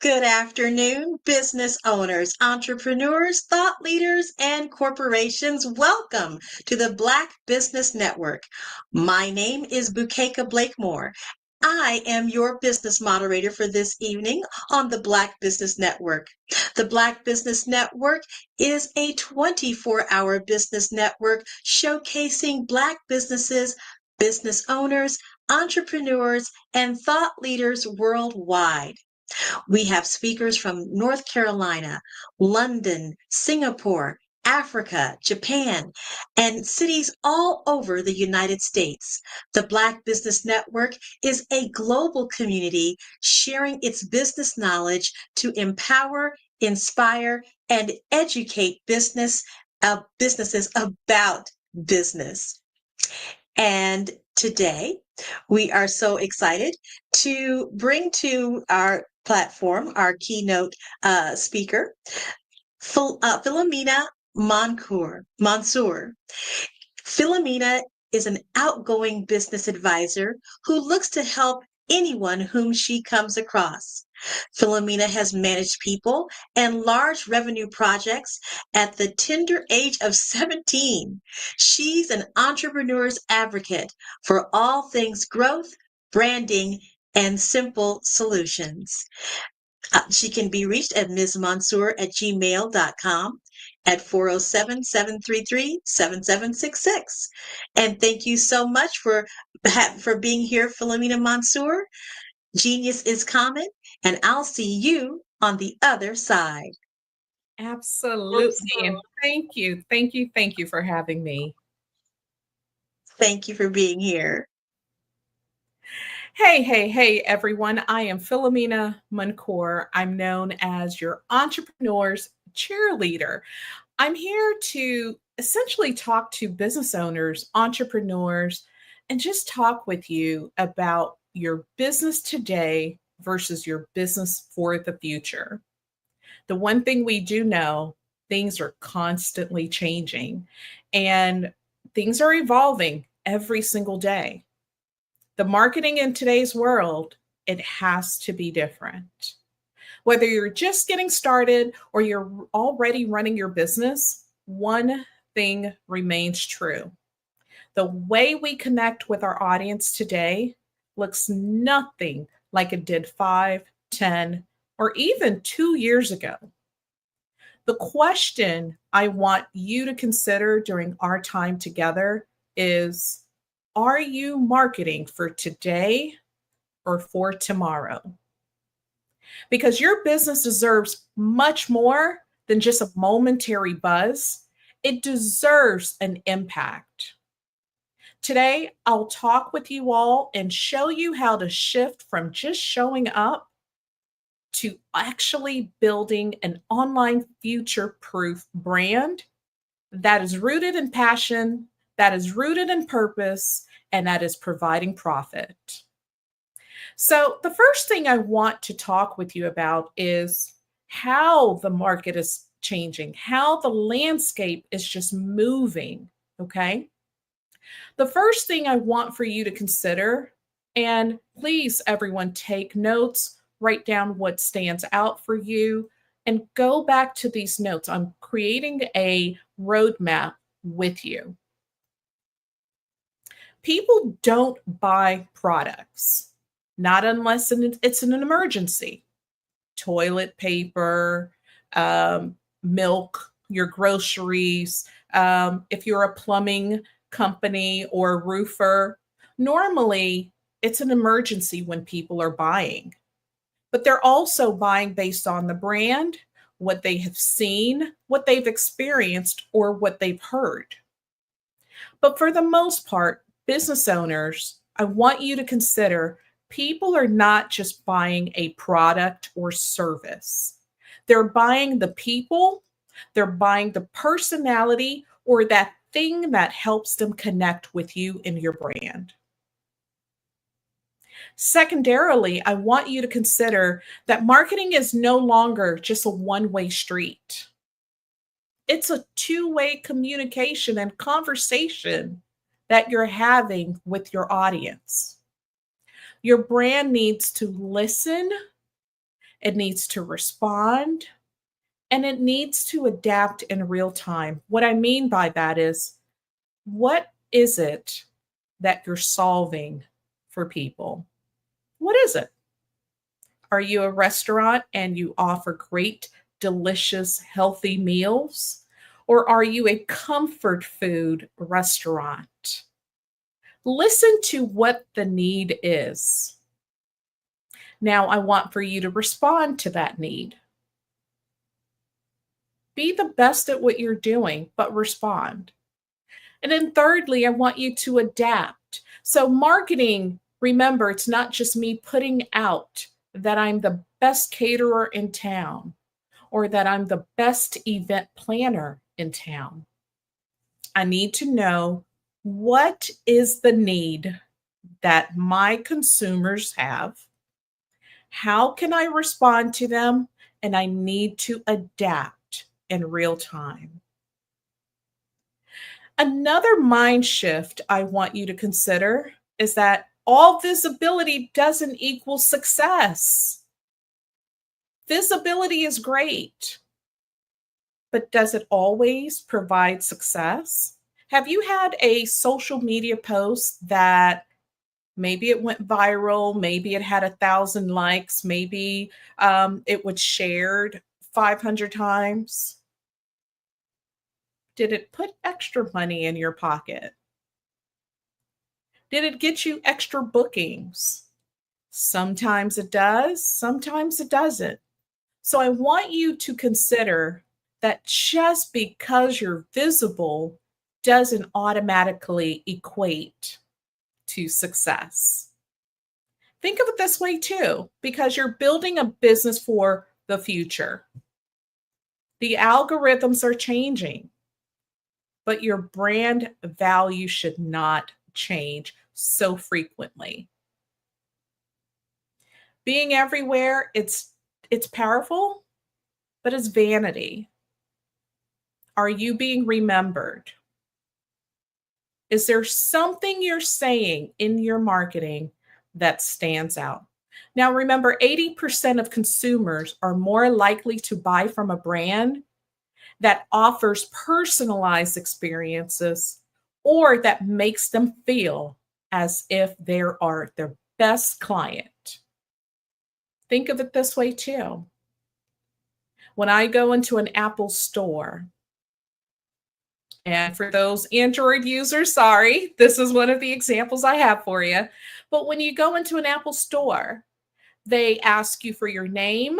Good afternoon, business owners, entrepreneurs, thought leaders, and corporations. Welcome to the Black Business Network. My name is Bukeka Blakemore. I am your business moderator for this evening on the Black Business Network. The Black Business Network is a 24-hour business network showcasing Black businesses, business owners, entrepreneurs, and thought leaders worldwide. We have speakers from North Carolina, London, Singapore, Africa, Japan, and cities all over the United States. The Black Business Network is a global community sharing its business knowledge to empower, inspire, and educate businesses about business. And today, we are so excited to bring to our platform our keynote speaker, Philomena Mansour. Philomena is an outgoing business advisor who looks to help anyone whom she comes across. Philomena has managed people and large revenue projects at the tender age of 17. She's an entrepreneur's advocate for all things growth, branding, and simple solutions. She can be reached at msmansour@gmail.com at 407-733-7766. And thank you so much for being here, Philomena Mansour. Genius is common, and I'll see you on the other side. Absolutely. And thank you for having me. Thank you for being here. Hey, everyone. I am Philomena Mansour. I'm known as your entrepreneur's cheerleader. I'm here to essentially talk to business owners, entrepreneurs, and just talk with you about your business today versus your business for the future. The one thing we do know, things are constantly changing and things are evolving every single day. The marketing in today's world, it has to be different. Whether you're just getting started or you're already running your business, one thing remains true. The way we connect with our audience today looks nothing like it did 5, 10, or even 2 years ago. The question I want you to consider during our time together is, are you marketing for today or for tomorrow? Because your business deserves much more than just a momentary buzz. It deserves an impact. Today, I'll talk with you all and show you how to shift from just showing up to actually building an online future-proof brand that is rooted in passion, that is rooted in purpose, and that is providing profit. So the first thing I want to talk with you about is how the market is changing, how the landscape is just moving, okay? The first thing I want for you to consider, and please everyone take notes, write down what stands out for you, and go back to these notes. I'm creating a roadmap with you. People don't buy products, not unless it's an emergency. Toilet paper, milk, your groceries. If you're a plumbing company or a roofer, normally it's an emergency when people are buying. But they're also buying based on the brand, what they have seen, what they've experienced, or what they've heard. But for the most part, business owners, I want you to consider people are not just buying a product or service. They're buying the people, they're buying the personality, or that thing that helps them connect with you and your brand. Secondarily, I want you to consider that marketing is no longer just a one-way street. It's a two-way communication and conversation that you're having with your audience. Your brand needs to listen, it needs to respond, and it needs to adapt in real time. What I mean by that is, what is it that you're solving for people? What is it? Are you a restaurant and you offer great, delicious, healthy meals? Or are you a comfort food restaurant? Listen to what the need is. Now, I want for you to respond to that need. Be the best at what you're doing, but respond. And then thirdly, I want you to adapt. So marketing, remember, it's not just me putting out that I'm the best caterer in town or that I'm the best event planner in town. I need to know, what is the need that my consumers have? How can I respond to them? And I need to adapt in real time. Another mind shift I want you to consider is that all visibility doesn't equal success. Visibility is great, but does it always provide success? Have you had a social media post that maybe it went viral, maybe it had 1,000 likes, maybe it was shared 500 times? Did it put extra money in your pocket? Did it get you extra bookings? Sometimes it does, sometimes it doesn't. So I want you to consider that just because you're visible doesn't automatically equate to success. Think of it this way too, because you're building a business for the future. The algorithms are changing, but your brand value should not change so frequently. Being everywhere, it's powerful, but it's vanity. Are you being remembered? Is there something you're saying in your marketing that stands out? Now, remember, 80% of consumers are more likely to buy from a brand that offers personalized experiences or that makes them feel as if they are their best client. Think of it this way too. When I go into an Apple store, and for those Android users, sorry, this is one of the examples I have for you. But when you go into an Apple store, they ask you for your name.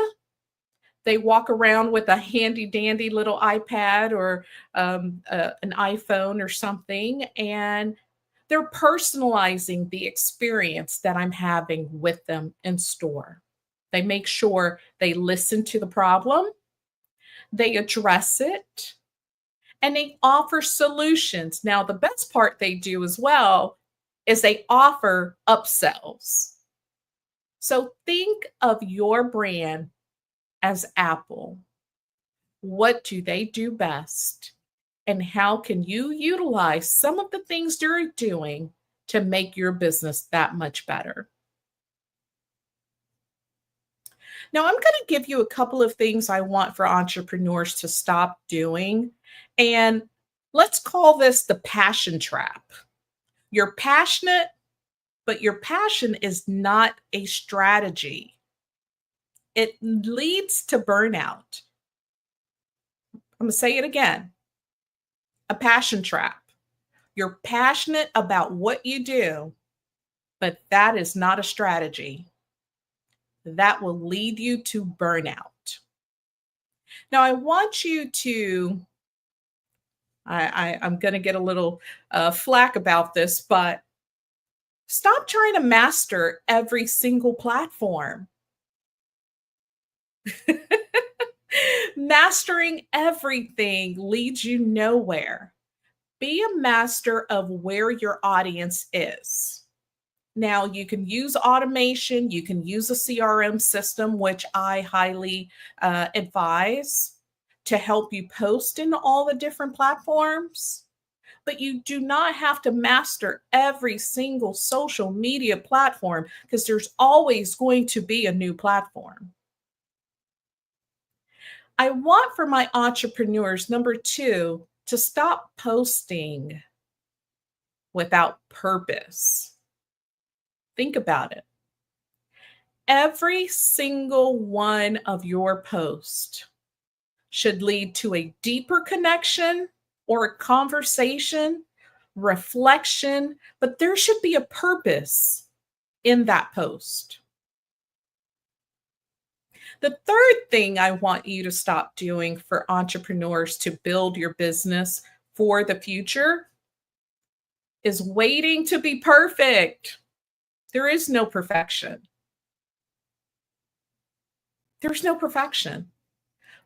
They walk around with a handy dandy little iPad or an iPhone or something, and they're personalizing the experience that I'm having with them in store. They make sure they listen to the problem, they address it, and they offer solutions. Now, the best part they do as well is they offer upsells. So think of your brand as Apple. What do they do best? And how can you utilize some of the things they're doing to make your business that much better? Now, I'm going to give you a couple of things I want for entrepreneurs to stop doing. And let's call this the passion trap. You're passionate, but your passion is not a strategy. It leads to burnout. I'm going to say it again. A passion trap. You're passionate about what you do, but that is not a strategy. That will lead you to burnout. Now, I want you to, I'm going to get a little flack about this, but stop trying to master every single platform. Mastering everything leads you nowhere. Be a master of where your audience is. Now, you can use automation, you can use a CRM system, which I highly advise to help you post in all the different platforms. But you do not have to master every single social media platform because there's always going to be a new platform. I want for my entrepreneurs, number 2, to stop posting without purpose. Think about it. Every single one of your posts should lead to a deeper connection or a conversation, reflection, but there should be a purpose in that post. The third thing I want you to stop doing for entrepreneurs to build your business for the future is waiting to be perfect. There is no perfection. There's no perfection.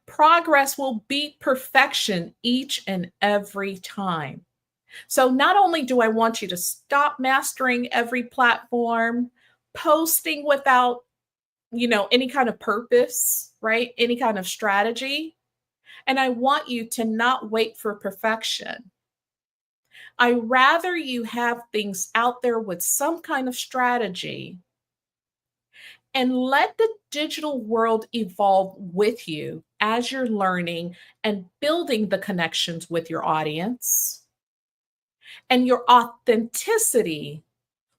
Progress will beat perfection each and every time. So not only do I want you to stop mastering every platform, posting without any kind of purpose, right? Any kind of strategy. And I want you to not wait for perfection. I rather you have things out there with some kind of strategy and let the digital world evolve with you as you're learning and building the connections with your audience. And your authenticity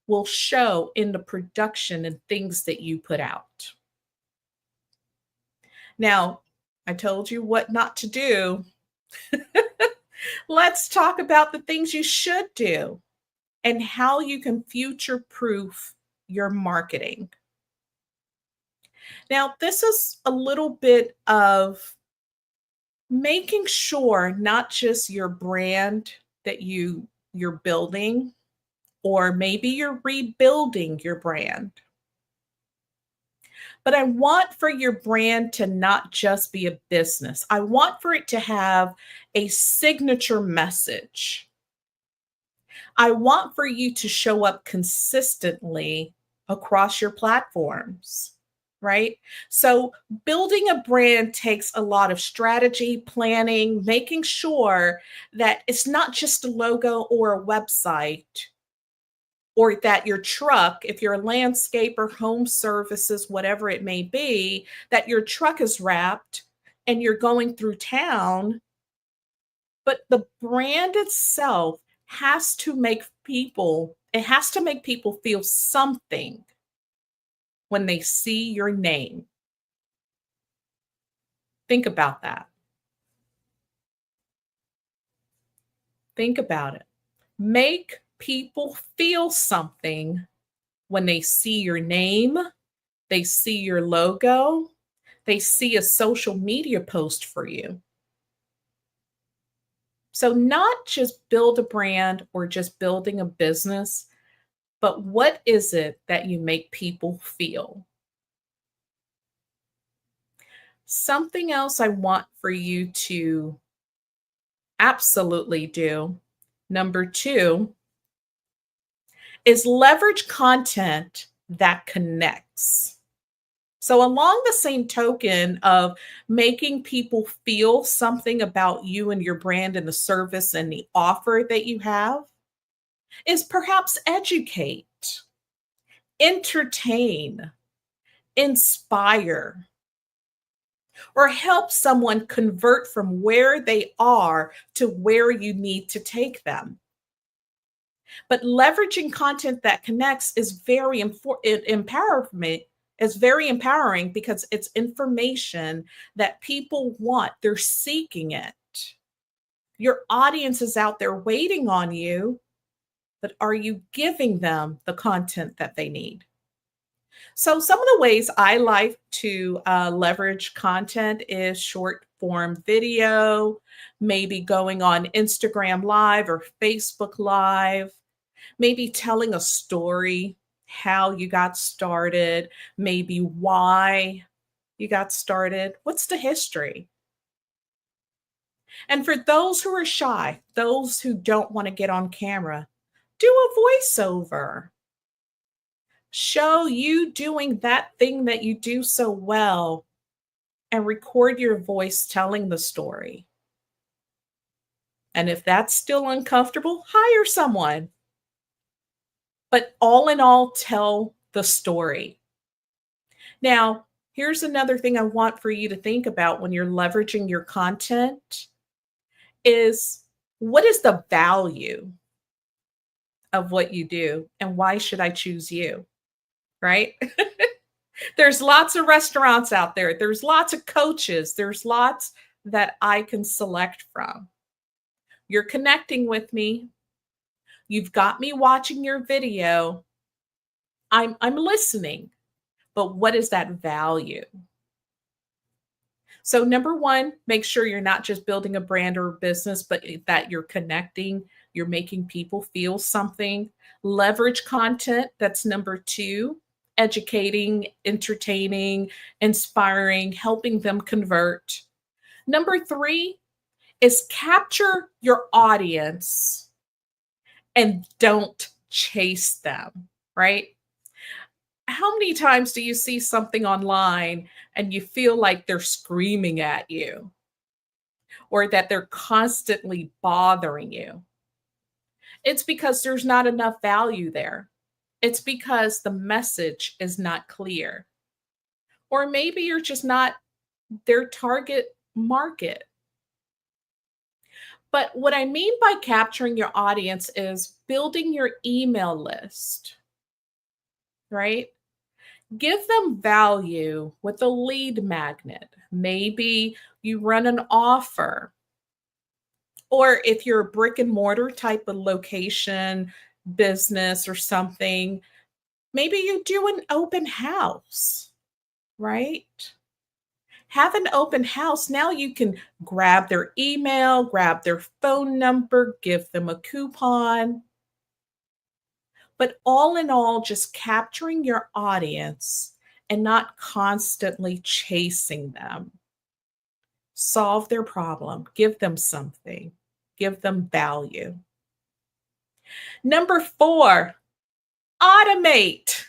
will show in the production and things that you put out. Now, I told you what not to do. Let's talk about the things you should do and how you can future-proof your marketing. Now, this is a little bit of making sure not just your brand that you're building, or maybe you're rebuilding your brand. But I want for your brand to not just be a business. I want for it to have a signature message. I want for you to show up consistently across your platforms, right? So building a brand takes a lot of strategy, planning, making sure that it's not just a logo or a website, or that your truck, if you're a landscaper, home services, whatever it may be, that your truck is wrapped and you're going through town. But the brand itself has to make people feel something when they see your name. Think about that. Think about it. Make people feel something when they see your name, they see your logo, they see a social media post for you. So, not just build a brand or just building a business, but what is it that you make people feel? Something else I want for you to absolutely do, number 2, is leverage content that connects. So, along the same token of making people feel something about you and your brand and the service and the offer that you have, is perhaps educate, entertain, inspire, or help someone convert from where they are to where you need to take them. But leveraging content that connects is very important. Empowerment is very empowering because it's information that people want. They're seeking it. Your audience is out there waiting on you, but are you giving them the content that they need? So some of the ways I like to leverage content is short form video, maybe going on Instagram Live or Facebook Live, maybe telling a story, how you got started, maybe why you got started. What's the history? And for those who are shy, those who don't want to get on camera, do a voiceover. Show you doing that thing that you do so well and record your voice telling the story. And if that's still uncomfortable, hire someone. But all in all, tell the story. Now, here's another thing I want for you to think about when you're leveraging your content is what is the value of what you do and why should I choose you? Right? There's lots of restaurants out there. There's lots of coaches. There's lots that I can select from. You're connecting with me. You've got me watching your video. I'm listening. But what is that value? So number 1, make sure you're not just building a brand or a business, but that you're connecting, you're making people feel something. Leverage content, that's number 2. Educating, entertaining, inspiring, helping them convert. Number 3 is capture your audience and don't chase them, right? How many times do you see something online and you feel like they're screaming at you or that they're constantly bothering you? It's because there's not enough value there. It's because the message is not clear. Or maybe you're just not their target market. But what I mean by capturing your audience is building your email list, right? Give them value with a lead magnet. Maybe you run an offer. Or if you're a brick and mortar type of location, business or something, maybe you do an open house, right? Have an open house. Now you can grab their email, grab their phone number, give them a coupon. But all in all, just capturing your audience and not constantly chasing them. Solve their problem, give them something, give them value. Number 4, automate.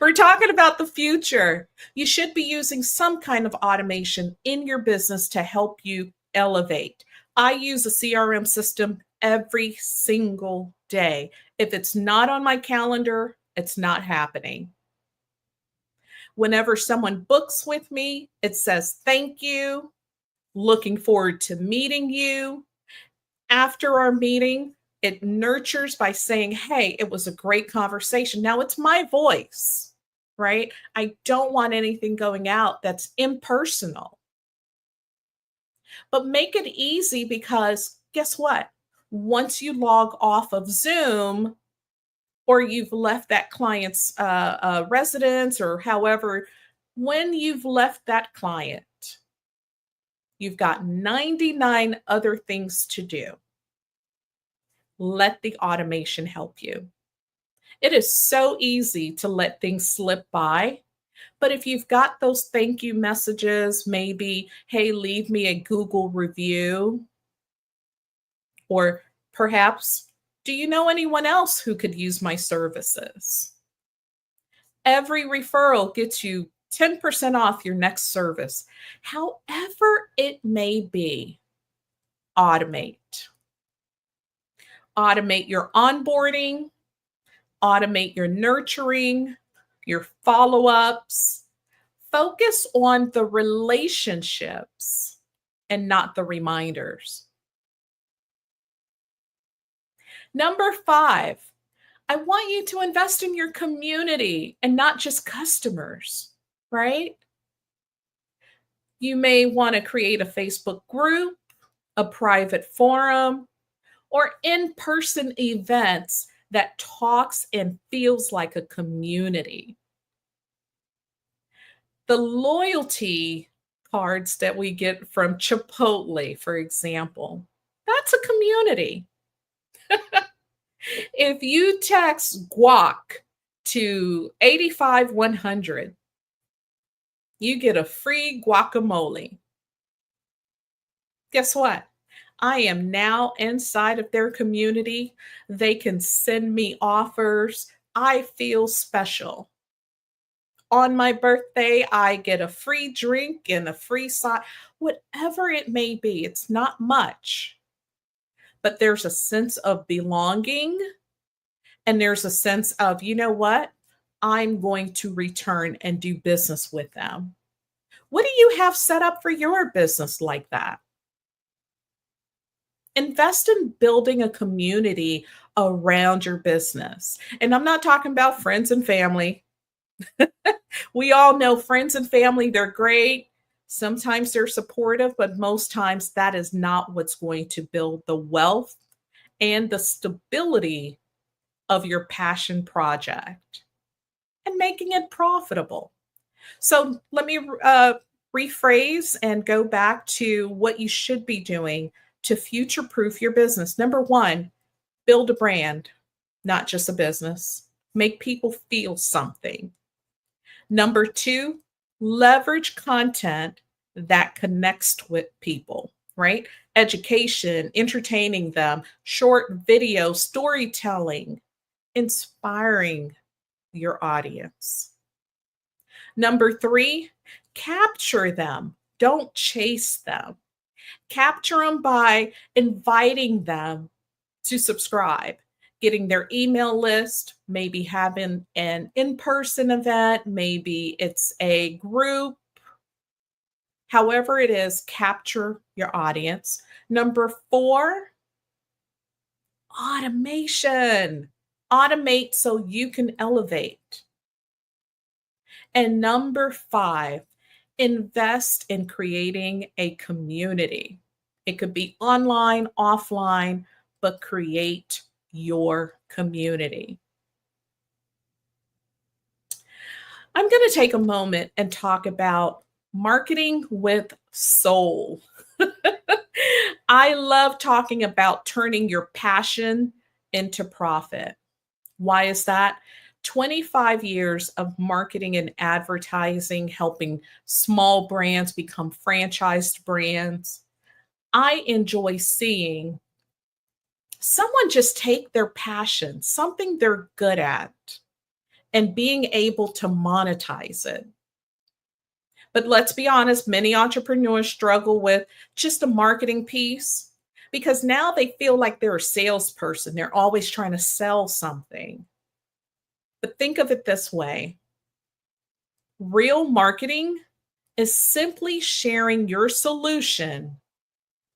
We're talking about the future. You should be using some kind of automation in your business to help you elevate. I use a CRM system every single day. If it's not on my calendar, it's not happening. Whenever someone books with me, it says, thank you, looking forward to meeting you. After our meeting, it nurtures by saying, hey, it was a great conversation. Now it's my voice, right? I don't want anything going out that's impersonal. But make it easy, because guess what? Once you log off of Zoom, or you've left that client's residence, or however, when you've left that client, you've got 99 other things to do. Let the automation help you. It is so easy to let things slip by. But if you've got those thank you messages, maybe, hey, leave me a Google review, or perhaps, do you know anyone else who could use my services? Every referral gets you 10% off your next service. However it may be, automate. Automate your onboarding, automate your nurturing, your follow-ups. Focus on the relationships and not the reminders. Number 5, I want you to invest in your community and not just customers, right? You may want to create a Facebook group, a private forum, or in-person events that talks and feels like a community. The loyalty cards that we get from Chipotle, for example, that's a community. If you text guac to 85100, you get a free guacamole. Guess what? I am now inside of their community. They can send me offers. I feel special. On my birthday, I get a free drink and a free side, whatever it may be. It's not much, but there's a sense of belonging, and there's a sense of, you know what? I'm going to return and do business with them. What do you have set up for your business like that? Invest in building a community around your business. And I'm not talking about friends and family. We all know friends and family, they're great. Sometimes they're supportive, but most times that is not what's going to build the wealth and the stability of your passion project and making it profitable. So let me rephrase and go back to what you should be doing to future-proof your business. Number 1, build a brand, not just a business. Make people feel something. Number 2, leverage content that connects with people, right? Education, entertaining them, short video, storytelling, inspiring your audience. Number 3, capture them. Don't chase them. Capture them by inviting them to subscribe, getting their email list, maybe having an in-person event, maybe it's a group. However it is, capture your audience. Number 4, automation. Automate so you can elevate. And number 5, invest in creating a community. It could be online, offline, but create your community. I'm going to take a moment and talk about marketing with soul. I love talking about turning your passion into profit. Why is that? 25 years of marketing and advertising, helping small brands become franchised brands. I enjoy seeing someone just take their passion, something they're good at, and being able to monetize it. But let's be honest, many entrepreneurs struggle with just a marketing piece because now they feel like they're a salesperson. They're always trying to sell something. But think of it this way. Real marketing is simply sharing your solution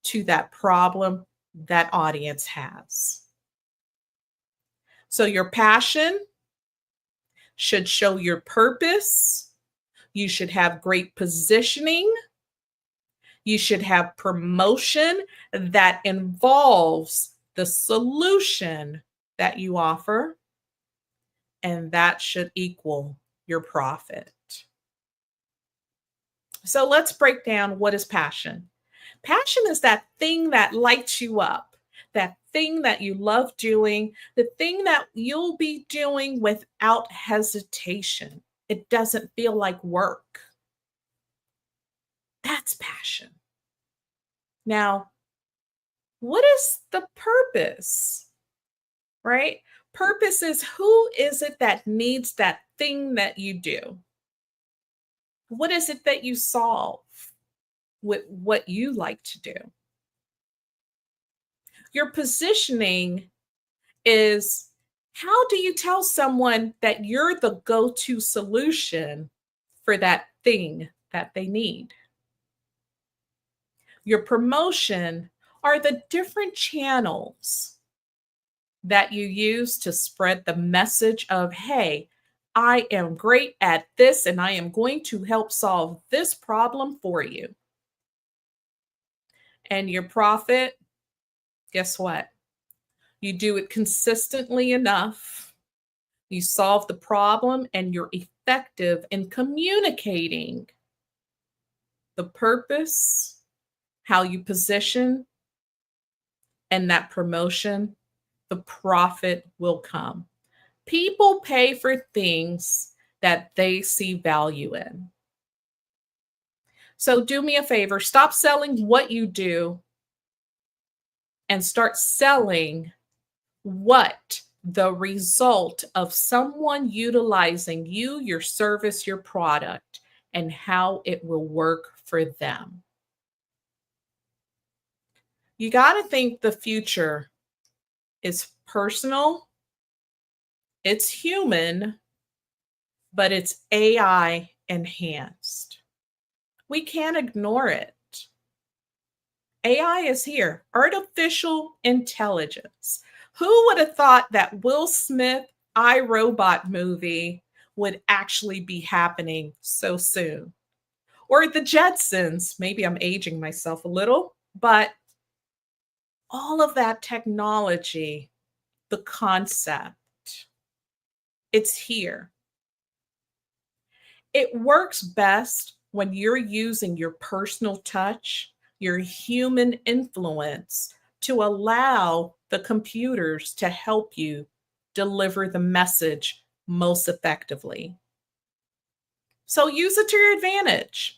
to that problem that audience has. So your passion should show your purpose. You should have great positioning. You should have promotion that involves the solution that you offer, and that should equal your profit. So let's break down what is passion. Passion is that thing that lights you up, that thing that you love doing, the thing that you'll be doing without hesitation. It doesn't feel like work. That's passion. Now, what is the purpose? Right? Purpose is, who is it that needs that thing that you do? What is it that you solve with what you like to do? Your positioning is, how do you tell someone that you're the go-to solution for that thing that they need? Your promotion are the different channels that you use to spread the message of, hey, I am great at this and I am going to help solve this problem for you. And your profit, guess what? You do it consistently enough, you solve the problem, and you're effective in communicating the purpose, how you position, and that promotion, the profit will come. People pay for things that they see value in. So do me a favor, stop selling what you do and start selling what the result of someone utilizing you, your service, your product, and how it will work for them. You got to think the future is personal, it's human, but it's AI enhanced. We can't ignore it. AI is here, artificial intelligence. Who would have thought that Will Smith I, Robot movie would actually be happening so soon? Or the Jetsons, maybe I'm aging myself a little, but all of that technology, the concept, it's here. It works best when you're using your personal touch, your human influence to allow the computers to help you deliver the message most effectively. So use it to your advantage.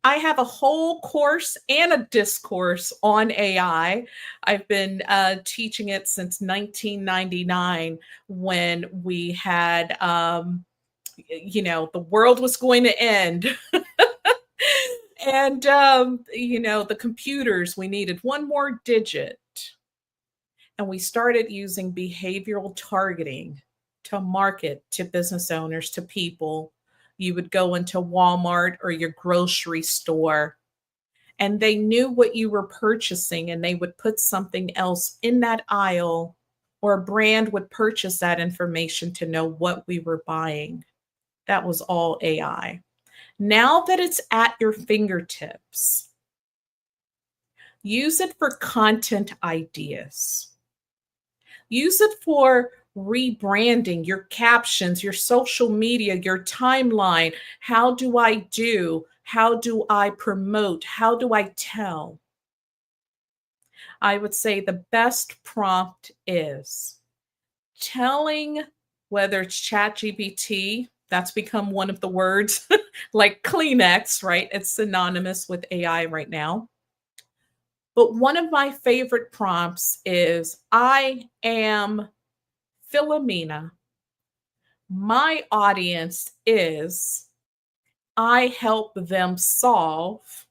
I have a whole course and a discourse on AI. I've been teaching it since 1999 when we had, the world was going to end. And, the computers, we needed one more digit. And we started using behavioral targeting to market to business owners, to people. You would go into Walmart or your grocery store, and they knew what you were purchasing, and they would put something else in that aisle, or a brand would purchase that information to know what we were buying. That was all AI. Now that it's at your fingertips, use it for content ideas. Use it for rebranding your captions, your social media, your timeline. How do I do? How do I promote? How do I tell? I would say the best prompt is telling, whether it's ChatGPT, that's become one of the words, like Kleenex, right? It's synonymous with AI right now. But one of my favorite prompts is, I am Philomena. My audience is, I help them solve.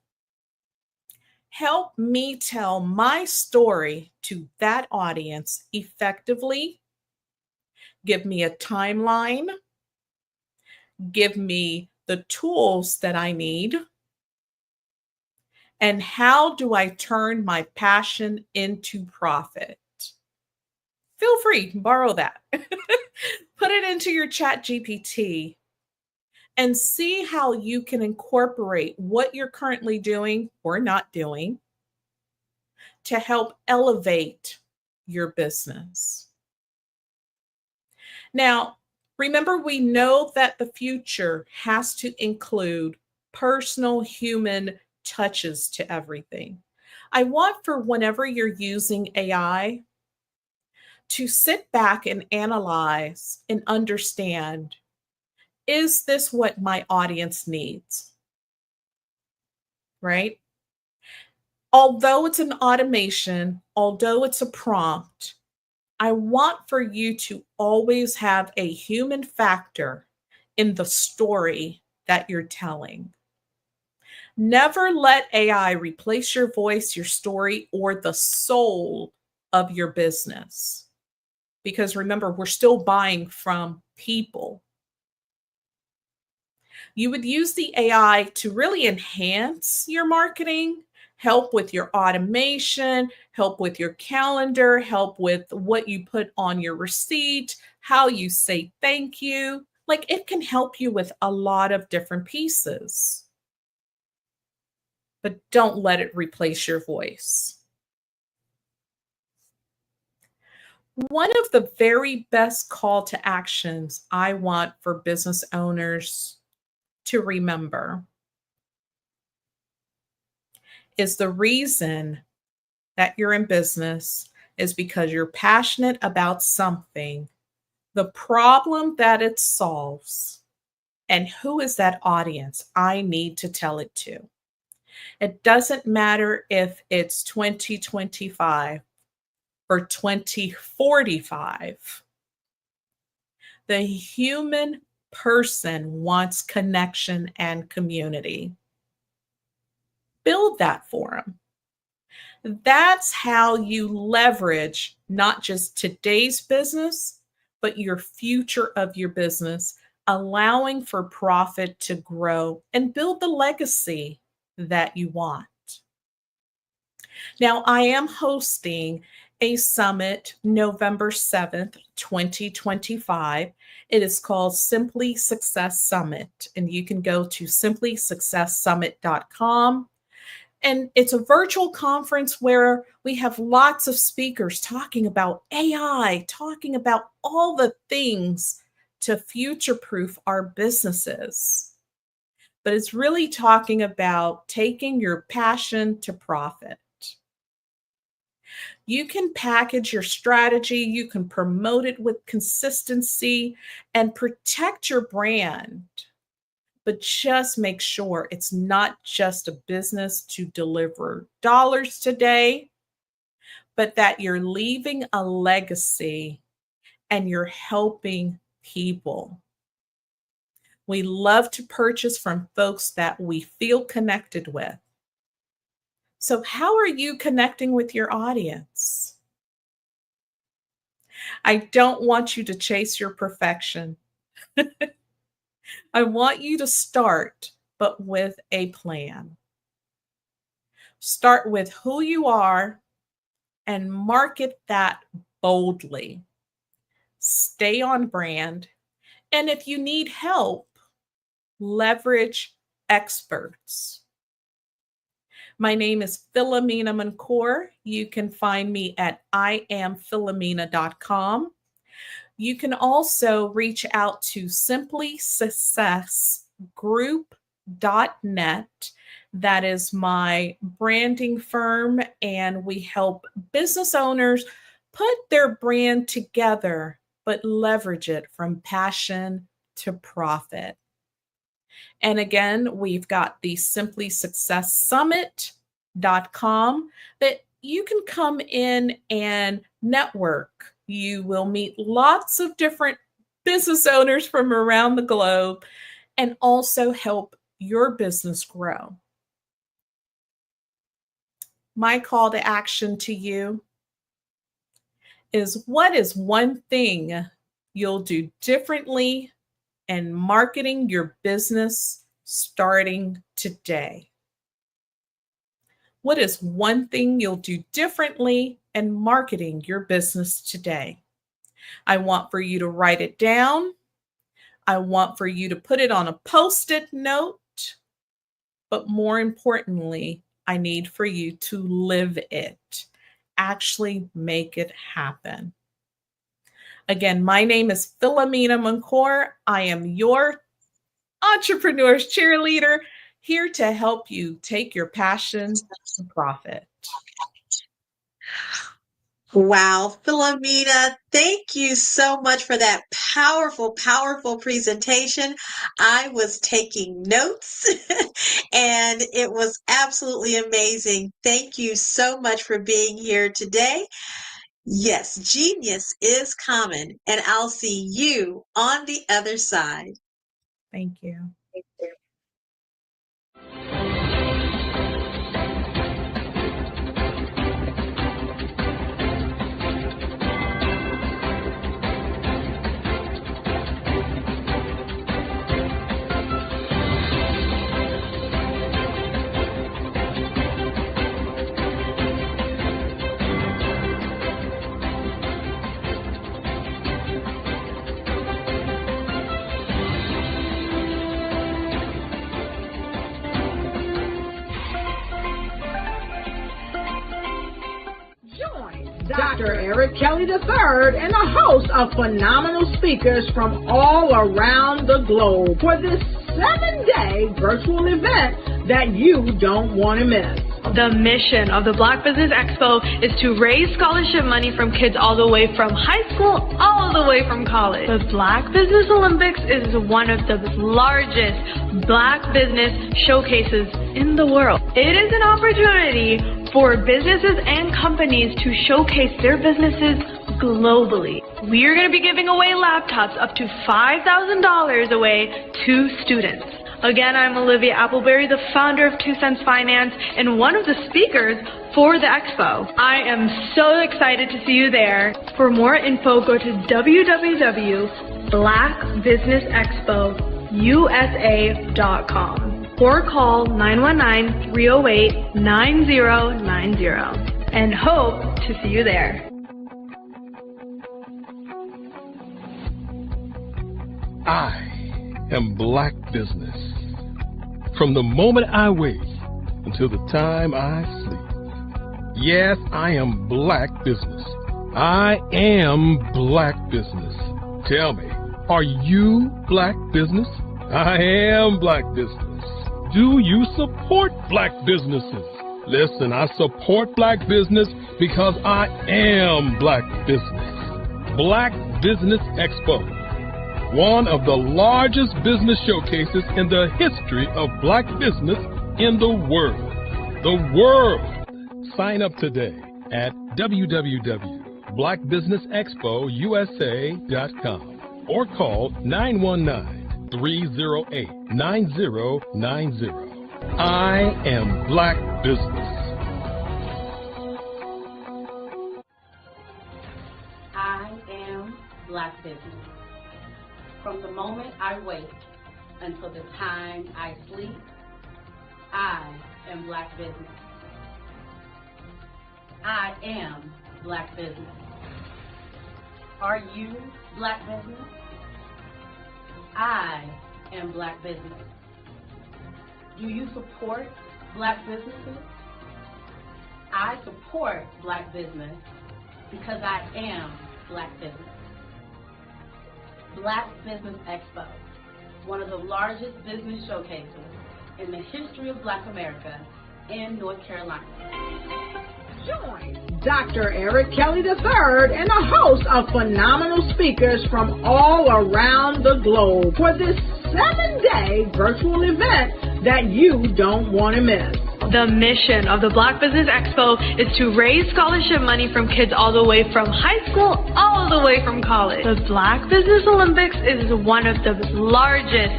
Help me tell my story to that audience effectively. Give me a timeline. Give me the tools that I need. And how do I turn my passion into profit? Feel free, borrow that. Put it into your Chat GPT and see how you can incorporate what you're currently doing or not doing to help elevate your business. Now, remember, we know that the future has to include personal human touches to everything. I want for whenever you're using AI to sit back and analyze and understand, is this what my audience needs? Right? Although it's an automation, although it's a prompt, I want for you to always have a human factor in the story that you're telling. Never let AI replace your voice, your story, or the soul of your business. Because remember, we're still buying from people. You would use the AI to really enhance your marketing, help with your automation, help with your calendar, help with what you put on your receipt, how you say thank you. Like, it can help you with a lot of different pieces. But don't let it replace your voice. One of the very best call to actions I want for business owners to remember is the reason that you're in business is because you're passionate about something, the problem that it solves, and who is that audience I need to tell it to. It doesn't matter if it's 2025 or 2045. The human person wants connection and community. Build that for them. That's how you leverage not just today's business, but your future of your business, allowing for profit to grow and build the legacy that you want. Now, I am hosting a summit November 7th, 2025. It is called Simply Success Summit, and you can go to simplysuccesssummit.com. And it's a virtual conference where we have lots of speakers talking about AI, talking about all the things to future-proof our businesses. But it's really talking about taking your passion to profit. You can package your strategy, you can promote it with consistency and protect your brand. But just make sure it's not just a business to deliver dollars today, but that you're leaving a legacy and you're helping people. We love to purchase from folks that we feel connected with. So how are you connecting with your audience? I don't want you to chase your perfection. I want you to start, but with a plan. Start with who you are and market that boldly. Stay on brand. And if you need help, leverage experts. My name is Philomena Mancour. You can find me at iamphilomena.com. You can also reach out to simplysuccessgroup.net. That is my branding firm, and we help business owners put their brand together, but leverage it from passion to profit. And again, we've got the simplysuccesssummit.com that you can come in and network. You will meet lots of different business owners from around the globe and also help your business grow. My call to action to you is, what is one thing you'll do differently in marketing your business starting today? What is one thing you'll do differently in marketing your business today? I want for you to write it down. I want for you to put it on a Post-it note, but more importantly, I need for you to live it. Actually make it happen. Again, my name is Philomena Mancour. I am your entrepreneur's cheerleader, here to help you take your passion to profit. Wow, Philomena, thank you so much for that powerful, powerful presentation. I was taking notes and it was absolutely amazing. Thank you so much for being here today. Yes, genius is common, and I'll see you on the other side. Thank you. Thank you. Dr. Eric Kelly III and a host of phenomenal speakers from all around the globe for this 7-day virtual event that you don't want to miss. The mission of the Black Business Expo is to raise scholarship money from kids all the way from high school, all the way from college. The Black Business Olympics is one of the largest Black business showcases in the world. It is an opportunity for businesses and companies to showcase their businesses globally. We are going to be giving away laptops up to $5,000 away to students. Again, I'm Olivia Appleberry, the founder of 2 Cents Finance and one of the speakers for the expo. I am so excited to see you there. For more info, go to www.blackbusinessexpousa.com or call 919-308-9090 and hope to see you there. I am Black Business. From the moment I wake until the time I sleep. Yes, I am Black Business. I am Black Business. Tell me, are you Black Business? I am Black Business. Do you support Black businesses? Listen, I support Black business because I am Black Business. Black Business Expo, one of the largest business showcases in the history of Black business in the world. The world! Sign up today at www.blackbusinessexpousa.com or call 919-308-9090. I am Black Business. I am Black Business. From the moment I wake until the time I sleep, I am Black Business. I am Black Business. Are you Black Business? I am Black Business. Do you support Black businesses? I support Black business because I am Black Business. Black Business Expo, one of the largest business showcases in the history of Black America in North Carolina. Join Dr. Eric Kelly III and a host of phenomenal speakers from all around the globe for this 7-day virtual event that you don't want to miss. The mission of the Black Business Expo is to raise scholarship money from kids all the way from high school, all the way from college. The Black Business Olympics is one of the largest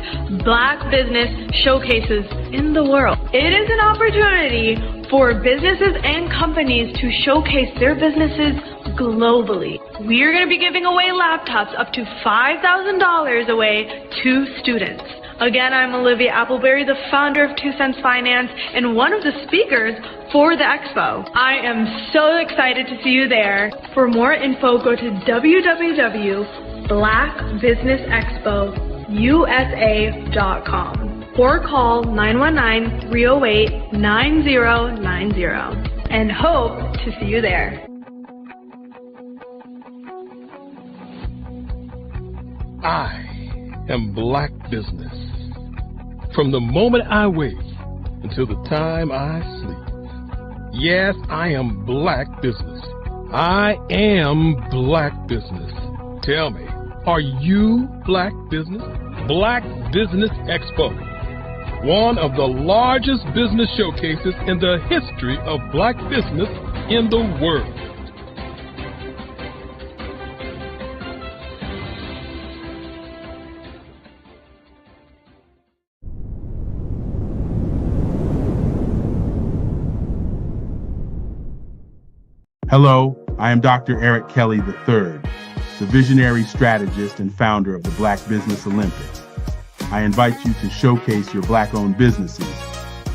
Black business showcases in the world. It is an opportunity for businesses and companies to showcase their businesses globally. We are going to be giving away laptops up to $5,000 away to students. Again, I'm Olivia Appleberry, the founder of 2 Cents Finance and one of the speakers for the expo. I am so excited to see you there. For more info, go to www.blackbusinessexpousa.com blackbusinessusa.com or call 919-308-9090 and hope to see you there. I am Black Business. From the moment I wake until the time I sleep. Yes, I am Black Business. I am Black Business. Tell me, are you Black Business? Black Business Expo, one of the largest business showcases in the history of Black business in the world. Hello, I am Dr. Eric Kelly III, the visionary strategist and founder of the Black Business Olympics. I invite you to showcase your Black-owned businesses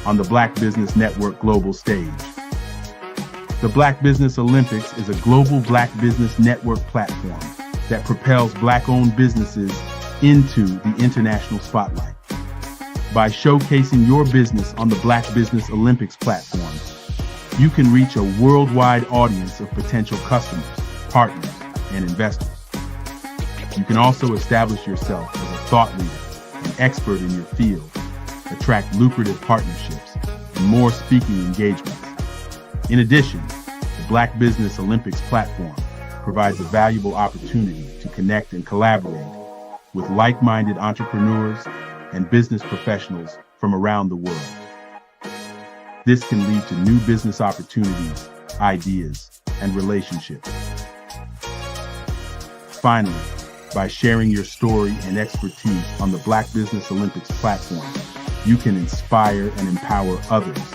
on the Black Business Network global stage. The Black Business Olympics is a global Black Business Network platform that propels Black-owned businesses into the international spotlight. By showcasing your business on the Black Business Olympics platform, you can reach a worldwide audience of potential customers, partners, and investors. You can also establish yourself as a thought leader, an expert in your field, attract lucrative partnerships, and more speaking engagements. In addition, the Black Business Olympics platform provides a valuable opportunity to connect and collaborate with like-minded entrepreneurs and business professionals from around the world. This can lead to new business opportunities, ideas, and relationships. Finally, by sharing your story and expertise on the Black Business Olympics platform, you can inspire and empower others.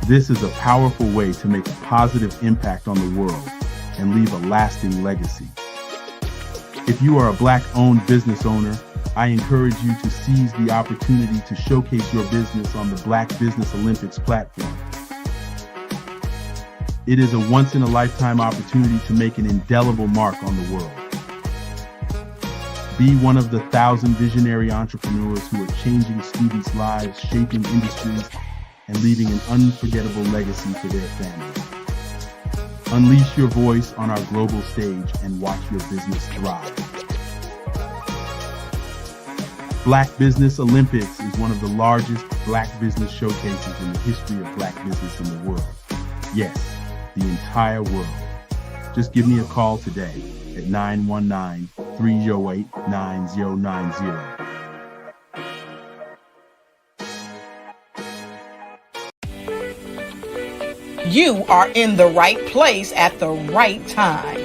This is a powerful way to make a positive impact on the world and leave a lasting legacy. If you are a Black-owned business owner, I encourage you to seize the opportunity to showcase your business on the Black Business Olympics platform. It is a once-in-a-lifetime opportunity to make an indelible mark on the world. Be one of the 1,000 visionary entrepreneurs who are changing students' lives, shaping industries, and leaving an unforgettable legacy for their families. Unleash your voice on our global stage and watch your business thrive. Black Business Olympics is one of the largest Black business showcases in the history of Black business in the world. Yes, the entire world. Just give me a call today at 919-308-9090. You are in the right place at the right time.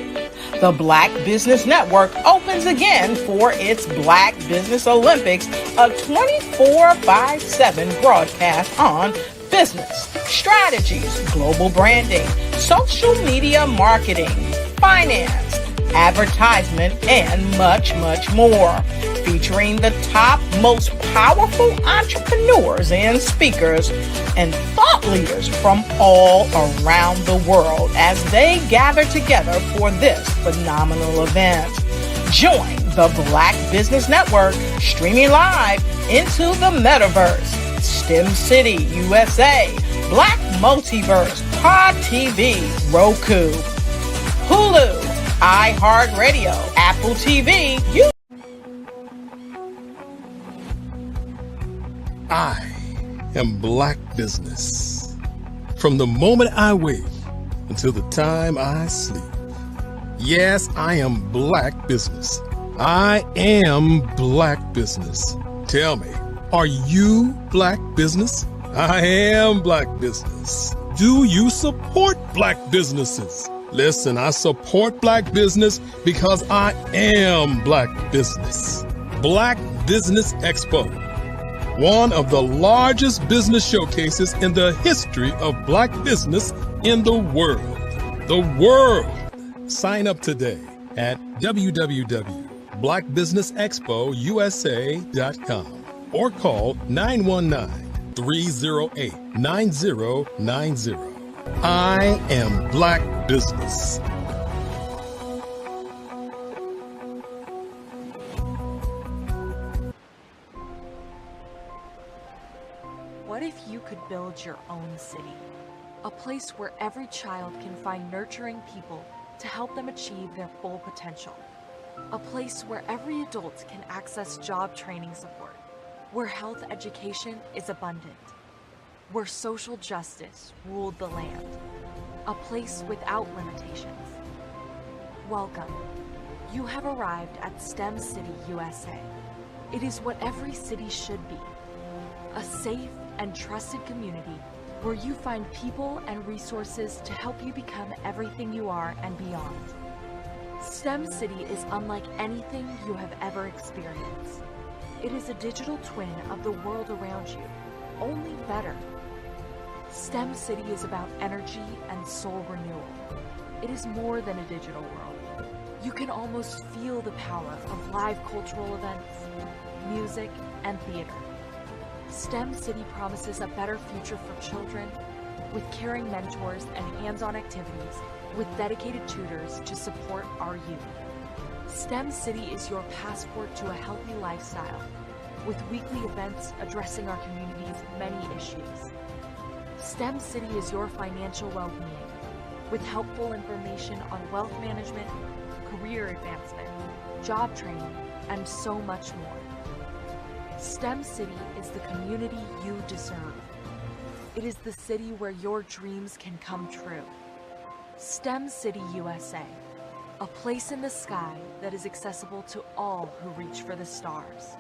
The Black Business Network opens again for its Black Business Olympics, a 24/7 broadcast on business, strategies, global branding, social media marketing, finance, advertisement, and much, much more. Featuring the top, most powerful entrepreneurs and speakers and thought leaders from all around the world as they gather together for this phenomenal event. Join the Black Business Network streaming live into the metaverse, STEM City, USA, Black Multiverse, Pod TV, Roku, Hulu, iHeartRadio, Apple TV, I am Black Business. From the moment I wake until the time I sleep. Yes, I am Black Business. I am Black Business. Tell me, are you Black Business? I am Black Business. Do you support Black businesses? Listen, I support Black business because I am Black Business. Black Business Expo, one of the largest business showcases in the history of Black business in the world. The world! Sign up today at www.blackbusinessexpousa.com or call 919-308-9090. I am Black Business. build your own city. A place where every child can find nurturing people to help them achieve their full potential. A place where every adult can access job training support, where health education is abundant, where social justice ruled the land. A place without limitations. Welcome. You have arrived at STEM City USA. It is what every city should be. A safe and trusted community where you find people and resources to help you become everything you are and beyond. STEM City is unlike anything you have ever experienced. It is a digital twin of the world around you, only better. STEM City is about energy and soul renewal. It is more than a digital world. You can almost feel the power of live cultural events, music, and theater. STEM City promises a better future for children with caring mentors and hands-on activities with dedicated tutors to support our youth. STEM City is your passport to a healthy lifestyle with weekly events addressing our community's many issues. STEM City is your financial well-being with helpful information on wealth management, career advancement, job training, and so much more. STEM City is the community you deserve. It is the city where your dreams can come true. STEM City USA, a place in the sky that is accessible to all who reach for the stars.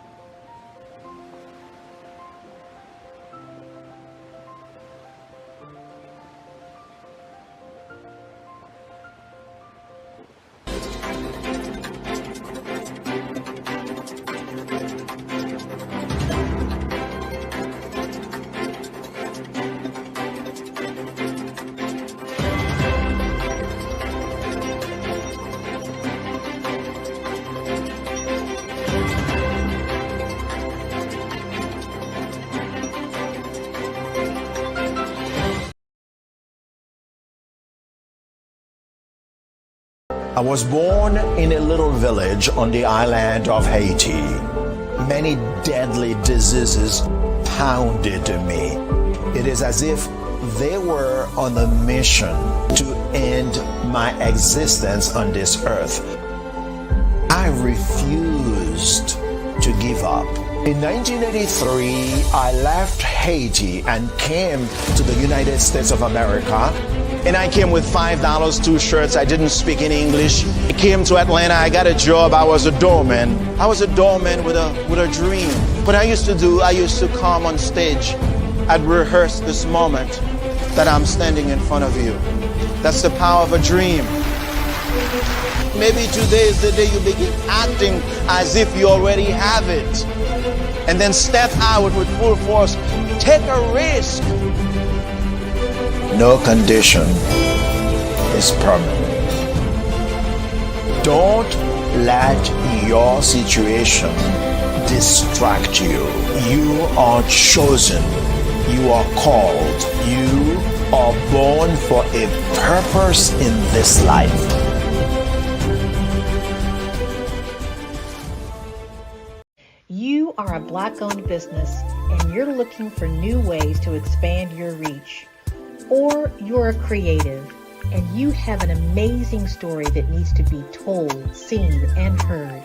I was born in a little village on the island of Haiti. Many deadly diseases pounded me. It is as if they were on a mission to end my existence on this earth. I refused to give up. In 1983, I left Haiti and came to the United States of America. And I came with $5, 2 shirts. I didn't speak in English. I came to Atlanta. I got a job. I was a doorman. I was a doorman with a dream. What I used to come on stage. I'd rehearse this moment that I'm standing in front of you. That's the power of a dream. Maybe today is the day you begin acting as if you already have it. And then step out with full force. Take a risk. No condition is permanent. Don't let your situation distract you. You are chosen. You are called. You are born for a purpose in this life. You are a Black-owned business and you're looking for new ways to expand your reach. Or you're a creative and you have an amazing story that needs to be told, seen, and heard.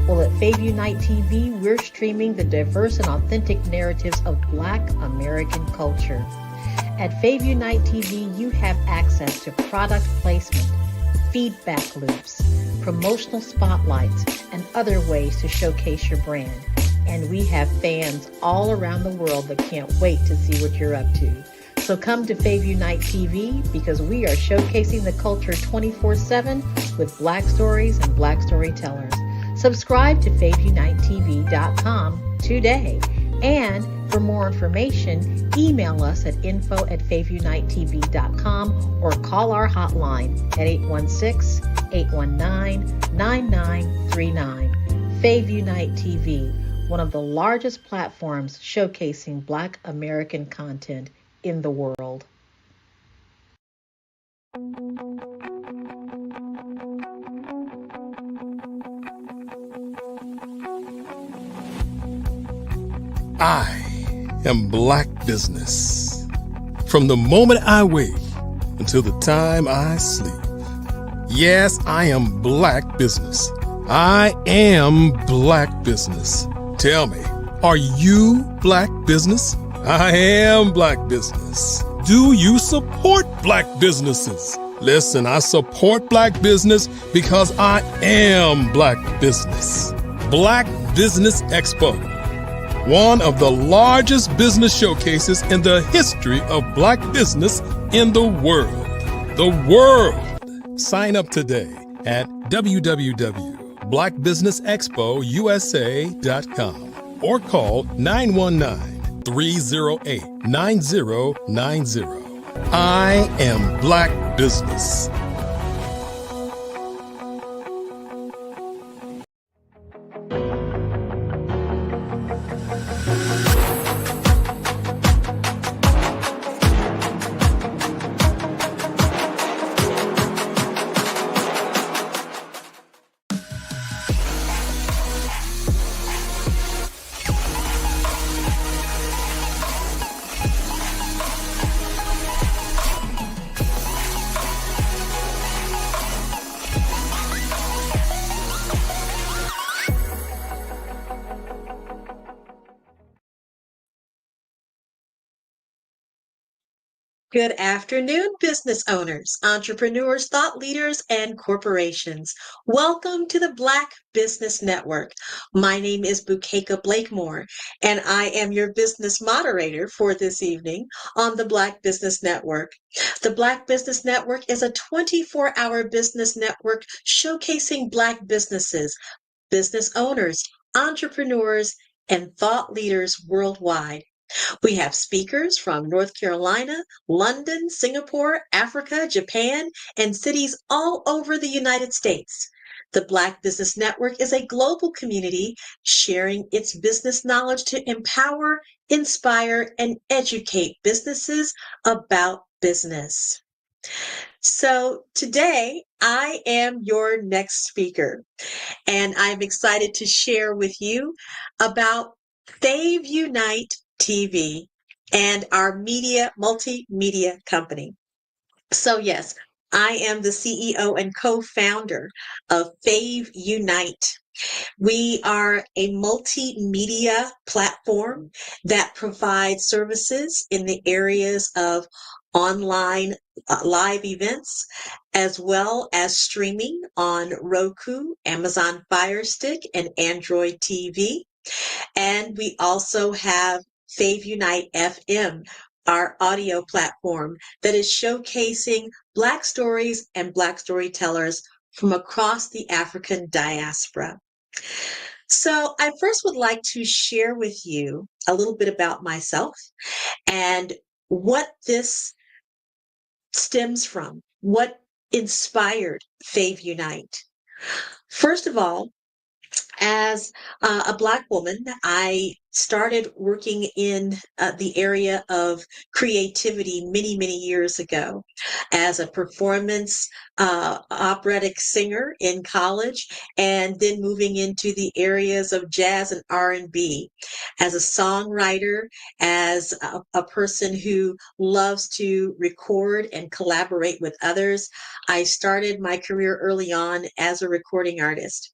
Well, at Fave Unite TV, we're streaming the diverse and authentic narratives of Black American culture. At Fave Unite TV, you have access to product placement, feedback loops, promotional spotlights, and other ways to showcase your brand. And we have fans all around the world that can't wait to see what you're up to. So come to Fave Unite TV because we are showcasing the culture 24/7 with Black stories and Black storytellers. Subscribe to FaveUniteTV.com today. And for more information, email us at info@FaveUniteTV.com or call our hotline at 816-819-9939. Fave Unite TV, one of the largest platforms showcasing Black American content in the world. I am Black Business. From the moment I wake until the time I sleep. Yes, I am Black business. I am Black business. Tell me, are you Black business? I am Black business. Do you support Black businesses? Listen, I support Black business because I am Black business. Black Business Expo, one of the largest business showcases in the history of Black business in the world. The world. Sign up today at www.blackbusinessexpousa.com or call 919-308-9090. I am Black business. Good afternoon, business owners, entrepreneurs, thought leaders, and corporations. Welcome to the Black Business Network. My name is Bukeka Blakemore, and I am your business moderator for this evening on the Black Business Network. The Black Business Network is a 24-hour business network showcasing Black businesses, business owners, entrepreneurs, and thought leaders worldwide. We have speakers from North Carolina, London, Singapore, Africa, Japan, and cities all over the United States. The Black Business Network is a global community sharing its business knowledge to empower, inspire, and educate businesses about business. So today, I am your next speaker, and I'm excited to share with you about Fave Unite TV and our multimedia company. So yes, I am the CEO and co-founder of Fave Unite. We are a multimedia platform that provides services in the areas of online live events, as well as streaming on Roku, Amazon Fire Stick, and Android TV. And we also have Fave Unite FM, our audio platform that is showcasing Black stories and Black storytellers from across the African diaspora. So I first would like to share with you a little bit about myself and what this stems from, what inspired Fave Unite. First of all, as a Black woman, I started working in the area of creativity many, many years ago as a performance operatic singer in college, and then moving into the areas of jazz and R&B. As a songwriter, as a person who loves to record and collaborate with others, I started my career early on as a recording artist.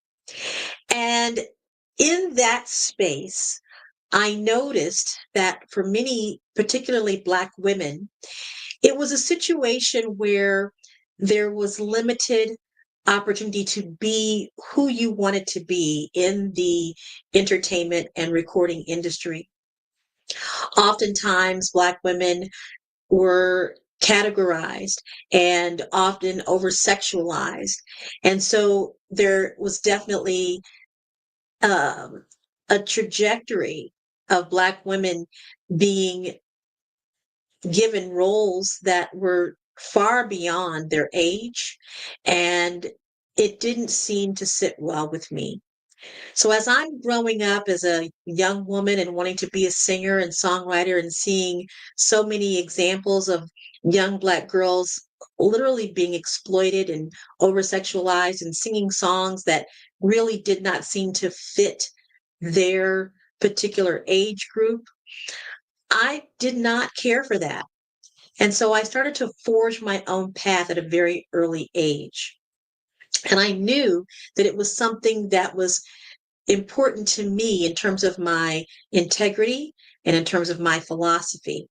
And in that space, I noticed that for many, particularly Black women, it was a situation where there was limited opportunity to be who you wanted to be in the entertainment and recording industry. Oftentimes, Black women were categorized and often over-sexualized. And so there was definitely a trajectory of Black women being given roles that were far beyond their age, and it didn't seem to sit well with me. So as I'm growing up as a young woman and wanting to be a singer and songwriter and seeing so many examples of young Black girls literally being exploited and over-sexualized and singing songs that really did not seem to fit their particular age group, I did not care for that. And so I started to forge my own path at a very early age. And I knew that it was something that was important to me in terms of my integrity and in terms of my philosophy.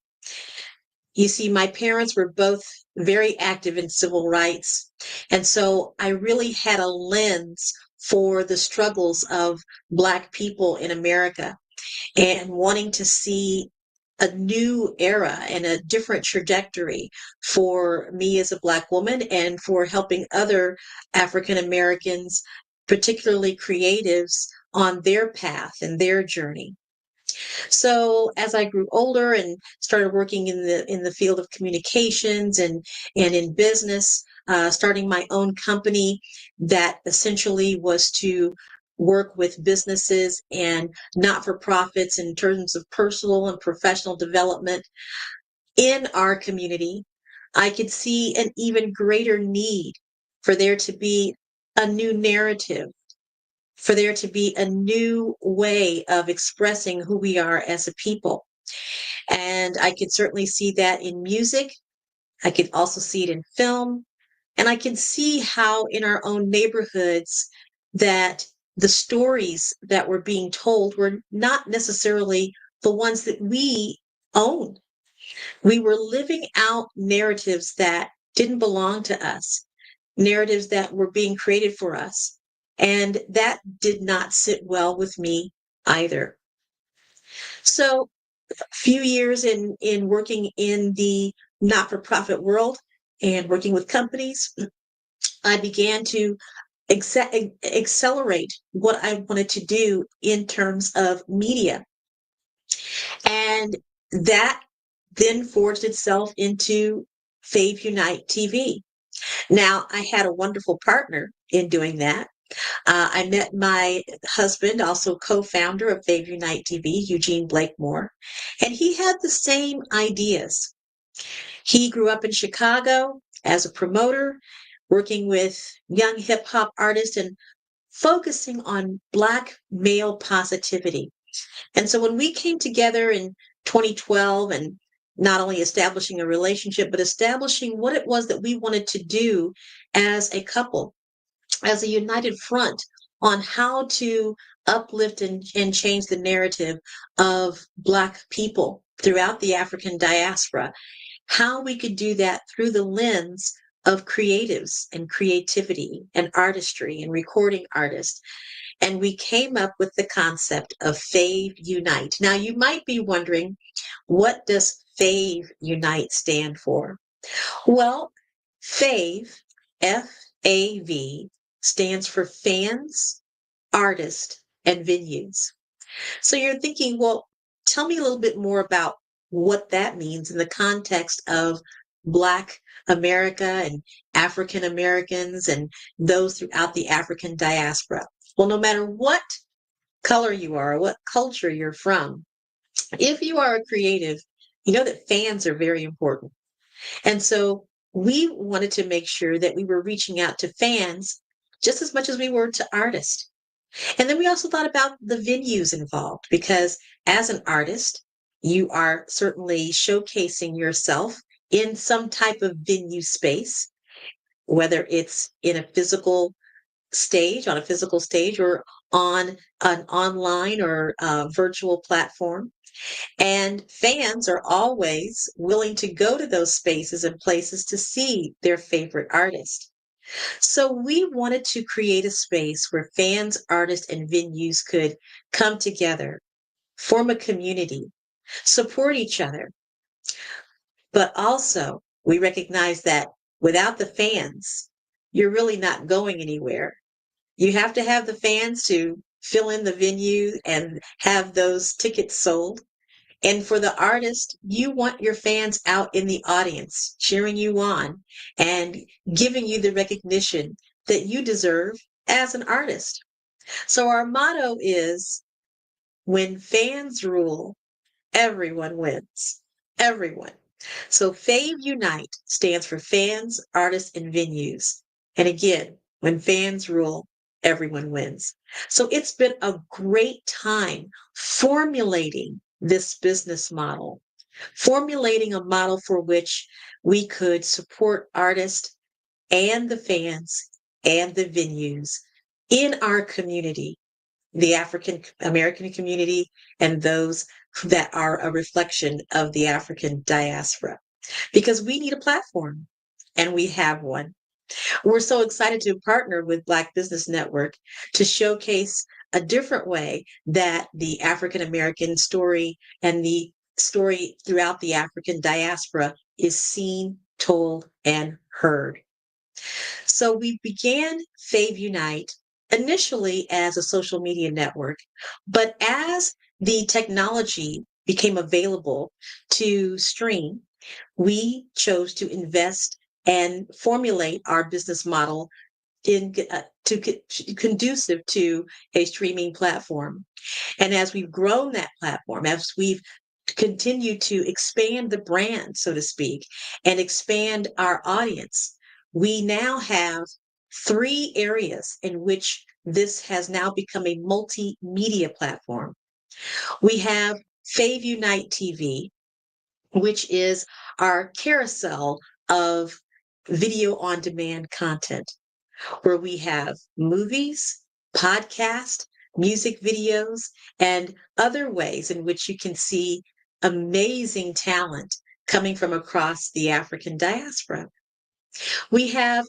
You see, my parents were both very active in civil rights. And so I really had a lens for the struggles of Black people in America and wanting to see a new era and a different trajectory for me as a Black woman and for helping other African Americans, particularly creatives, on their path and their journey. So as I grew older and started working in the field of communications and in business, starting my own company that essentially was to work with businesses and not-for-profits in terms of personal and professional development in our community, I could see an even greater need for there to be a new narrative, for there to be a new way of expressing who we are as a people. And I could certainly see that in music. I could also see it in film. And I can see how in our own neighborhoods that the stories that were being told were not necessarily the ones that we own. We were living out narratives that didn't belong to us, narratives that were being created for us. And that did not sit well with me either. So a few years in working in the not-for-profit world and working with companies, I began to accelerate what I wanted to do in terms of media. And that then forged itself into Fave Unite TV. Now, I had a wonderful partner in doing that. I met my husband, also co-founder of Fave Unite TV, Eugene Blakemore, and he had the same ideas. He grew up in Chicago as a promoter, working with young hip hop artists and focusing on Black male positivity. And so when we came together in 2012 and not only establishing a relationship, but establishing what it was that we wanted to do as a couple, as a united front on how to uplift and change the narrative of Black people throughout the African diaspora, how we could do that through the lens of creatives and creativity and artistry and recording artists. And we came up with the concept of Fave Unite. Now, you might be wondering, what does Fave Unite stand for? Well, Fave, F-A-V, stands for fans, artists, and venues. So you're thinking, well, tell me a little bit more about what that means in the context of Black America and African Americans and those throughout the African diaspora. Well, no matter what color you are, what culture you're from, if you are a creative, you know that fans are very important. And so we wanted to make sure that we were reaching out to fans just as much as we were to artists. And then we also thought about the venues involved, because as an artist, you are certainly showcasing yourself in some type of venue space, whether it's in a physical stage, on a physical stage, or on an online or virtual platform. And fans are always willing to go to those spaces and places to see their favorite artist. So we wanted to create a space where fans, artists, and venues could come together, form a community, support each other. But also, we recognize that without the fans, you're really not going anywhere. You have to have the fans to fill in the venue and have those tickets sold. And for the artist, you want your fans out in the audience, cheering you on and giving you the recognition that you deserve as an artist. So our motto is, when fans rule, everyone wins. Everyone. So Fave Unite stands for fans, artists, and venues. And again, when fans rule, everyone wins. So it's been a great time formulating this business model, formulating a model for which we could support artists and the fans and the venues in our community, the African American community, and those that are a reflection of the African diaspora. Because we need a platform, and we have one. We're so excited to partner with Black Business Network to showcase a different way that the African American story and the story throughout the African diaspora is seen, told, and heard. So we began Fave Unite initially as a social media network, but as the technology became available to stream, we chose to invest and formulate our business model conducive to a streaming platform. And as we've grown that platform, as we've continued to expand the brand, so to speak, and expand our audience, we now have 3 areas in which this has now become a multimedia platform. We have Fave Unite TV, which is our carousel of video on demand content, where we have movies, podcasts, music videos, and other ways in which you can see amazing talent coming from across the African diaspora. We have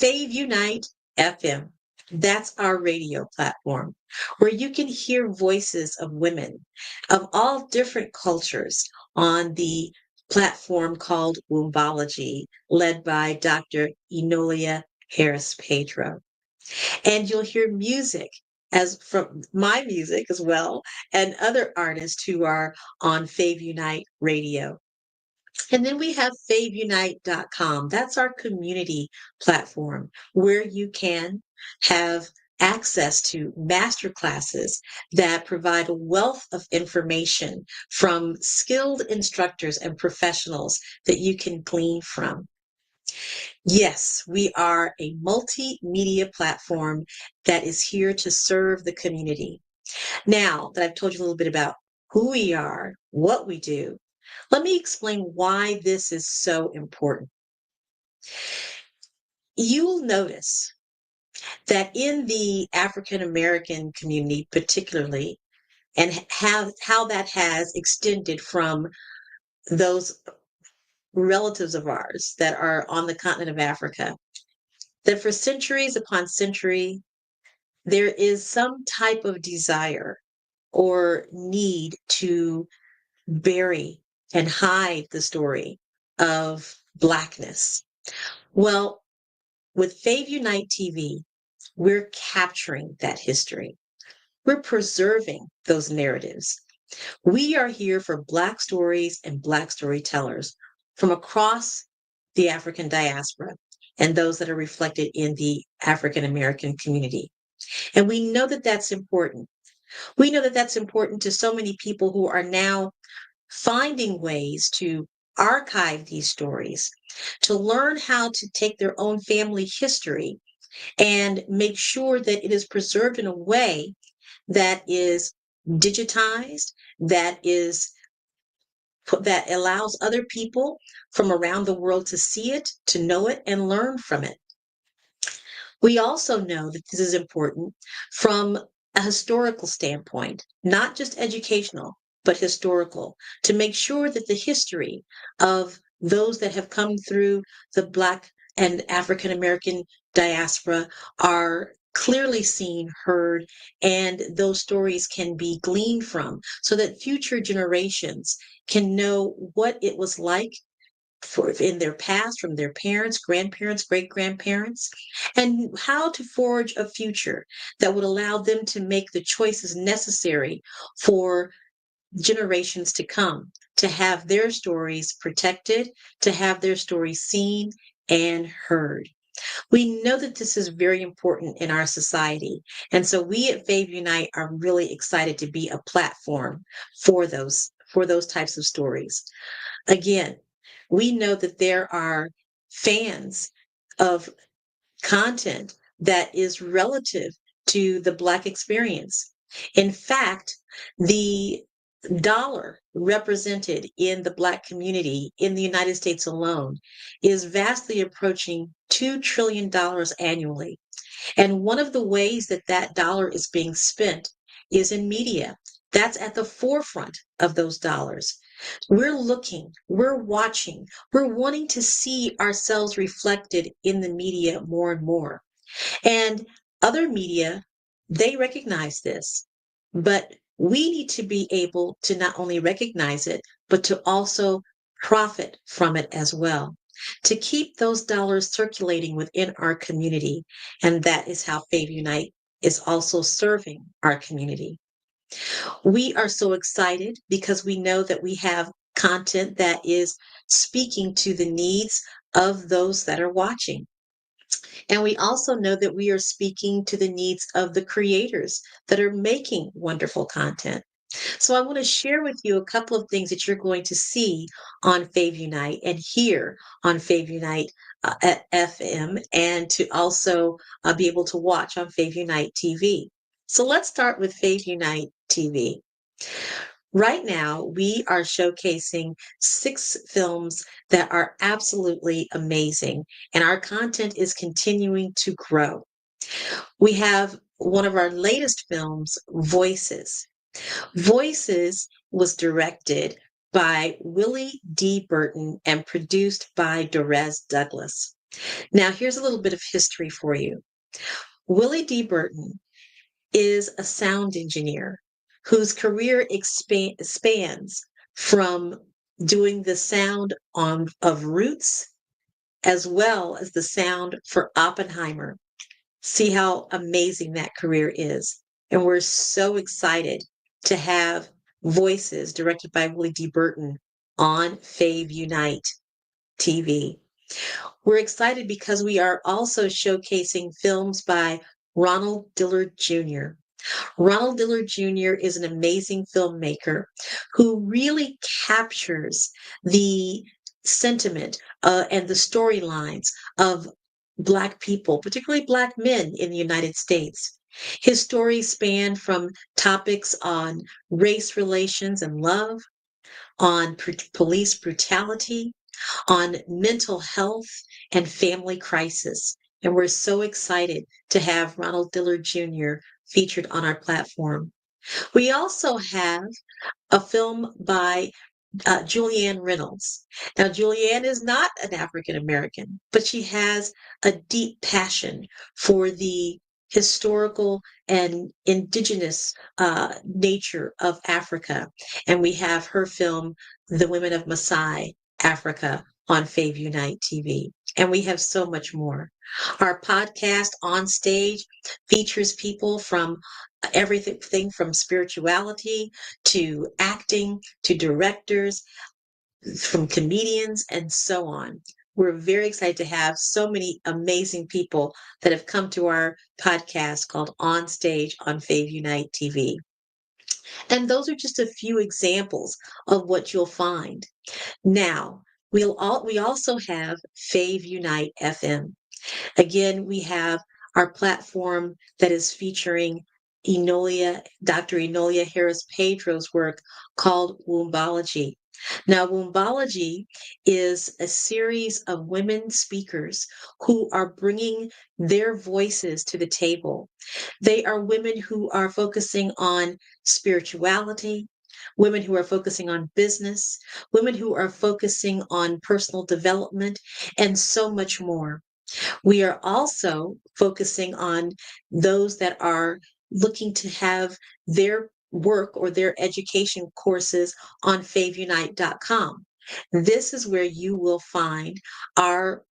Fave Unite FM. That's our radio platform where you can hear voices of women of all different cultures on the platform called Wombology, led by Dr. Enolia Harris Pedro. And you'll hear music as from my music as well, and other artists who are on Fave Unite Radio. And then we have faveunite.com. That's our community platform where you can have access to master classes that provide a wealth of information from skilled instructors and professionals that you can glean from. Yes, we are a multimedia platform that is here to serve the community. Now that I've told you a little bit about who we are, what we do, let me explain why this is so important. You'll notice that in the African American community, particularly, and how that has extended from those relatives of ours that are on the continent of Africa, that for centuries upon century, there is some type of desire or need to bury and hide the story of Blackness. Well, with Fave Unite TV, we're capturing that history. We're preserving those narratives. We are here for Black stories and Black storytellers from across the African diaspora and those that are reflected in the African American community. And we know that that's important. We know that that's important to so many people who are now finding ways to archive these stories, to learn how to take their own family history and make sure that it is preserved in a way that is digitized, that allows other people from around the world to see it, to know it, and learn from it. We also know that this is important from a historical standpoint, not just educational, but historical, to make sure that the history of those that have come through the Black and African American diaspora are clearly seen, heard, and those stories can be gleaned from so that future generations can know what it was like in their past, from their parents, grandparents, great-grandparents, and how to forge a future that would allow them to make the choices necessary for generations to come, to have their stories protected, to have their stories seen and heard. We know that this is very important in our society. And so we at Fave Unite are really excited to be a platform for those types of stories. Again, we know that there are fans of content that is relative to the Black experience. In fact, the dollar represented in the Black community in the United States alone is vastly approaching $2 trillion annually. And one of the ways that that dollar is being spent is in media. That's at the forefront of those dollars. We're looking, we're watching, we're wanting to see ourselves reflected in the media more and more. And other media, they recognize this, but we need to be able to not only recognize it, but to also profit from it as well, to keep those dollars circulating within our community. And that is how Fave Unite is also serving our community. We are so excited because we know that we have content that is speaking to the needs of those that are watching. And we also know that we are speaking to the needs of the creators that are making wonderful content. So I want to share with you a couple of things that you're going to see on Fave Unite and hear on Fave Unite at FM, and to also be able to watch on Fave Unite TV. So let's start with Fave Unite TV. Right now, we are showcasing 6 films that are absolutely amazing, and our content is continuing to grow. We have one of our latest films, Voices. Voices was directed by Willie D. Burton and produced by Dorez Douglas. Now, here's a little bit of history for you. Willie D. Burton is a sound engineer whose career spans from doing the sound of Roots as well as the sound for Oppenheimer. See how amazing that career is. And we're so excited to have Voices directed by Willie D. Burton on Fave Unite TV. We're excited because we are also showcasing films by Ronald Dillard Jr. Ronald Dillard Jr. is an amazing filmmaker who really captures the sentiment and the storylines of Black people, particularly Black men in the United States. His stories span from topics on race relations and love, on police brutality, on mental health and family crisis. And we're so excited to have Ronald Dillard Jr. featured on our platform. We also have a film by Julianne Reynolds. Now, Julianne is not an African American, but she has a deep passion for the historical and indigenous nature of Africa. And we have her film, The Women of Maasai, Africa, on Fave Unite TV. And we have so much more. Our podcast On Stage features people from everything from spirituality to acting to directors, from comedians, and so on. We're very excited to have so many amazing people that have come to our podcast called On Stage on Fave Unite TV. And those are just a few examples of what you'll find. Now, we also have Fave Unite FM. Again, we have our platform that is featuring Dr. Enolia Harris Pedro's work called Wombology. Now, Wombology is a series of women speakers who are bringing their voices to the table. They are women who are focusing on spirituality, women who are focusing on business, women who are focusing on personal development, and so much more. We are also focusing on those that are looking to have their work or their education courses on faveunite.com. This is where you will find our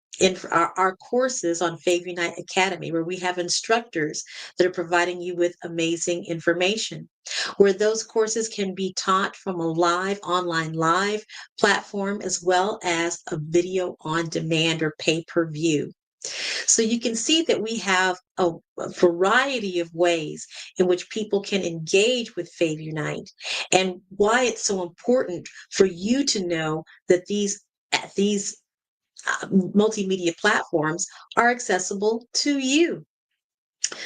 courses on Fave Unite Academy, where we have instructors that are providing you with amazing information, where those courses can be taught from a online live platform, as well as a video on demand or pay-per-view. So you can see that we have a variety of ways in which people can engage with Fave Unite, and why it's so important for you to know that these multimedia platforms are accessible to you.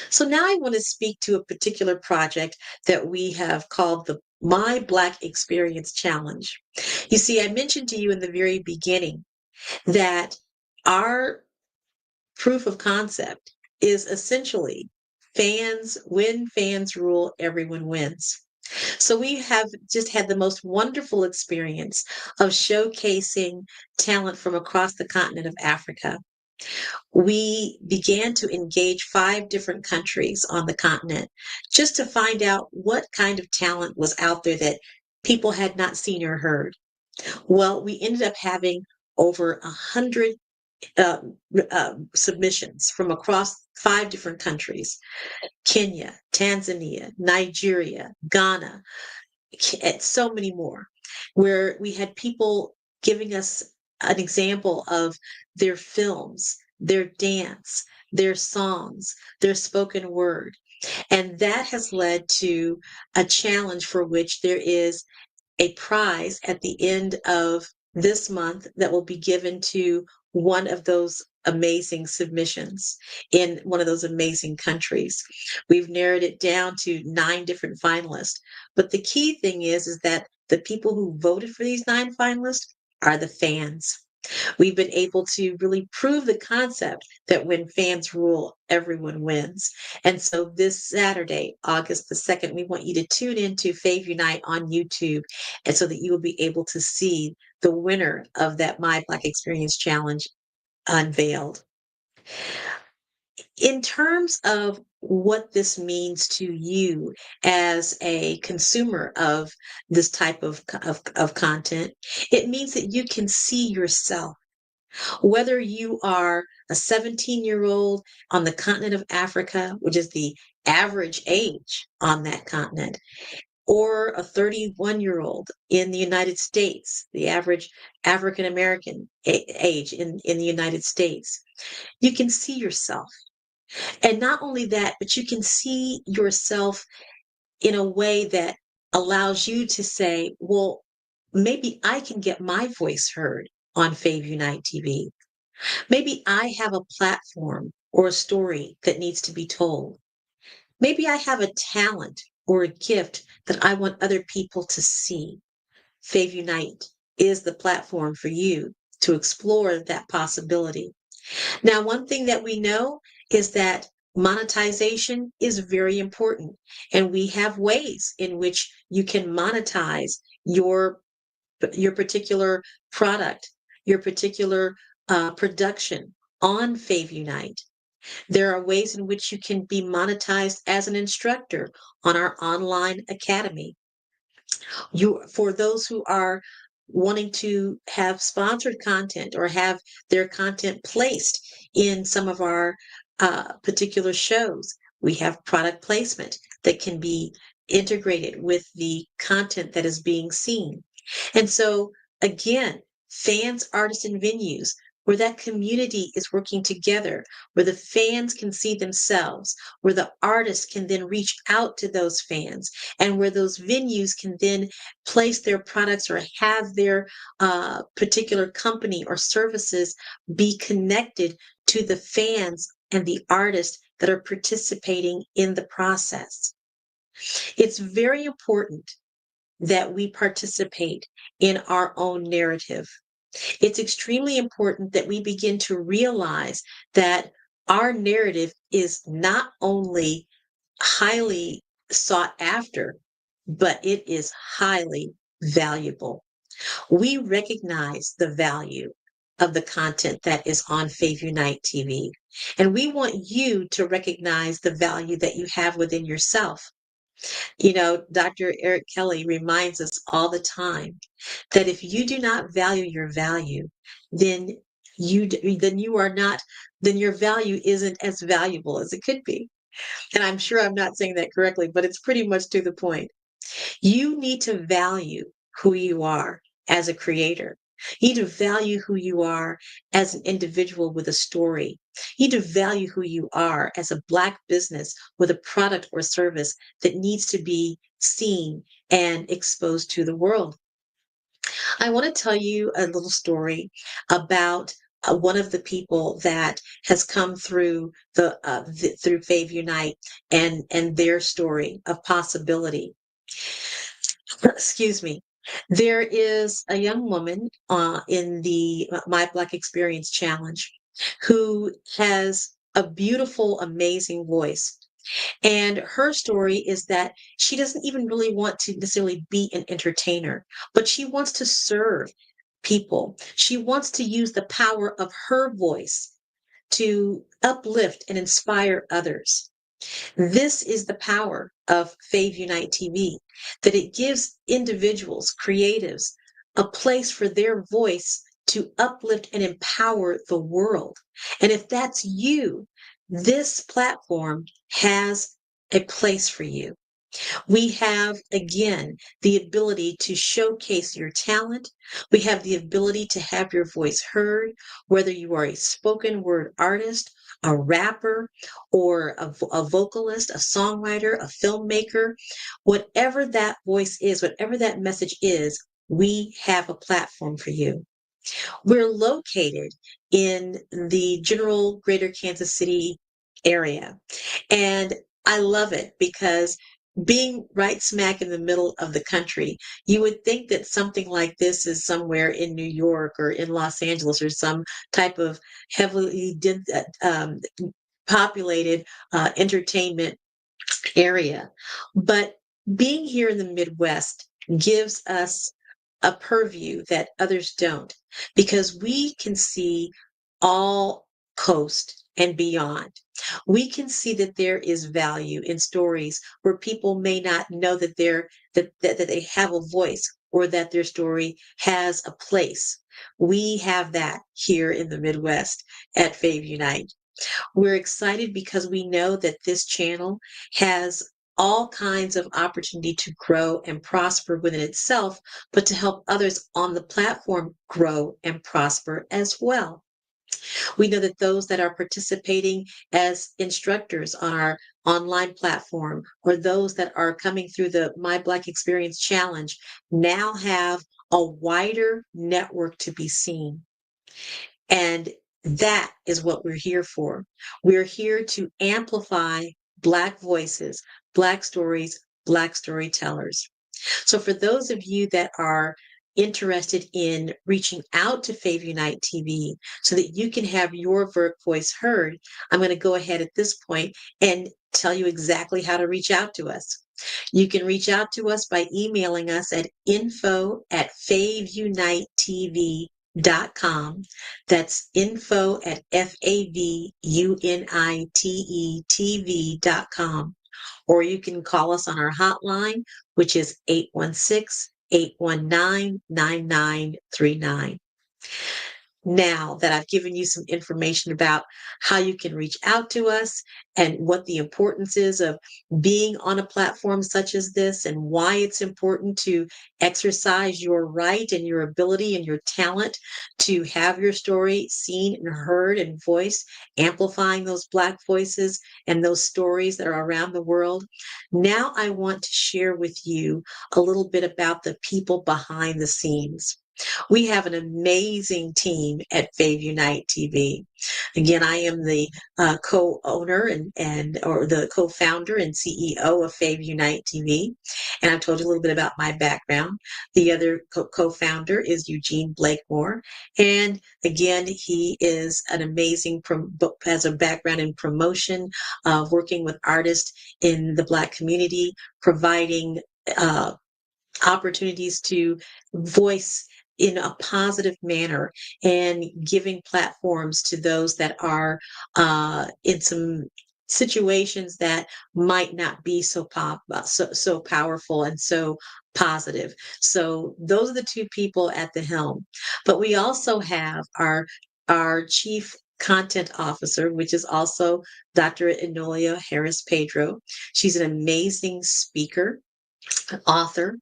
So now I want to speak to a particular project that we have called the My Black Experience Challenge. You see, I mentioned to you in the very beginning that our proof of concept is essentially when fans rule, everyone wins. So we have just had the most wonderful experience of showcasing talent from across the continent of Africa. We began to engage 5 different countries on the continent just to find out what kind of talent was out there that people had not seen or heard. Well, we ended up having over 100 uh, submissions from across 5 different countries: Kenya, Tanzania, Nigeria, Ghana, and so many more, where we had people giving us an example of their films, their dance, their songs, their spoken word. And that has led to a challenge for which there is a prize at the end of this month that will be given to one of those amazing submissions in one of those amazing countries. We've narrowed it down to 9 different finalists. But the key thing is that the people who voted for these 9 finalists are the fans. We've been able to really prove the concept that when fans rule, everyone wins. And so this Saturday, August the 2nd, we want you to tune into Fave Unite on YouTube, and so that you will be able to see the winner of that My Black Experience Challenge unveiled. In terms of what this means to you as a consumer of this type of content, it means that you can see yourself. Whether you are a 17-year-old on the continent of Africa, which is the average age on that continent, or a 31-year-old in the United States, the average African American age in the United States, you can see yourself. And not only that, but you can see yourself in a way that allows you to say, well, maybe I can get my voice heard on Fave Unite TV. Maybe I have a platform or a story that needs to be told. Maybe I have a talent or a gift that I want other people to see. Fave Unite is the platform for you to explore that possibility. Now, one thing that we know is that monetization is very important, and we have ways in which you can monetize your particular product, your particular production on Fave Unite. There are ways in which you can be monetized as an instructor on our online academy. For those who are wanting to have sponsored content or have their content placed in some of our particular shows, we have product placement that can be integrated with the content that is being seen. And so, again, fans, artists, and venues, where that community is working together, where the fans can see themselves, where the artists can then reach out to those fans, and where those venues can then place their products or have their particular company or services be connected to the fans and the artists that are participating in the process. It's very important that we participate in our own narrative. It's extremely important that we begin to realize that our narrative is not only highly sought after, but it is highly valuable. We recognize the value of the content that is on Fave Unite TV, and we want you to recognize the value that you have within yourself. You know, Dr. Eric Kelly reminds us all the time that if you do not value your value, then your value isn't as valuable as it could be. And I'm sure I'm not saying that correctly, but it's pretty much to the point. You need to value who you are as a creator. You need to value who you are as an individual with a story. You need to value who you are as a Black business with a product or service that needs to be seen and exposed to the world. I want to tell you a little story about one of the people that has come through through Fave Unite and their story of possibility. excuse me. There is a young woman in the My Black Experience Challenge who has a beautiful, amazing voice. And her story is that she doesn't even really want to necessarily be an entertainer, but she wants to serve people. She wants to use the power of her voice to uplift and inspire others. This is the power of Fave Unite TV, that it gives individuals, creatives, a place for their voice to uplift and empower the world. And if that's you, this platform has a place for you. We have, again, the ability to showcase your talent. We have the ability to have your voice heard, whether you are a spoken word artist, a rapper, or a vocalist, a songwriter, a filmmaker. Whatever that voice is, whatever that message is, we have a platform for you. We're located in the general greater Kansas City area. And I love it because being right smack in the middle of the country, you would think that something like this is somewhere in New York or in Los Angeles or some type of heavily populated entertainment area. But being here in the Midwest gives us a purview that others don't, because we can see all coast and beyond. We can see that there is value in stories where people may not know that that they have a voice or that their story has a place. We have that here in the Midwest at Fave Unite. We're excited because we know that this channel has all kinds of opportunity to grow and prosper within itself, but to help others on the platform grow and prosper as well. We know that those that are participating as instructors on our online platform or those that are coming through the My Black Experience Challenge now have a wider network to be seen. And that is what we're here for. We're here to amplify Black voices, Black stories, Black storytellers. So for those of you that are interested in reaching out to Fave Unite TV so that you can have your voice heard, I'm going to go ahead at this point and tell you exactly how to reach out to us. You can reach out to us by emailing us at info@faveunitetv.com. That's info@faveunitetv.com. Or you can call us on our hotline, which is 816-819-9939. Now that I've given you some information about how you can reach out to us and what the importance is of being on a platform such as this and why it's important to exercise your right and your ability and your talent to have your story seen and heard and voiced, amplifying those Black voices and those stories that are around the world. Now I want to share with you a little bit about the people behind the scenes. We have an amazing team at Fave Unite TV. Again, I am the co-owner or the co-founder and CEO of Fave Unite TV. And I've told you a little bit about my background. The other co-founder is Eugene Blakemore. And again, he is an amazing, has a background in promotion, working with artists in the Black community, providing opportunities to voice in a positive manner and giving platforms to those that are in some situations that might not be so powerful and so positive. So those are the two people at the helm. But we also have our chief content officer, which is also Dr. Enolia Harris Pedro. She's an amazing speaker, author,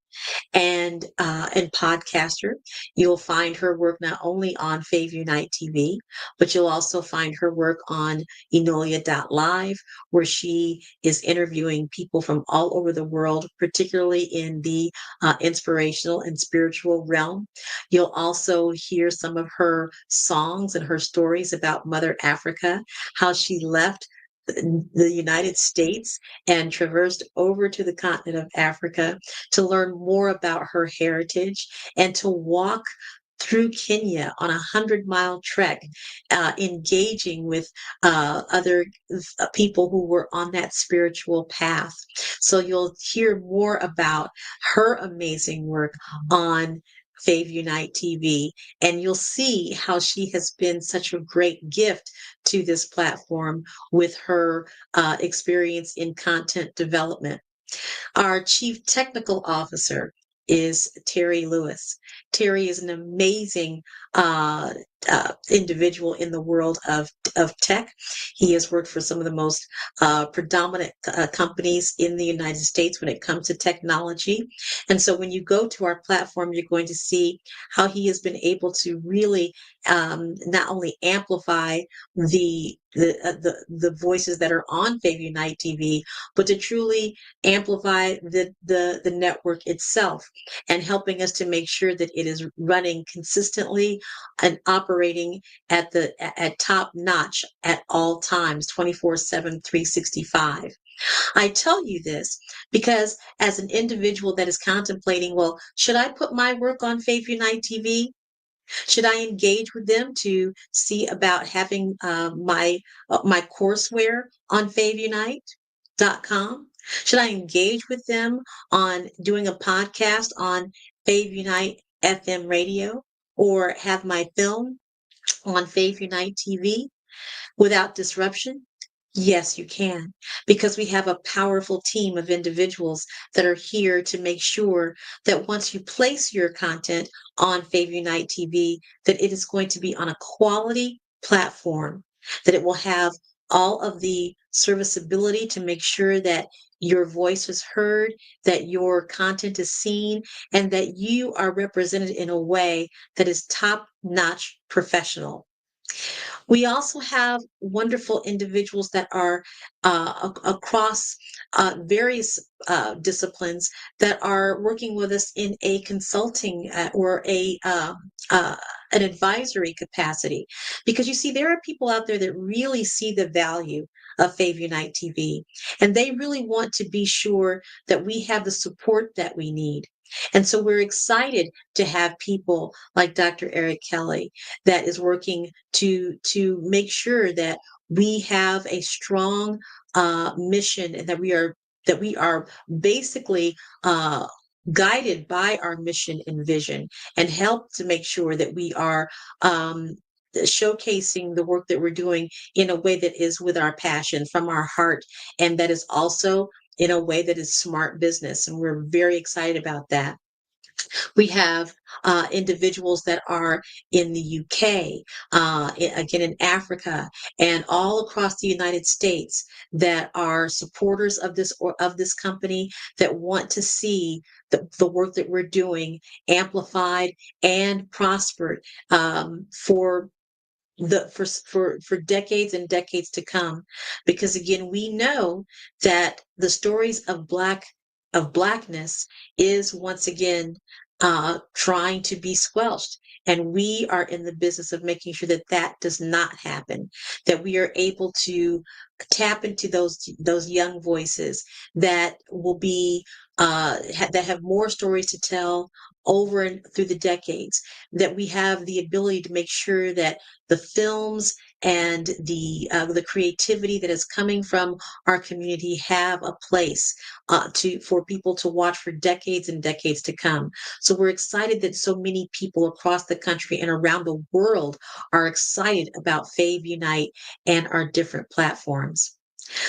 and podcaster. You'll find her work not only on Fave Unite TV, but you'll also find her work on Enolia.live, where she is interviewing people from all over the world, particularly in the inspirational and spiritual realm. You'll also hear some of her songs and her stories about Mother Africa, how she left the United States and traversed over to the continent of Africa to learn more about her heritage and to walk through Kenya on 100-mile trek, engaging with other people who were on that spiritual path. So you'll hear more about her amazing work on Fave Unite TV, and you'll see how she has been such a great gift to this platform with her experience in content development. Our Chief Technical Officer is Terry Lewis. Terry is an amazing individual in the world of tech. He has worked for some of the most predominant companies in the United States when it comes to technology. And so when you go to our platform, you're going to see how he has been able to really not only amplify the voices that are on Fave Unite TV, but to truly amplify the network itself, and helping us to make sure that it is running consistently and operating at top notch at all times, 24/7, 365. I tell you this because as an individual that is contemplating, well, should I put my work on Fave Unite TV? Should I engage with them to see about having my courseware on FaveUnite.com? Should I engage with them on doing a podcast on Fave Unite FM radio, or have my film on Fave Unite TV without disruption? Yes, you can, because we have a powerful team of individuals that are here to make sure that once you place your content on Fave Unite TV, that it is going to be on a quality platform, that it will have all of the serviceability to make sure that your voice is heard, that your content is seen, and that you are represented in a way that is top-notch professional. We also have wonderful individuals that are across various disciplines that are working with us in a consulting or an advisory capacity. Because you see, there are people out there that really see the value of Fave Unite TV, and they really want to be sure that we have the support that we need. And so we're excited to have people like Dr. Eric Kelly that is working to make sure that we have a strong mission, and that we are basically guided by our mission and vision, and help to make sure that we are showcasing the work that we're doing in a way that is with our passion, from our heart, and that is also in a way that is smart business. And we're very excited about that. We have individuals that are in the UK, again in Africa, and all across the United States that are supporters of this company, that want to see the work that we're doing amplified and prospered for decades and decades to come. Because again, we know that the stories of blackness is once again trying to be squelched. And we are in the business of making sure that that does not happen, that we are able to tap into those young voices that will be that have more stories to tell over and through the decades, that we have the ability to make sure that the films and the creativity that is coming from our community have a place for people to watch for decades and decades to come. So we're excited that so many people across the country and around the world are excited about Fave Unite and our different platforms.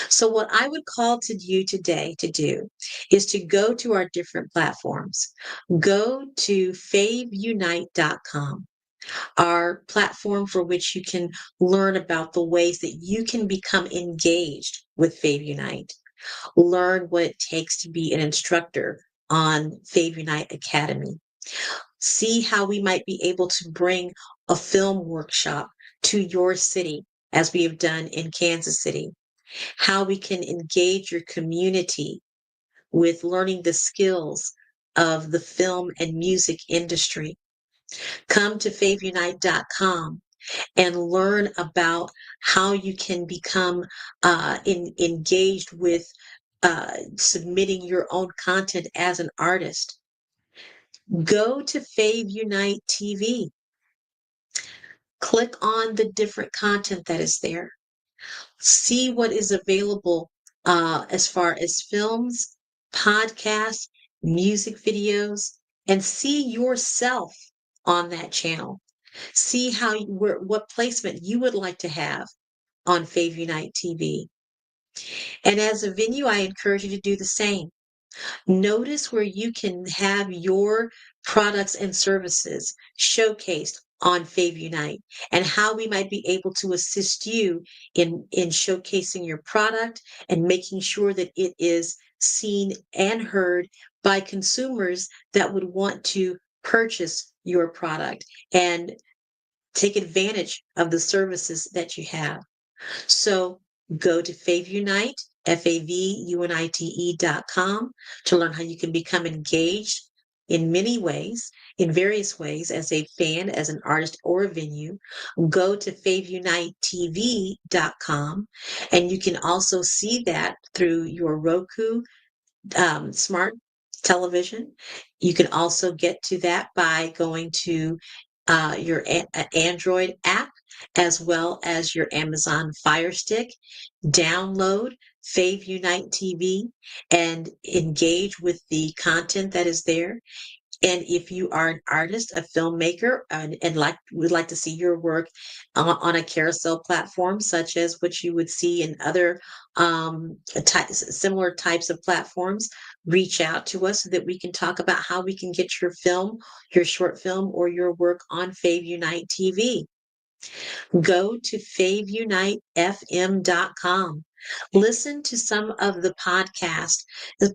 So what I would call to you today to do is to go to our different platforms. Go to faveunite.com, our platform for which you can learn about the ways that you can become engaged with Fave Unite. Learn what it takes to be an instructor on Fave Unite Academy. See how we might be able to bring a film workshop to your city, as we have done in Kansas City. How we can engage your community with learning the skills of the film and music industry. Come to faveunite.com and learn about how you can become engaged with submitting your own content as an artist, go to Fave Unite TV. Click on the different content that is there. See what is available as far as films, podcasts, music videos, and see yourself on that channel. See what placement you would like to have on Fave Unite TV. And as a venue, I encourage you to do the same. Notice where you can have your products and services showcased on Fave Unite and how we might be able to assist you in showcasing your product and making sure that it is seen and heard by consumers that would want to purchase your product and take advantage of the services that you have. So go to Fave Unite, FAVUNITE.com to learn how you can become engaged in many ways, in various ways, as a fan, as an artist, or a venue. Go to FaveUniteTV.com, and you can also see that through your Roku smart television. You can also get to that by going to your Android app as well as your Amazon Fire Stick. Download Fave Unite TV and engage with the content that is there. And if you are an artist, a filmmaker, and would like to see your work on a carousel platform, such as what you would see in other similar types of platforms, reach out to us so that we can talk about how we can get your film, your short film, or your work on Fave Unite TV. Go to FaveUniteFM.com. Listen to some of the podcasts,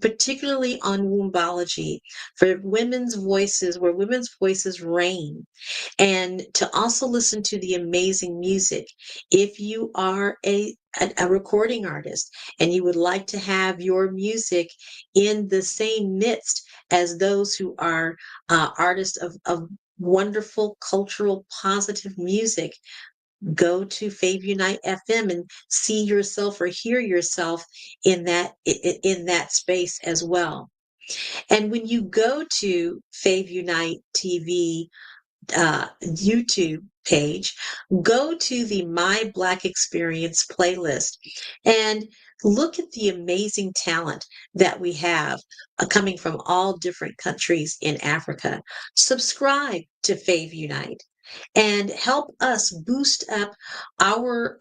particularly on wombology, for women's voices, where women's voices reign, and to also listen to the amazing music. If you are a recording artist and you would like to have your music in the same midst as those who are artists of wonderful, cultural, positive music, go to Fave Unite FM and see yourself or hear yourself in that space as well. And when you go to Fave Unite TV YouTube page, go to the My Black Experience playlist and look at the amazing talent that we have coming from all different countries in Africa. Subscribe to Fave Unite and help us boost up our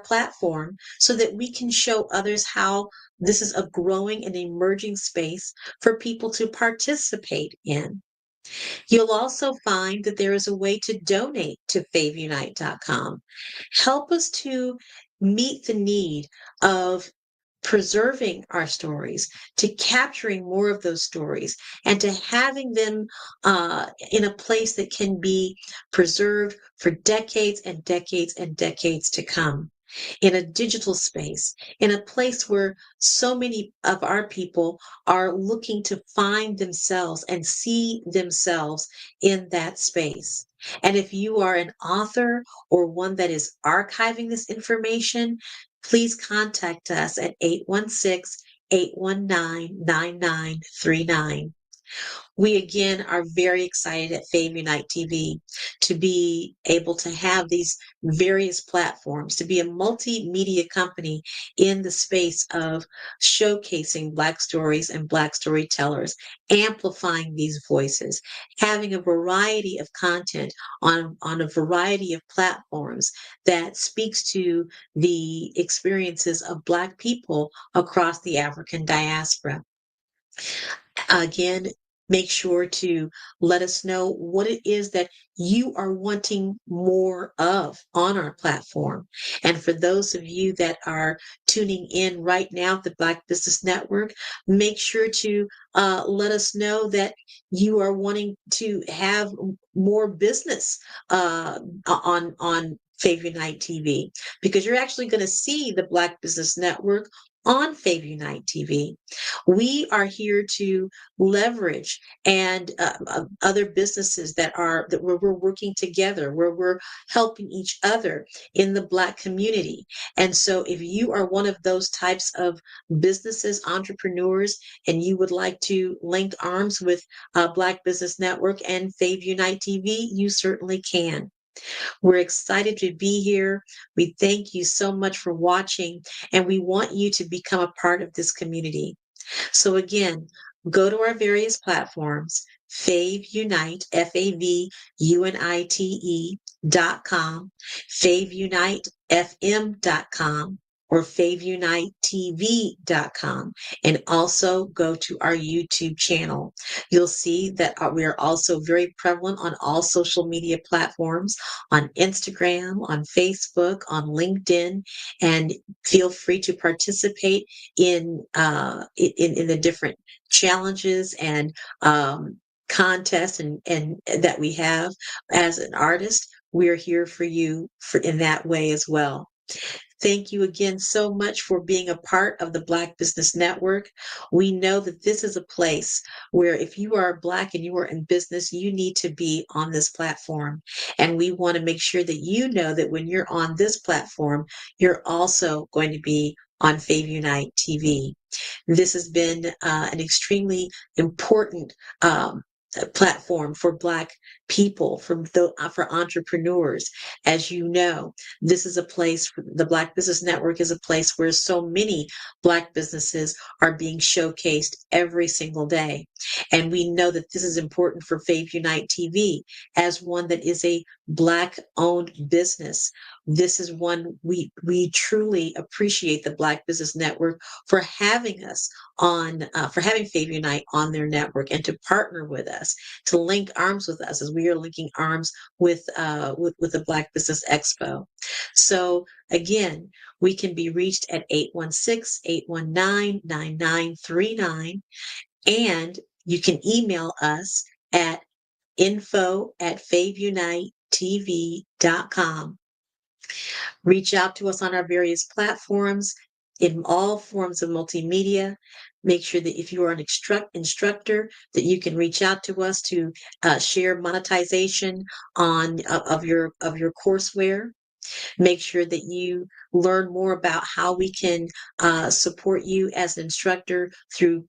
platform so that we can show others how this is a growing and emerging space for people to participate in. You'll also find that there is a way to donate to FaveUnite.com. Help us to meet the need of preserving our stories, to capturing more of those stories, and to having them in a place that can be preserved for decades and decades and decades to come. In a digital space, in a place where so many of our people are looking to find themselves and see themselves in that space. And if you are an author or one that is archiving this information, please contact us at 816-819-9939. We again are very excited at Fave Unite TV to be able to have these various platforms, to be a multimedia company in the space of showcasing Black stories and Black storytellers, amplifying these voices, having a variety of content on a variety of platforms that speaks to the experiences of Black people across the African diaspora. Again, make sure to let us know what it is that you are wanting more of on our platform. And for those of you that are tuning in right now at the Black Business Network, make sure to let us know that you are wanting to have more business on Fave Unite TV, because you're actually going to see the Black Business Network on Fave Unite TV. We are here to leverage and other businesses that where we're working together, where we're helping each other in the Black community. And so if you are one of those types of businesses, entrepreneurs, and you would like to link arms with Black Business Network and Fave Unite TV, you certainly can. We're excited to be here. We thank you so much for watching, and we want you to become a part of this community. So again, go to our various platforms, Fave Unite, FAVUNITE.com, FaveUniteFM.com, or FaveUniteTV.com, and also go to our YouTube channel. You'll see that we are also very prevalent on all social media platforms, on Instagram, on Facebook, on LinkedIn, and feel free to participate in the different challenges and contests and that we have. As an artist, we're here for you in that way as well. Thank you again so much for being a part of the Black Business Network. We know that this is a place where if you are Black and you are in business, you need to be on this platform. And we want to make sure that you know that when you're on this platform, you're also going to be on Fave Unite TV. This has been an extremely important platform for Black people, for entrepreneurs. As you know, this is a place, the Black Business Network is a place where so many Black businesses are being showcased every single day. And we know that this is important for Fave Unite TV as one that is a Black-owned business. This is one we truly appreciate the Black Business Network for having us on, for having Fave Unite on their network and to partner with us, to link arms with us as we are linking arms with the Black Business Expo. So again, we can be reached at 816-819-9939, and you can email us at info@faveunitetv.com. Reach out to us on our various platforms in all forms of multimedia. Make sure that if you are an instructor, that you can reach out to us to share monetization of your courseware. Make sure that you learn more about how we can support you as an instructor through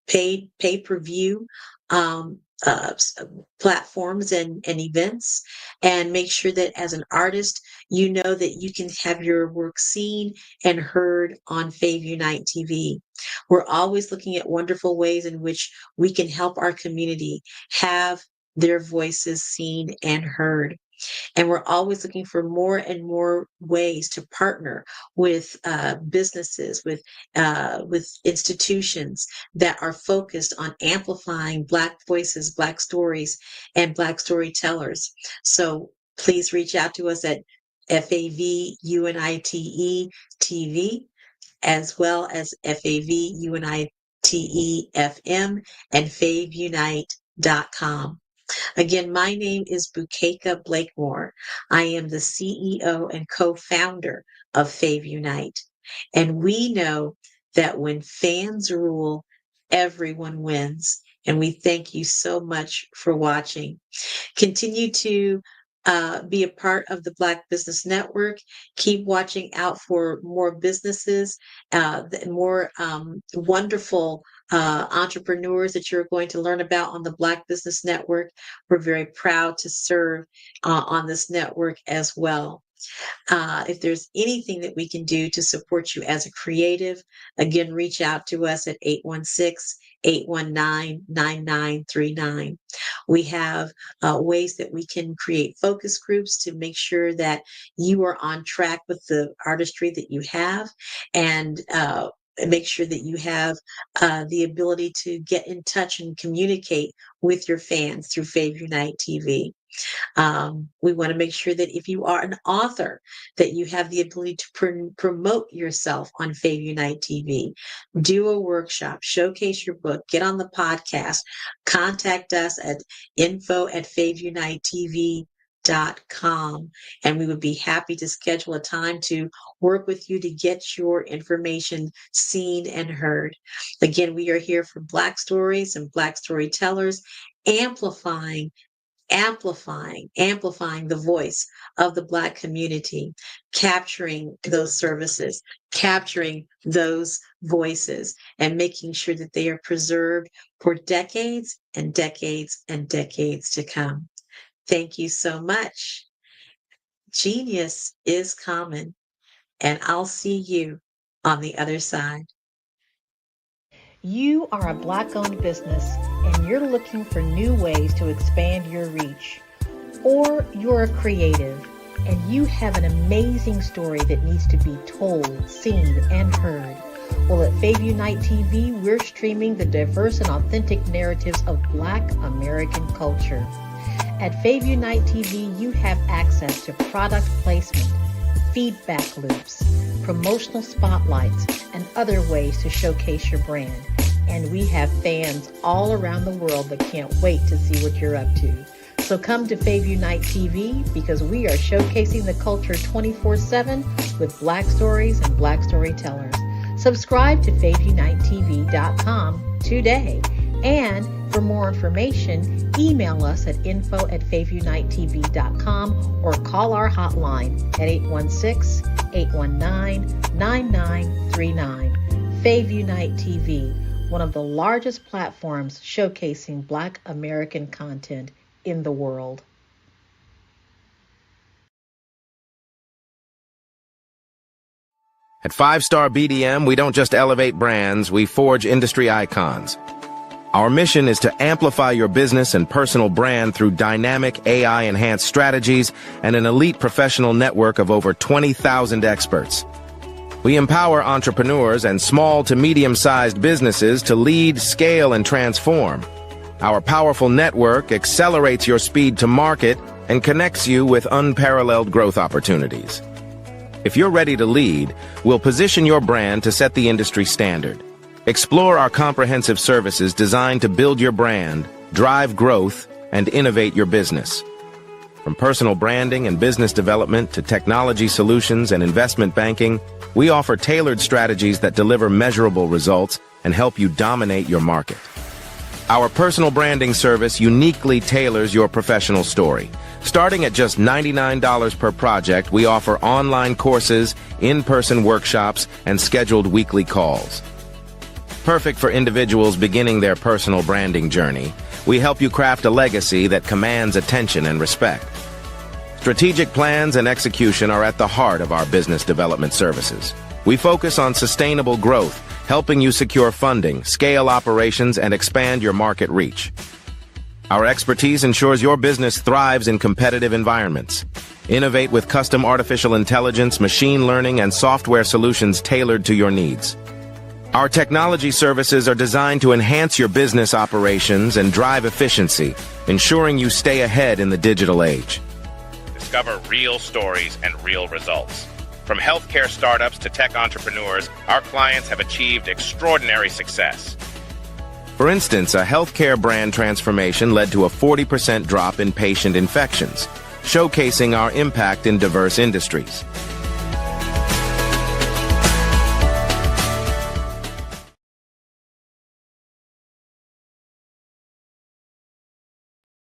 pay-per-view platforms and events, and make sure that as an artist, you know that you can have your work seen and heard on Fave Unite TV. We're always looking at wonderful ways in which we can help our community have their voices seen and heard. And we're always looking for more and more ways to partner with businesses, with institutions that are focused on amplifying Black voices, Black stories, and Black storytellers. So please reach out to us at FAVUNITE TV, as well as FAVUNITE FM and FaveUnite.com. Again, my name is Bukeka Blakemore. I am the CEO and co-founder of Fave Unite. And we know that when fans rule, everyone wins. And we thank you so much for watching. Continue to be a part of the Black Business Network. Keep watching out for more businesses, more wonderful entrepreneurs that you're going to learn about on the Black Business Network. We're very proud to serve on this network as well. If there's anything that we can do to support you as a creative, again, reach out to us at 816-819-9939. We have ways that we can create focus groups to make sure that you are on track with the artistry that you have, and make sure that you have the ability to get in touch and communicate with your fans through Fave Unite TV. We want to make sure that if you are an author, that you have the ability to promote yourself on Fave Unite TV. Do a workshop, showcase your book, get on the podcast, contact us at info@faveunitetv.com. And we would be happy to schedule a time to work with you to get your information seen and heard. Again, we are here for Black stories and Black storytellers, amplifying the voice of the Black community, capturing those services, capturing those voices, and making sure that they are preserved for decades and decades and decades to come. Thank you so much. Genius is common, and I'll see you on the other side. You are a Black-owned business and you're looking for new ways to expand your reach. Or you're a creative and you have an amazing story that needs to be told, seen, and heard. Well, at Fave Unite TV, we're streaming the diverse and authentic narratives of Black American culture. At Fave Unite TV, you have access to product placement, feedback loops, promotional spotlights, and other ways to showcase your brand. And we have fans all around the world that can't wait to see what you're up to. So come to Fave Unite TV because we are showcasing the culture 24/7 with Black stories and Black storytellers. Subscribe to FaveUniteTV.com today. And for more information, email us at info@faveunitetv.com or call our hotline at 816-819-9939. Fave Unite TV, one of the largest platforms showcasing Black American content in the world. At 5-Star BDM, we don't just elevate brands, we forge industry icons. Our mission is to amplify your business and personal brand through dynamic AI-enhanced strategies and an elite professional network of over 20,000 experts. We empower entrepreneurs and small to medium-sized businesses to lead, scale, and transform. Our powerful network accelerates your speed to market and connects you with unparalleled growth opportunities. If you're ready to lead, we'll position your brand to set the industry standard. Explore our comprehensive services designed to build your brand, drive growth, and innovate your business. From personal branding and business development to technology solutions and investment banking, we offer tailored strategies that deliver measurable results and help you dominate your market. Our personal branding service uniquely tailors your professional story. Starting at just $99 per project, we offer online courses, in-person workshops, and scheduled weekly calls. Perfect for individuals beginning their personal branding journey, we help you craft a legacy that commands attention and respect. Strategic plans and execution are at the heart of our business development services. We focus on sustainable growth, helping you secure funding, scale operations, and expand your market reach. Our expertise ensures your business thrives in competitive environments. Innovate with custom artificial intelligence, machine learning, and software solutions tailored to your needs. Our technology services are designed to enhance your business operations and drive efficiency, ensuring you stay ahead in the digital age. Discover real stories and real results. From healthcare startups to tech entrepreneurs, our clients have achieved extraordinary success. For instance, a healthcare brand transformation led to a 40% drop in patient infections, showcasing our impact in diverse industries.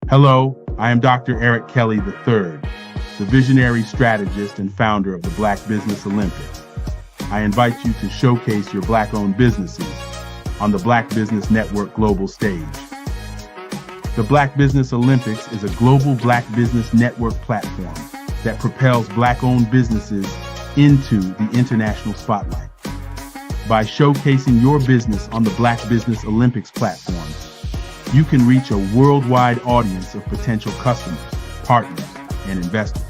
Hello, I am Dr. Eric Kelly III, the visionary strategist and founder of the Black Business Olympics. I invite you to showcase your Black-owned businesses on the Black Business Network global stage. The Black Business Olympics is a global Black Business Network platform that propels Black-owned businesses into the international spotlight. By showcasing your business on the Black Business Olympics platform, you can reach a worldwide audience of potential customers, partners, and investors.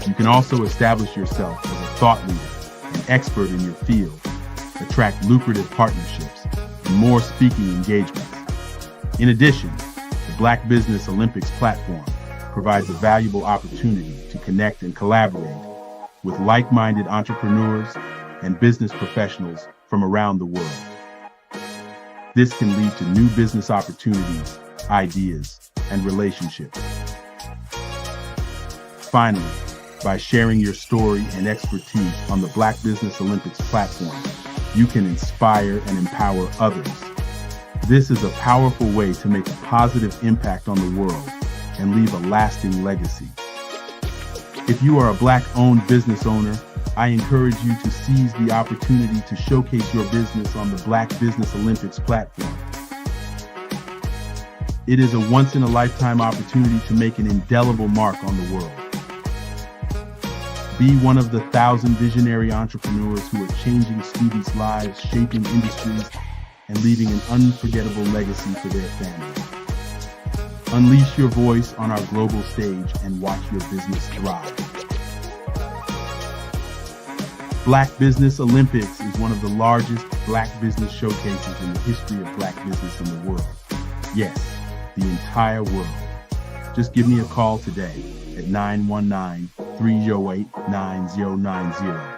You can also establish yourself as a thought leader and expert in your field, attract lucrative partnerships, and more speaking engagements. In addition, the Black Business Olympics platform provides a valuable opportunity to connect and collaborate with like-minded entrepreneurs and business professionals from around the world. This can lead to new business opportunities, ideas, and relationships. Finally, by sharing your story and expertise on the Black Business Olympics platform, you can inspire and empower others. This is a powerful way to make a positive impact on the world and leave a lasting legacy. If you are a Black-owned business owner, I encourage you to seize the opportunity to showcase your business on the Black Business Olympics platform. It is a once-in-a-lifetime opportunity to make an indelible mark on the world. Be one of the 1,000 visionary entrepreneurs who are changing students' lives, shaping industries, and leaving an unforgettable legacy for their families. Unleash your voice on our global stage and watch your business thrive. Black Business Olympics is one of the largest Black business showcases in the history of Black business in the world. Yes, the entire world. Just give me a call today at 919-308-9090